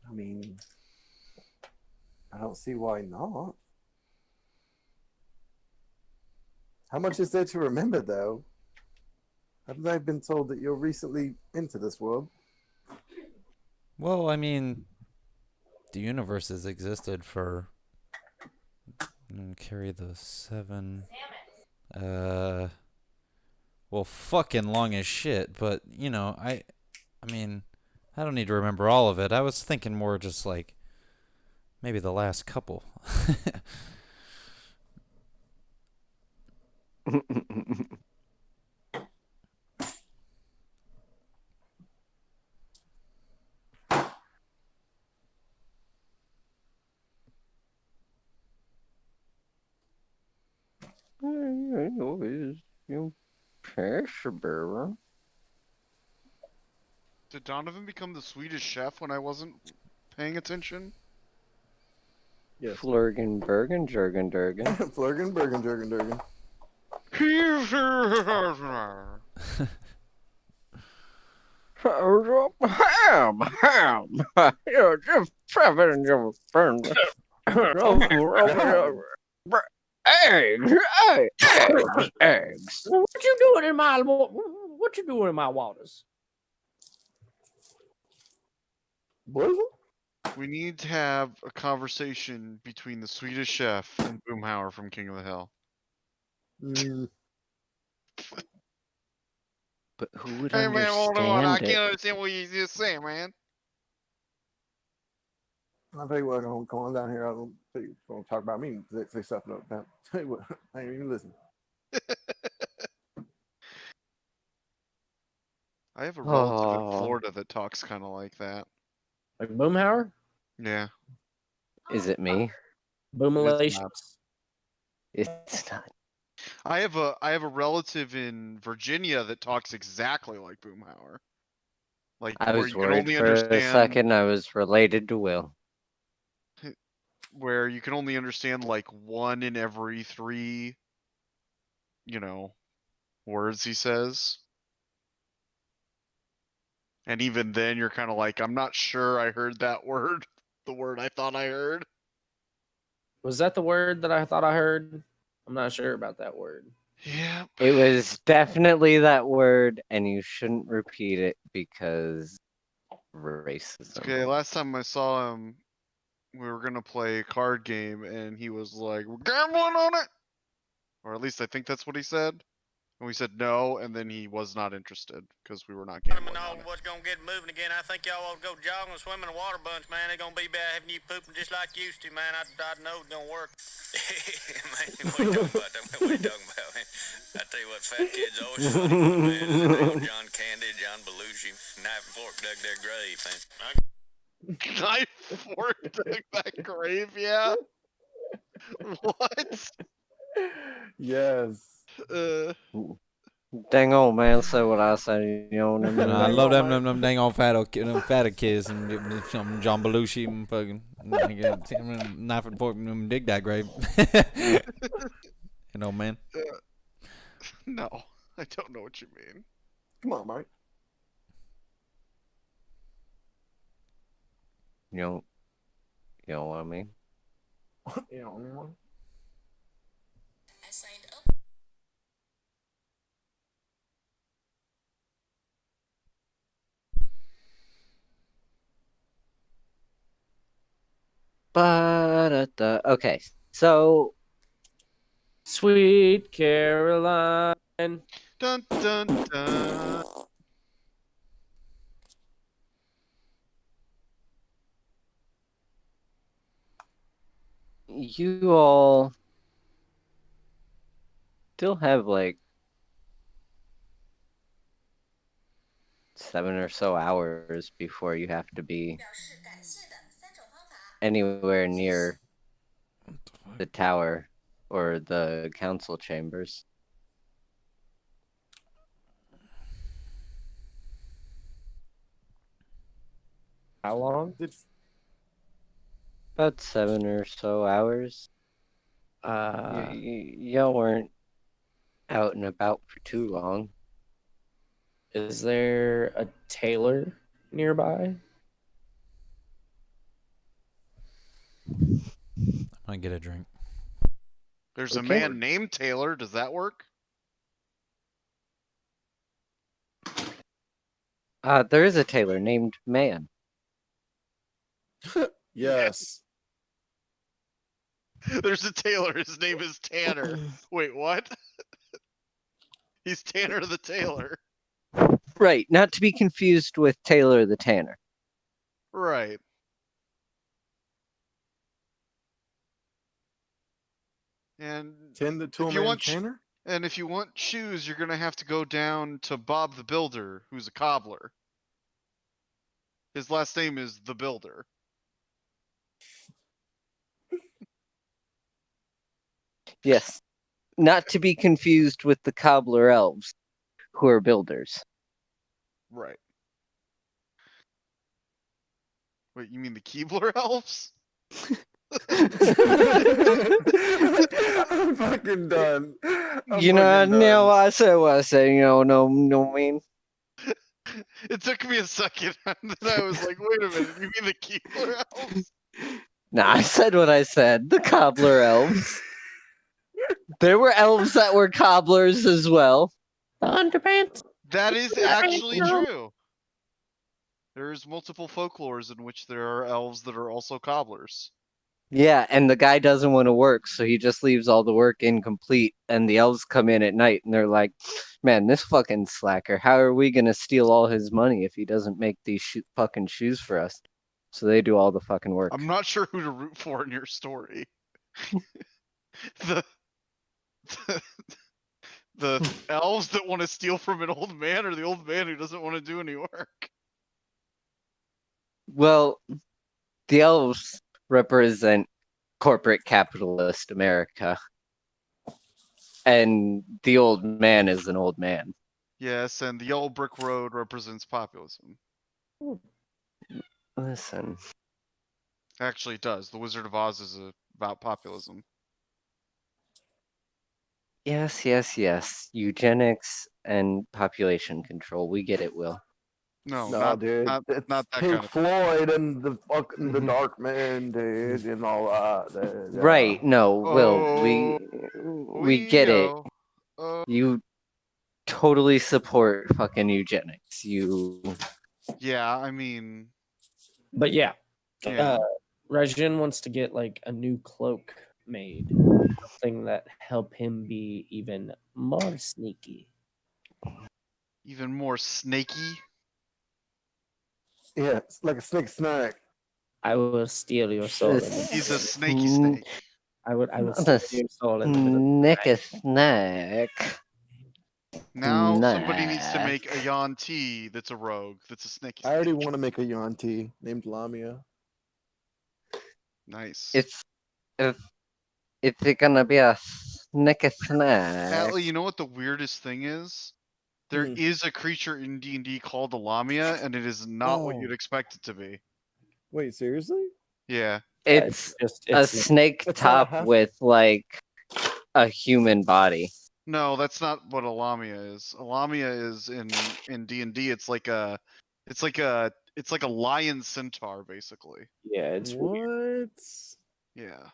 I mean, I don't see why not. How much is there to remember, though? Haven't I been told that you're recently into this world? Well, I mean, the universe has existed for, carry the 7, well, fucking long as shit, but, you know, I mean, I don't need to remember all of it. I was thinking more just, like, maybe the last couple. Did Donovan become the Swedish chef when I wasn't paying attention? Yes. Flurgen, Bergen, Jurgen, Durgen. Flurgen, Bergen, Jurgen, Durgen. Eggs, eggs. What you doing in my waters? What? We need to have a conversation between the Swedish chef and Boomhauer from King of the Hill. But who would Hey man, hold on. I understand can't it? understand what you just saying, man. I'll tell you what, come on down here. I'll tell you, don't talk about me. Say stuff about that. Tell you what, I ain't even listen. I have a relative in Oh, Florida that talks kind of like that. Like Boomhauer? Yeah. is it me? Boomalations? It's not. I have a relative in Virginia that talks exactly like Boomhauer. Like I where was you can worried only for a understand second I was related to Will. where you can only understand like one in every three, words he says. And even then you're kind of like, I'm not sure I heard that word, the word I thought I heard. Was that the word that I thought I heard? I'm not sure about that word. Yeah. It was definitely that word, and you shouldn't repeat it because racism. Okay, last time I saw him, we were gonna play a card game, and he was like, "We're gambling on it," or at least I think that's what he said. And we said no, and then he was not interested because we were not gambling on it. What's gonna get moving again? I think y'all ought to go jogging and swimming in a water bunch, man. They're gonna be back having you pooping just like you used to, man. I know it's gonna work. Man, what are you talking about? What are you talking about, man? I tell you what, fat kids always funny, man. John Candy, John Belushi, knife and fork dug their grave, man. Knife fork dug that grave, yeah. What? Yes. Dang old man said what I said, you know what I mean? I love them dang old fatter kids and some John Belushi and fucking knife and fork and dig that grave. You know, man. No, I don't know what you mean. Come on, Mike. You know what I mean? You know, I signed up. Okay, so Sweet Caroline. Dun dun dun. you all still have like 7 or so hours before you have to be anywhere near the tower or the council chambers. How long? About 7 or so hours. Y'all weren't out and about for too long. Is there a tailor nearby? I get a drink. There's a Okay. man named Taylor. Does that work? There is a tailor named Man. yes. There's a Taylor. His name is Tanner. Wait, what? He's Tanner the Tailor. Right, not to be confused with Taylor the Tanner. Right. And Tend the tool if you man want Tanner? and if you want shoes, you're gonna have to go down to Bob the Builder, who's a cobbler. His last name is the Builder. Yes, not to be confused with the cobbler elves, who are builders. Right. Wait, you mean the Keebler elves? I'm fucking done. You know, now I said what I said, no mean. It took me a second, and then I was like, wait a minute, you mean the Keebler elves? Nah, I said what I said. The cobbler elves. There were elves that were cobblers as well. Underpants. That is actually true. There's multiple folklores in which there are elves that are also cobblers. Yeah, and the guy doesn't want to work, so he just leaves all the work incomplete. And the elves come in at night and they're like, man, this fucking slacker, how are we going to steal all his money if he doesn't make these fucking shoes for us? So they do all the fucking work. I'm not sure who to root for in your story. the, the elves that want to steal from an old man, or the old man who doesn't want to do any work. Well, the elves represent corporate capitalist America. And the old man is an old man. Yes, and the yellow brick road represents populism. Listen. Actually, it does. The Wizard of Oz is about populism. Yes, yes, yes. Eugenics and population control. We get it, Will. No, No, dude. not that Pink kind of. Floyd and the fucking the Mhm. Dark Man, dude, and all that. Dude, yeah. Right, no, Will, Oh, we get it. Oh, You totally support fucking eugenics. You yeah, I mean, But yeah, yeah. Rajan wants to get like a new cloak made, something that help him be even more sneaky. Even more snaky. Yeah, it's like a snake snack. I will steal your soul. In the He's a middle. snaky snake. I would Not steal a your soul in the middle. Nick a snack. Now somebody needs to Snack. make a Yan T that's a rogue, that's a snaky I already snake. want to make a Yanti named Lamia. Nice. It's it gonna be a Nick a snack. Atlee, you know what the weirdest thing is? There Hmm. is a creature in D&D called a Lamia, and it is not what Oh. you'd expect it to be. Wait, seriously? Yeah. It's just a it's snake It's not a top half- with like a human body. No, that's not what a Lamia is. A Lamia is in D&D. It's like a lion centaur, basically. yeah, it's What? Yeah.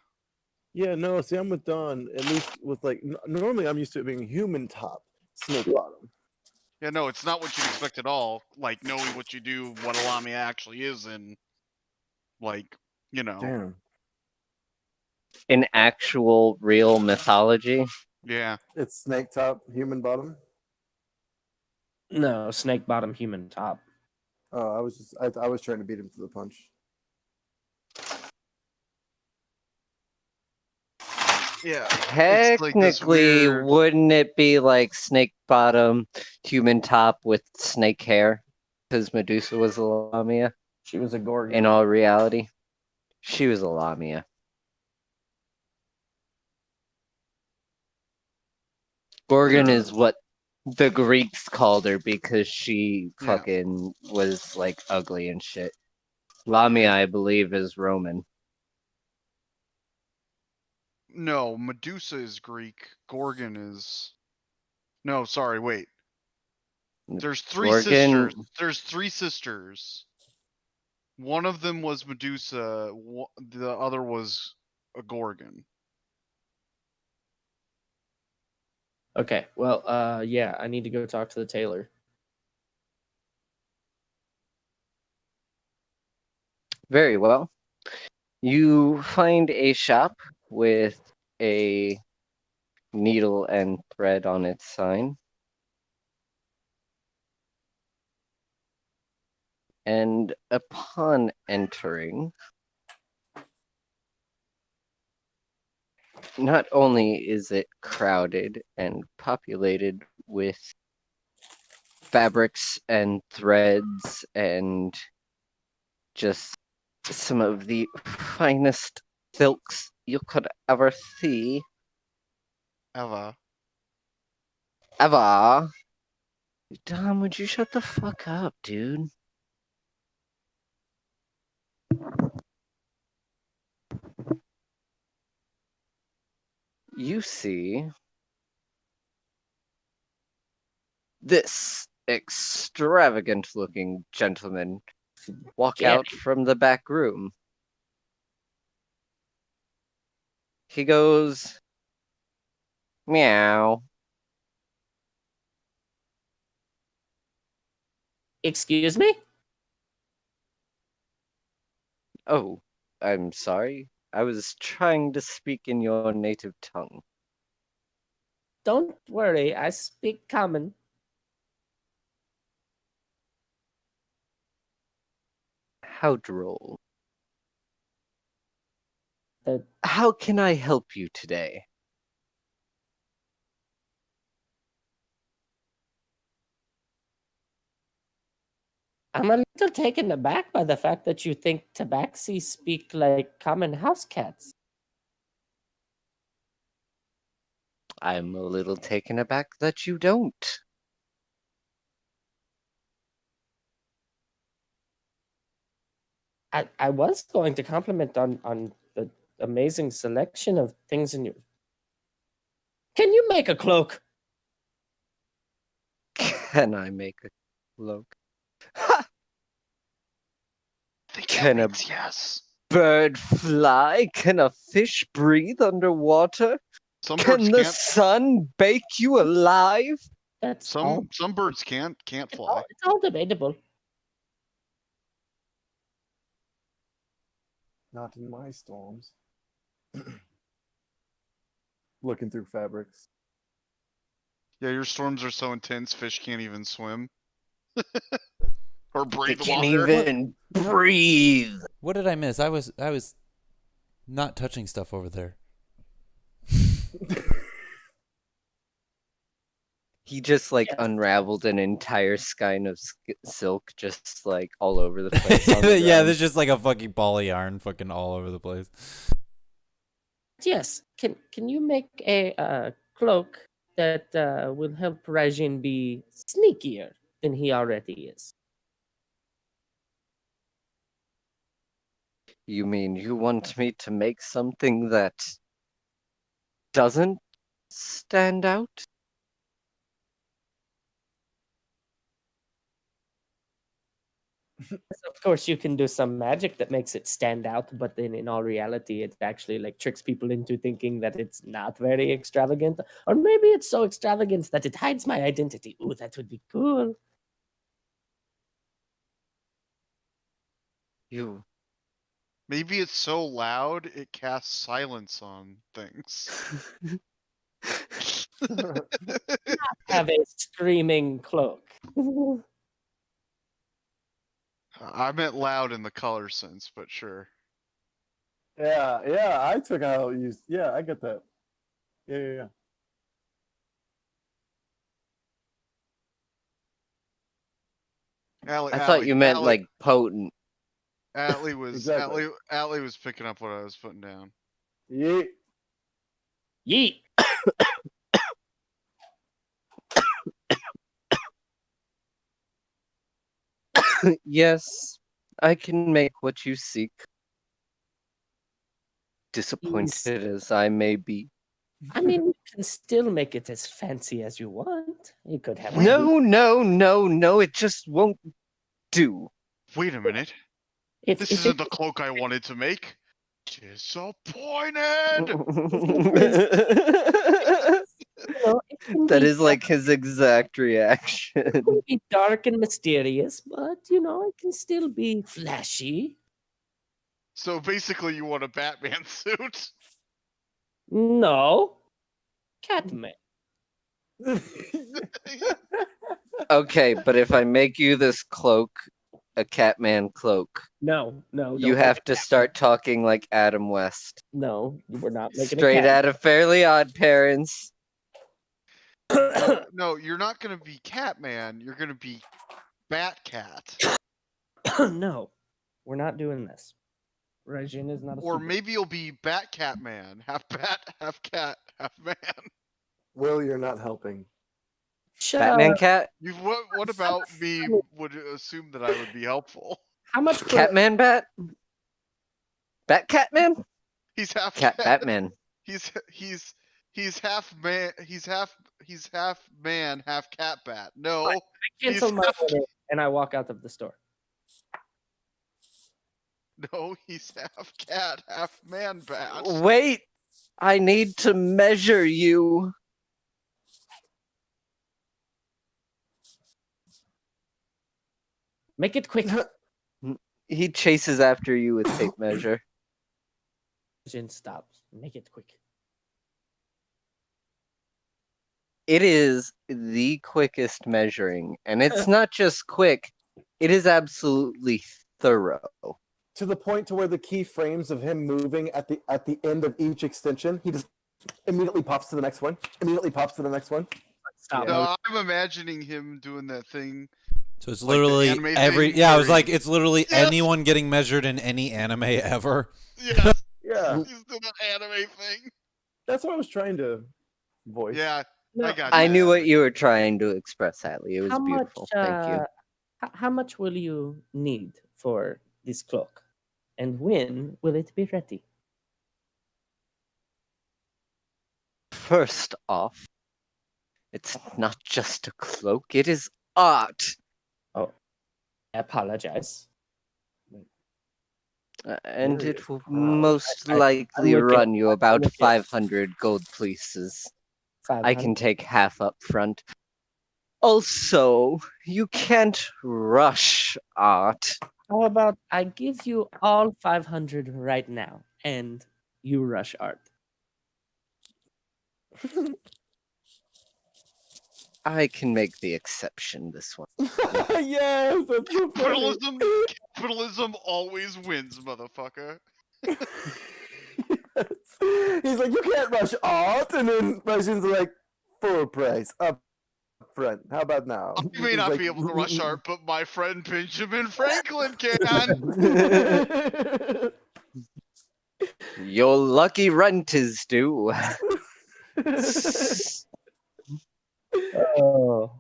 Yeah, no. See, I'm with Don. At least with like normally, I'm used to it being human top, snake bottom. Yeah, no, it's not what you'd expect at all. Like knowing what you do, what a Lamia actually is, and like, you know. Damn. In actual real mythology. Yeah. It's snake top, human bottom. no snake bottom, human top. Oh, I was trying to beat him to the punch. Yeah. Technically, wouldn't it be like snake bottom, human top with snake hair? Because Medusa was a Lamia. She was a Gorgon. In all reality, she was a Lamia. Gorgon is what the Greeks called her because she Yeah. fucking was like ugly and shit. Lamia, I believe, is Roman. No, Medusa is Greek. Gorgon is. No, sorry, wait. There's three Gorgon- sisters. There's three sisters. One of them was Medusa. The other was a Gorgon. Okay, well, yeah, I need to go talk to the tailor. Very well. You find a shop with a needle and thread on its sign. And upon entering, not only is it crowded and populated with fabrics and threads and just some of the finest silks you could ever see. Eva. Ever. Dom, would you shut the fuck up, dude? You see this extravagant looking gentleman walk Get out from the back room. He goes, meow. Excuse me? Oh, I'm sorry. I was trying to speak in your native tongue. Don't worry, I speak common. How droll. The How can I help you today? I'm a little taken aback by the fact that you think tabaxi speak like common house cats. I'm a little taken aback that you don't. I was going to compliment on the amazing selection of things in your. Can you make a cloak? Can I make a cloak? Ha! I think Can a means yes. bird fly? Can a fish breathe underwater? Some Can birds the can't. sun bake you alive? That's all. Some birds can't fly. It's all debatable. Not in my storms. Looking through fabrics. Yeah, your storms are so intense, fish can't even swim. Or They breathe can't water. even breathe. What did I miss? I was not touching stuff over there. He just like Yes. unraveled an entire skein of silk, just like all over the place. On the Yeah, ground. there's just like a fucking ball of yarn fucking all over the place. Yes. Can you make a cloak that will help Rajin be sneakier than he already is? You mean you want me to make something that doesn't stand out? Of course, you can do some magic that makes it stand out, but then in all reality, it actually like tricks people into thinking that it's not very extravagant, or maybe it's so extravagant that it hides my identity. Ooh, that would be cool. You Maybe it's so loud it casts silence on things. Have a screaming cloak. I meant loud in the color sense, but sure. Yeah, I took out use. Yeah, I get that. Yeah. I thought you meant like potent. Atlee was Exactly. Atlee was picking up what I was putting down. Yeah. Yeet. Yes, I can make what you seek. Disappointed as I may be. I mean, you can still make it as fancy as you want. You could have No, it just won't do. Wait a minute. If, This if isn't it, the cloak I wanted to make. Disappointed. it can That be is like his exact reaction. It can be dark and mysterious, but it can still be flashy. So basically, you want a Batman suit. No, Catman. Okay, but if I make you this cloak, a Catman cloak, No, you don't have make to it start talking like Adam West. No, we're not making Straight a out of Fairly Odd Parents. No, you're not gonna be Catman. You're gonna be Batcat. No, we're not doing this. Regine is not a Or super- maybe you'll be Batcatman. Half bat, half cat, half man. Will, you're not helping. Batman Cat? What about me would assume that I would be helpful? How much Catman Bat? Bat Catman? He's half Cat Batman. He's half man. He's half man, half cat bat. No, I cancel he's my half- order and I walk out of the store. no, he's half cat, half man bat. Wait! I need to measure you. Make it quick. He chases after you with tape measure. Jin stops. Make it quick. It is the quickest measuring, and it's not just quick, it is absolutely thorough. To the point to where the key frames of him moving at the end of each extension, he just immediately pops to the next one. Immediately pops to the next one. Stop. No, I'm imagining him doing that thing. So it's Like the literally anime every. thing Yeah, I where was like, he- it's literally Yes! anyone getting measured in any anime ever. Yes, Yeah, he's doing that anime thing. that's what I was trying to voice. Yeah, No, I got I you. knew what you were trying to express, Allie. It was how beautiful. much? Thank you. How much will you need for this cloak, and when will it be ready? First off, it's not just a cloak, it is art. Oh, I apologize. And Serious it will crowd. most I'm likely looking- run you I'm about looking. 500 gold pieces. I 500? can take half up front. Also, you can't rush art. How about I give you all 500 right now, and you rush art? I can make the exception this one. Yes, that's so funny. Capitalism always wins, motherfucker. Yes. He's like, you can't rush art, and then Russians are like, full price up front. How about now? I may He's not like, be able to rush art, but my friend Benjamin Franklin can. Your lucky rent is due. Oh,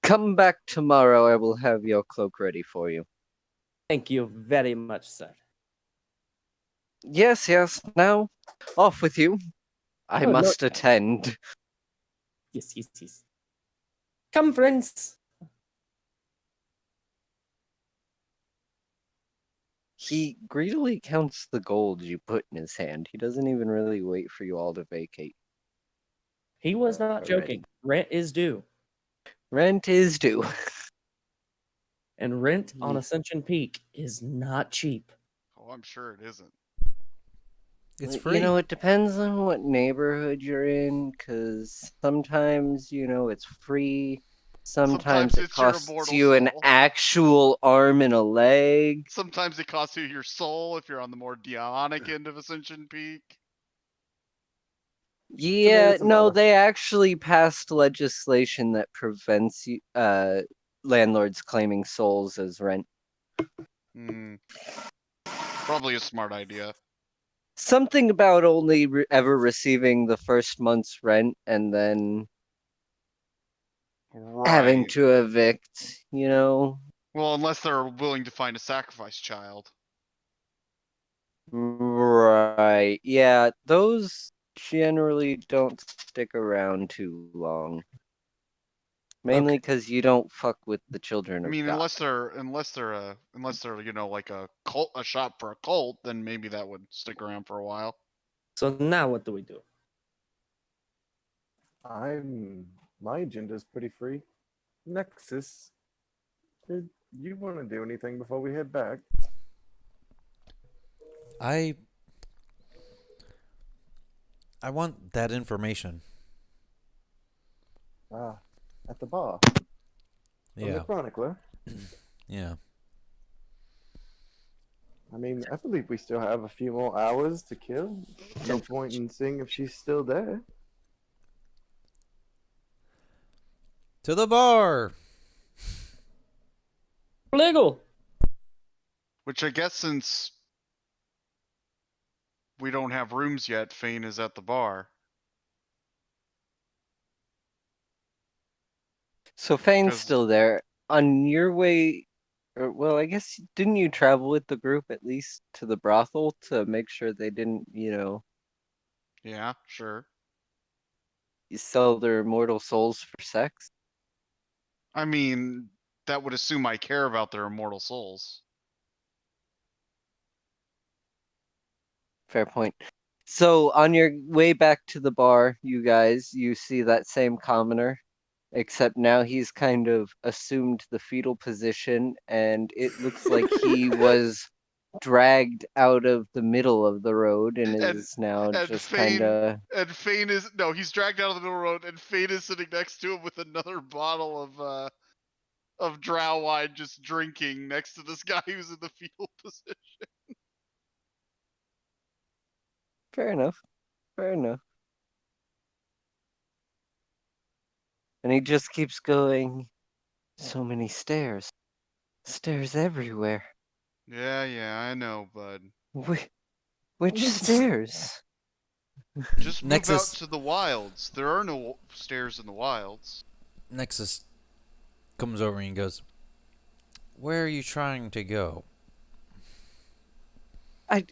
Come back tomorrow, I will have your cloak ready for you. thank you very much, sir. Yes, now, off with you. I Oh, no. must attend. Yes. Come, friends. He greedily counts the gold you put in his hand. He doesn't even really wait for you all to vacate. He was not Already. joking. Rent is due. Rent is due. And rent on Ye- Ascension Peak is not cheap. Oh, I'm sure it isn't. It's You free. know, it depends on what neighborhood you're in, because sometimes, it's free. Sometimes it it's your costs immortal you an soul. actual arm and a leg. Sometimes it costs you your soul if you're on the more demonic end of Ascension Peak. Yeah, Tomato, no, tomato. they actually passed legislation that prevents landlords claiming souls as rent. Hmm. Probably a smart idea. Something about only ever receiving the first month's rent and then having Right. to evict, Well, unless they're willing to find a sacrifice child. Right. Yeah, those generally don't stick around too long. Mainly because you don't fuck with the children I of mean, God. unless they're like a cult, a shop for a cult, then maybe that would stick around for a while. So now what do we do? My agenda's pretty free. Nexus, did you want to do anything before we head back? I want that information. At the bar. From the Yeah. Chronicler. Yeah. I mean, I believe we still have a few more hours to kill. No point in seeing if she's still there. To the bar. Legal. Which I guess since we don't have rooms yet, Fane is at the bar. So Fane's 'Cause- still there. On your way, well, I guess, didn't you travel with the group at least to the brothel to make sure they didn't, Yeah, sure. sell their immortal souls for sex? I mean, that would assume I care about their immortal souls. Fair point. So on your way back to the bar, you see that same commoner except now he's kind of assumed the fetal position, and it looks like he was dragged out of the middle of the road and And is now and just kind Fane of. and Fane is no, he's dragged out of the middle road, and Fane is sitting next to him with another bottle of drow wine, just drinking next to this guy who's in the fetal position. Fair enough. Fair enough. And he just keeps going. So many stairs. Stairs everywhere. Yeah, I know, bud. Which stairs? Just move out Nexus to the wilds. There are no stairs in the wilds. Nexus comes over and goes, "Where are you trying to go?" I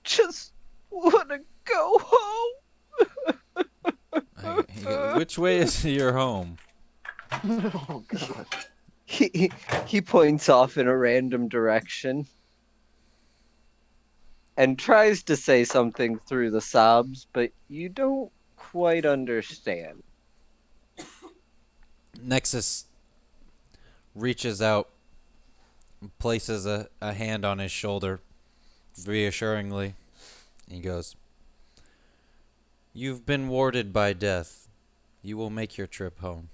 just want to go home. He goes, "Which way is your home?" Oh god. He points off in a random direction and tries to say something through the sobs, but you don't quite understand. Nexus reaches out, places a hand on his shoulder, reassuringly. He goes, "You've been warded by death. You will make your trip home."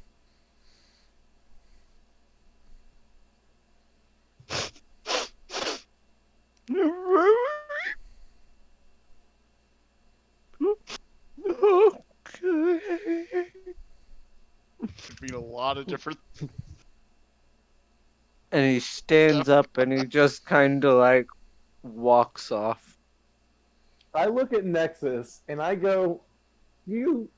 Could mean a lot of different. And he stands up and he just kind of like walks off. I look at Nexus and I go, you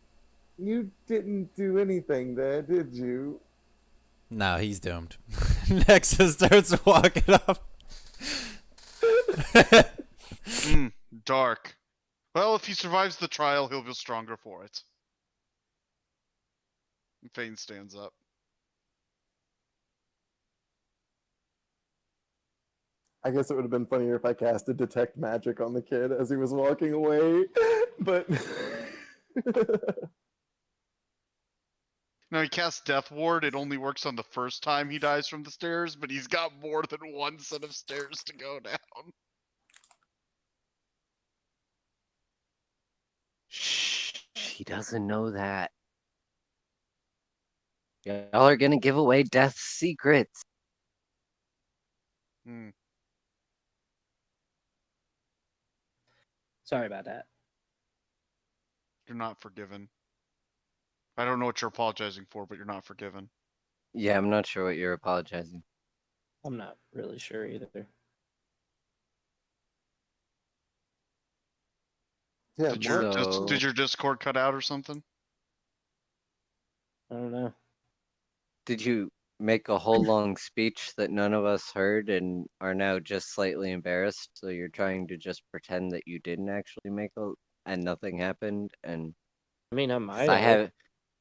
didn't do anything there, did you? No, he's doomed. Nexus starts walking up. Dark. Well, if he survives the trial, he'll be stronger for it. Fane stands up. I guess it would have been funnier if I casted Detect Magic on the kid as he was walking away, but... No, he casts Death Ward. It only works on the first time he dies from the stairs, but he's got more than one set of stairs to go down. Shh, he doesn't know that. Y'all are gonna give away Death's secrets. Sorry about that. You're not forgiven. I don't know what you're apologizing for, but you're not forgiven. Yeah, I'm not sure what you're apologizing. I'm not really sure either. Yeah, Did your So- did your Discord cut out or something? I don't know. Did you make a whole long speech that none of us heard and are now just slightly embarrassed? So you're trying to just pretend that you didn't actually make and nothing happened? And I mean, I 'cause might.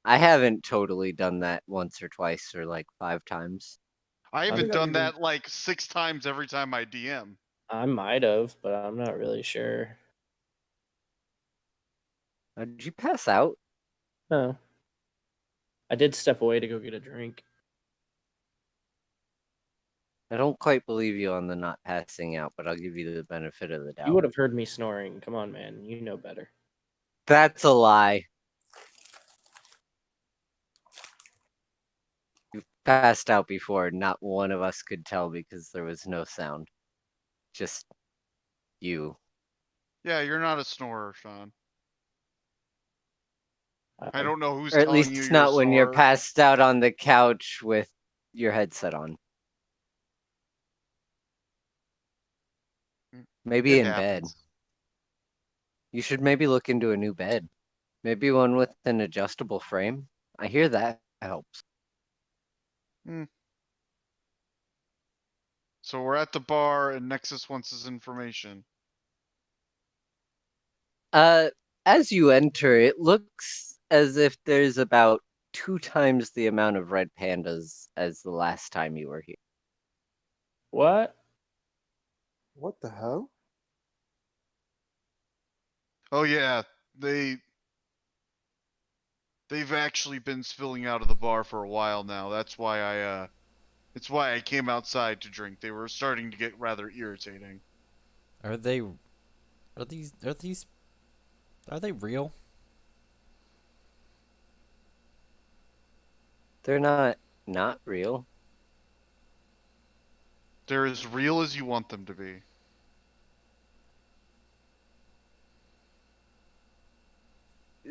I haven't totally done that once or twice or like 5 times. I haven't think I've done even- that like 6 times every time I DM. I might have, but I'm not really sure. Did you pass out? No. I did step away to go get a drink. I don't quite believe you on the not passing out, but I'll give you the benefit of the doubt. You would have heard me snoring. Come on, man. You know better. That's a lie. You've passed out before. Not one of us could tell because there was no sound. Just you. Yeah, you're not a snorer, Sean. I don't know who's Or at telling least you it's you're a not when you're snorer. passed out on the couch with your headset on. Maybe It in bed. happens. You should maybe look into a new bed. Maybe one with an adjustable frame. I hear that helps. So we're at the bar and Nexus wants his information. As you enter, it looks as if there's about 2 times the amount of red pandas as the last time you were here. What? What the hell? Oh yeah, they They've actually been spilling out of the bar for a while now. That's why I came outside to drink. They were starting to get rather irritating. Are they real? They're not real. They're as real as you want them to be.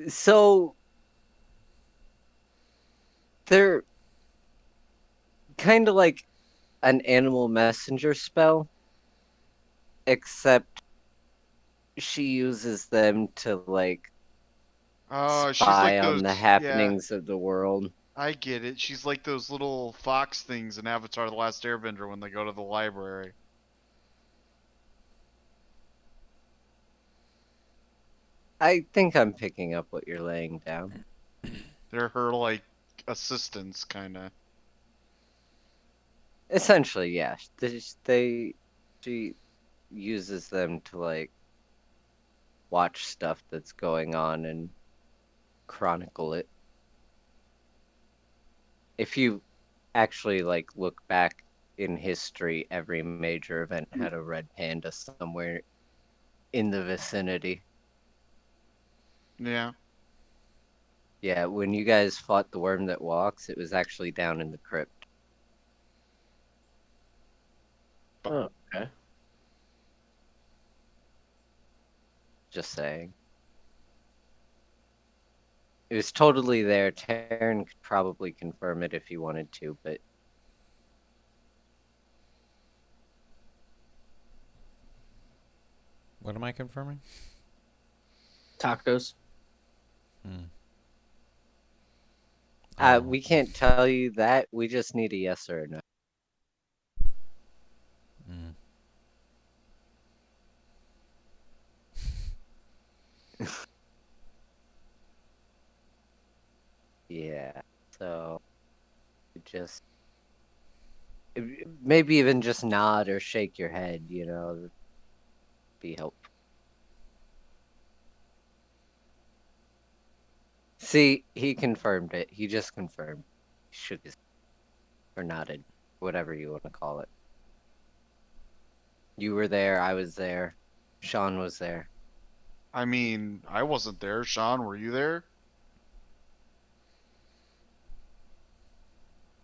So they're kind of like an animal messenger spell, except she uses them to like Oh, she's spy like on those. the Yeah, happenings of the world. I get it. She's like those little fox things in Avatar: The Last Airbender when they go to the library. I think I'm picking up what you're laying down. They're her like assistants, kind of. Essentially, yeah. She uses them to like watch stuff that's going on and chronicle it. If you actually like look back in history, every major event had a red panda somewhere in the vicinity. Yeah. Yeah, when you guys fought the worm that walks, it was actually down in the crypt. Oh, okay. Just saying. It was totally there. Taryn could probably confirm it if he wanted to, but What am I confirming? Tacos. we can't tell you that. We just need a yes or a no. Mm. Yeah, so just maybe even just nod or shake your head, be helpful. See, he confirmed it. He just confirmed. He shook his or nodded, whatever you want to call it. You were there, I was there, Sean was there. I mean, I wasn't there. Sean, were you there?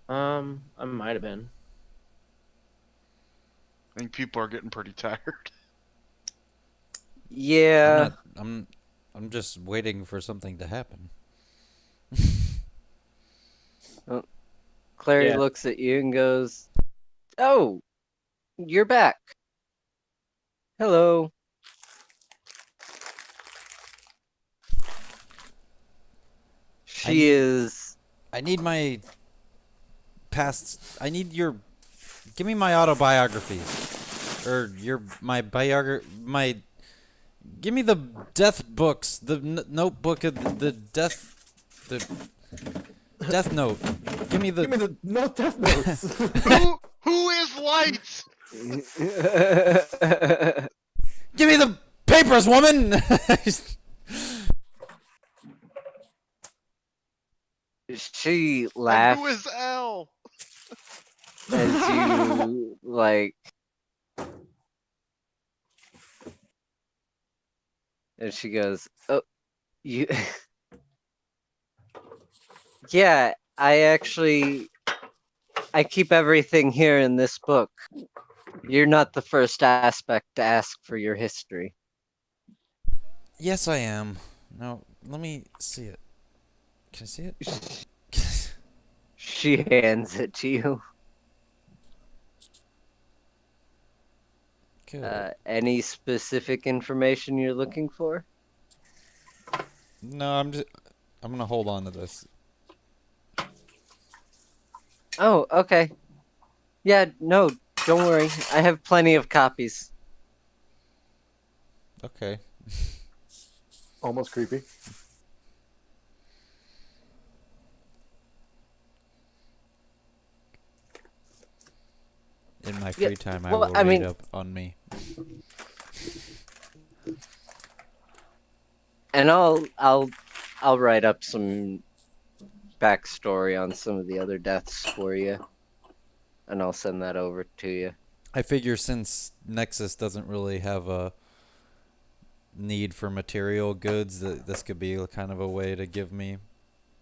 I might have been. I think people are getting pretty tired. Yeah. I'm just waiting for something to happen. Clary Yeah. looks at you and goes, "Oh, you're back. Hello." She is. I need my past. I need your. Give me my autobiography, or my biography. Give me the death books. The notebook of the death. The death note. Give me the no death notes. Who is Light? Give me the papers, woman. She And laughs who is L? as you like. And she goes, "Oh, you." Yeah, I keep everything here in this book. You're not the first aspect to ask for your history. Yes, I am. Now, let me see it. Can I see it? She hands it to you. Good. Any specific information you're looking for? No, I'm gonna hold on to this. Oh, okay. Yeah, no, don't worry. I have plenty of copies. Okay. Almost creepy. In my free time, I well, will I read mean- up on me. And I'll write up some backstory on some of the other deaths for you, and I'll send that over to you. I figure since Nexus doesn't really have a need for material goods, that this could be kind of a way to give me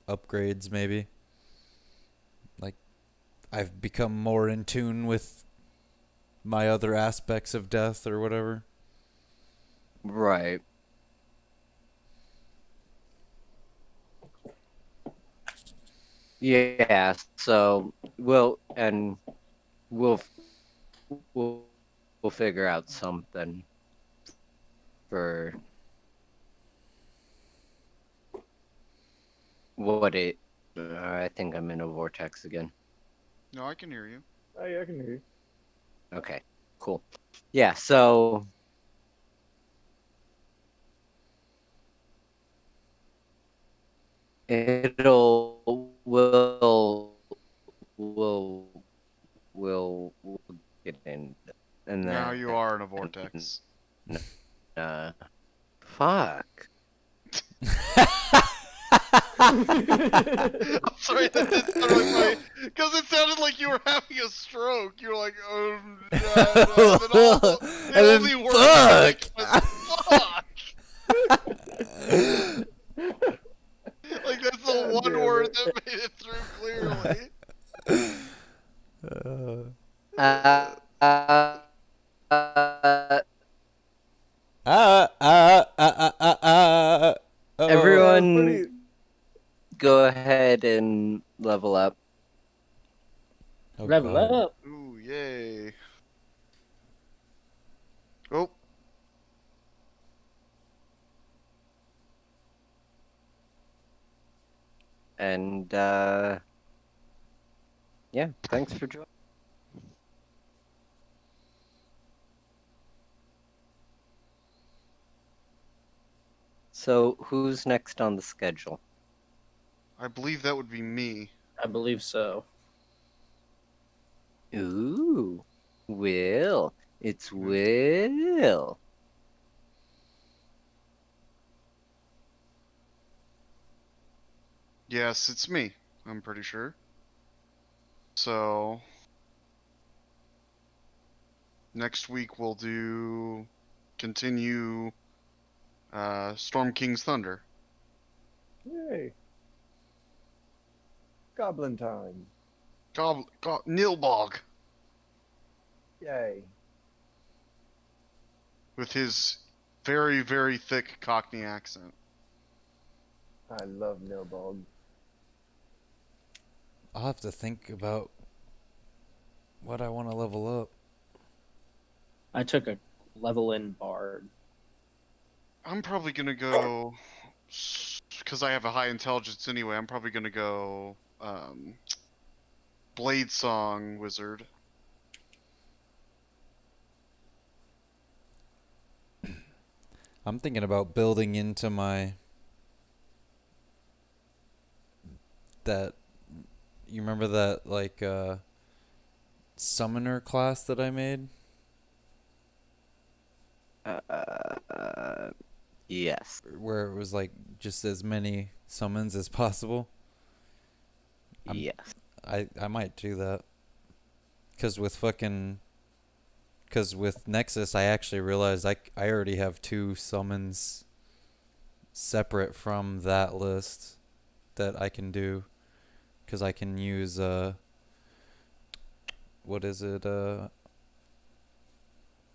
upgrades, maybe. Like, I've become more in tune with my other aspects of death or whatever. Right. Yeah, so we'll we'll figure out something for what it. I think I'm in a vortex again. No, I can hear you. Oh yeah, I can hear you. Okay, cool. Yeah, so we'll get in, and Now then you are in a vortex. fuck. I'm sorry, that did sound like my... Because it sounded like you were having a stroke. You were like, and then then only word fuck! fuck! Like, that's the God one damn word it. that made it through clearly. Uh, uh, uh, Everyone, pretty- go ahead and level up. Oh, Level God. up. Ooh, yay. Oh, And yeah, thanks for joining. So, who's next on the schedule? I believe that would be me. I believe so. Ooh, Will. It's Mhm. Will. Yes, it's me. I'm pretty sure. So next week we'll continue Storm King's Thunder. Yay. Goblin time. Nilbog Yay. with his very, very thick Cockney accent. I love Nilbog. I'll have to think about what I want to level up. I took a level in bard. I'm probably gonna go because I have a high intelligence anyway. I'm probably gonna go Blade Song Wizard. I'm thinking about building into that. You remember that like summoner class that I made? Yes. Where it was like just as many summons as possible. Yes. I might do that. Cause with Nexus, I actually realized I already have 2 summons separate from that list that I can do. Cause I can use what is it?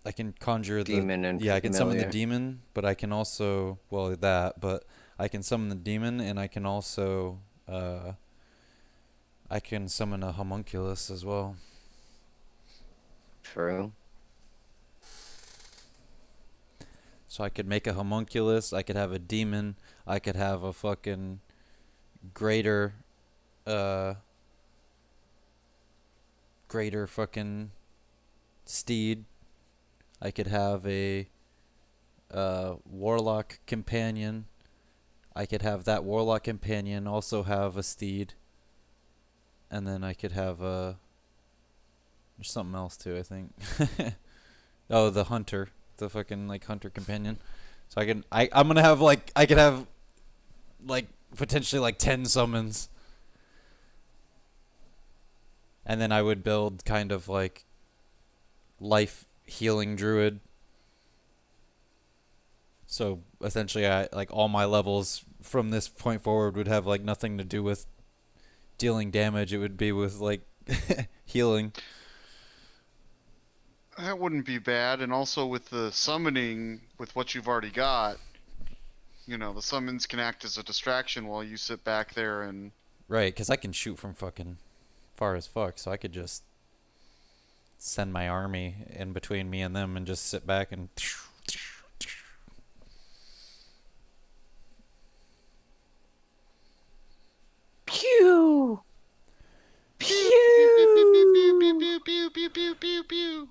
I can conjure Demon and I can summon the familiar. demon, but I can also but I can summon the demon, and I can also I can summon a homunculus as well. True. So I could make a homunculus, I could have a demon, I could have a fucking greater fucking steed. I could have a warlock companion. I could have that warlock companion also have a steed. And then I could have there's something else too, I think. Oh, the hunter. The fucking like hunter companion. So I'm gonna have like I could have like potentially like 10 summons and then I would build kind of like life healing druid. So essentially, I like all my levels from this point forward would have like nothing to do with dealing damage. It would be with like healing. That wouldn't be bad, and also with the summoning, with what you've already got, you know, the summons can act as a distraction while you sit back there and... Right, because I can shoot from fucking far as fuck, so I could just send my army in between me and them and just sit back and... Pew! Pew, pew, pew, pew, pew, Pew! pew, pew, pew, pew, pew, pew.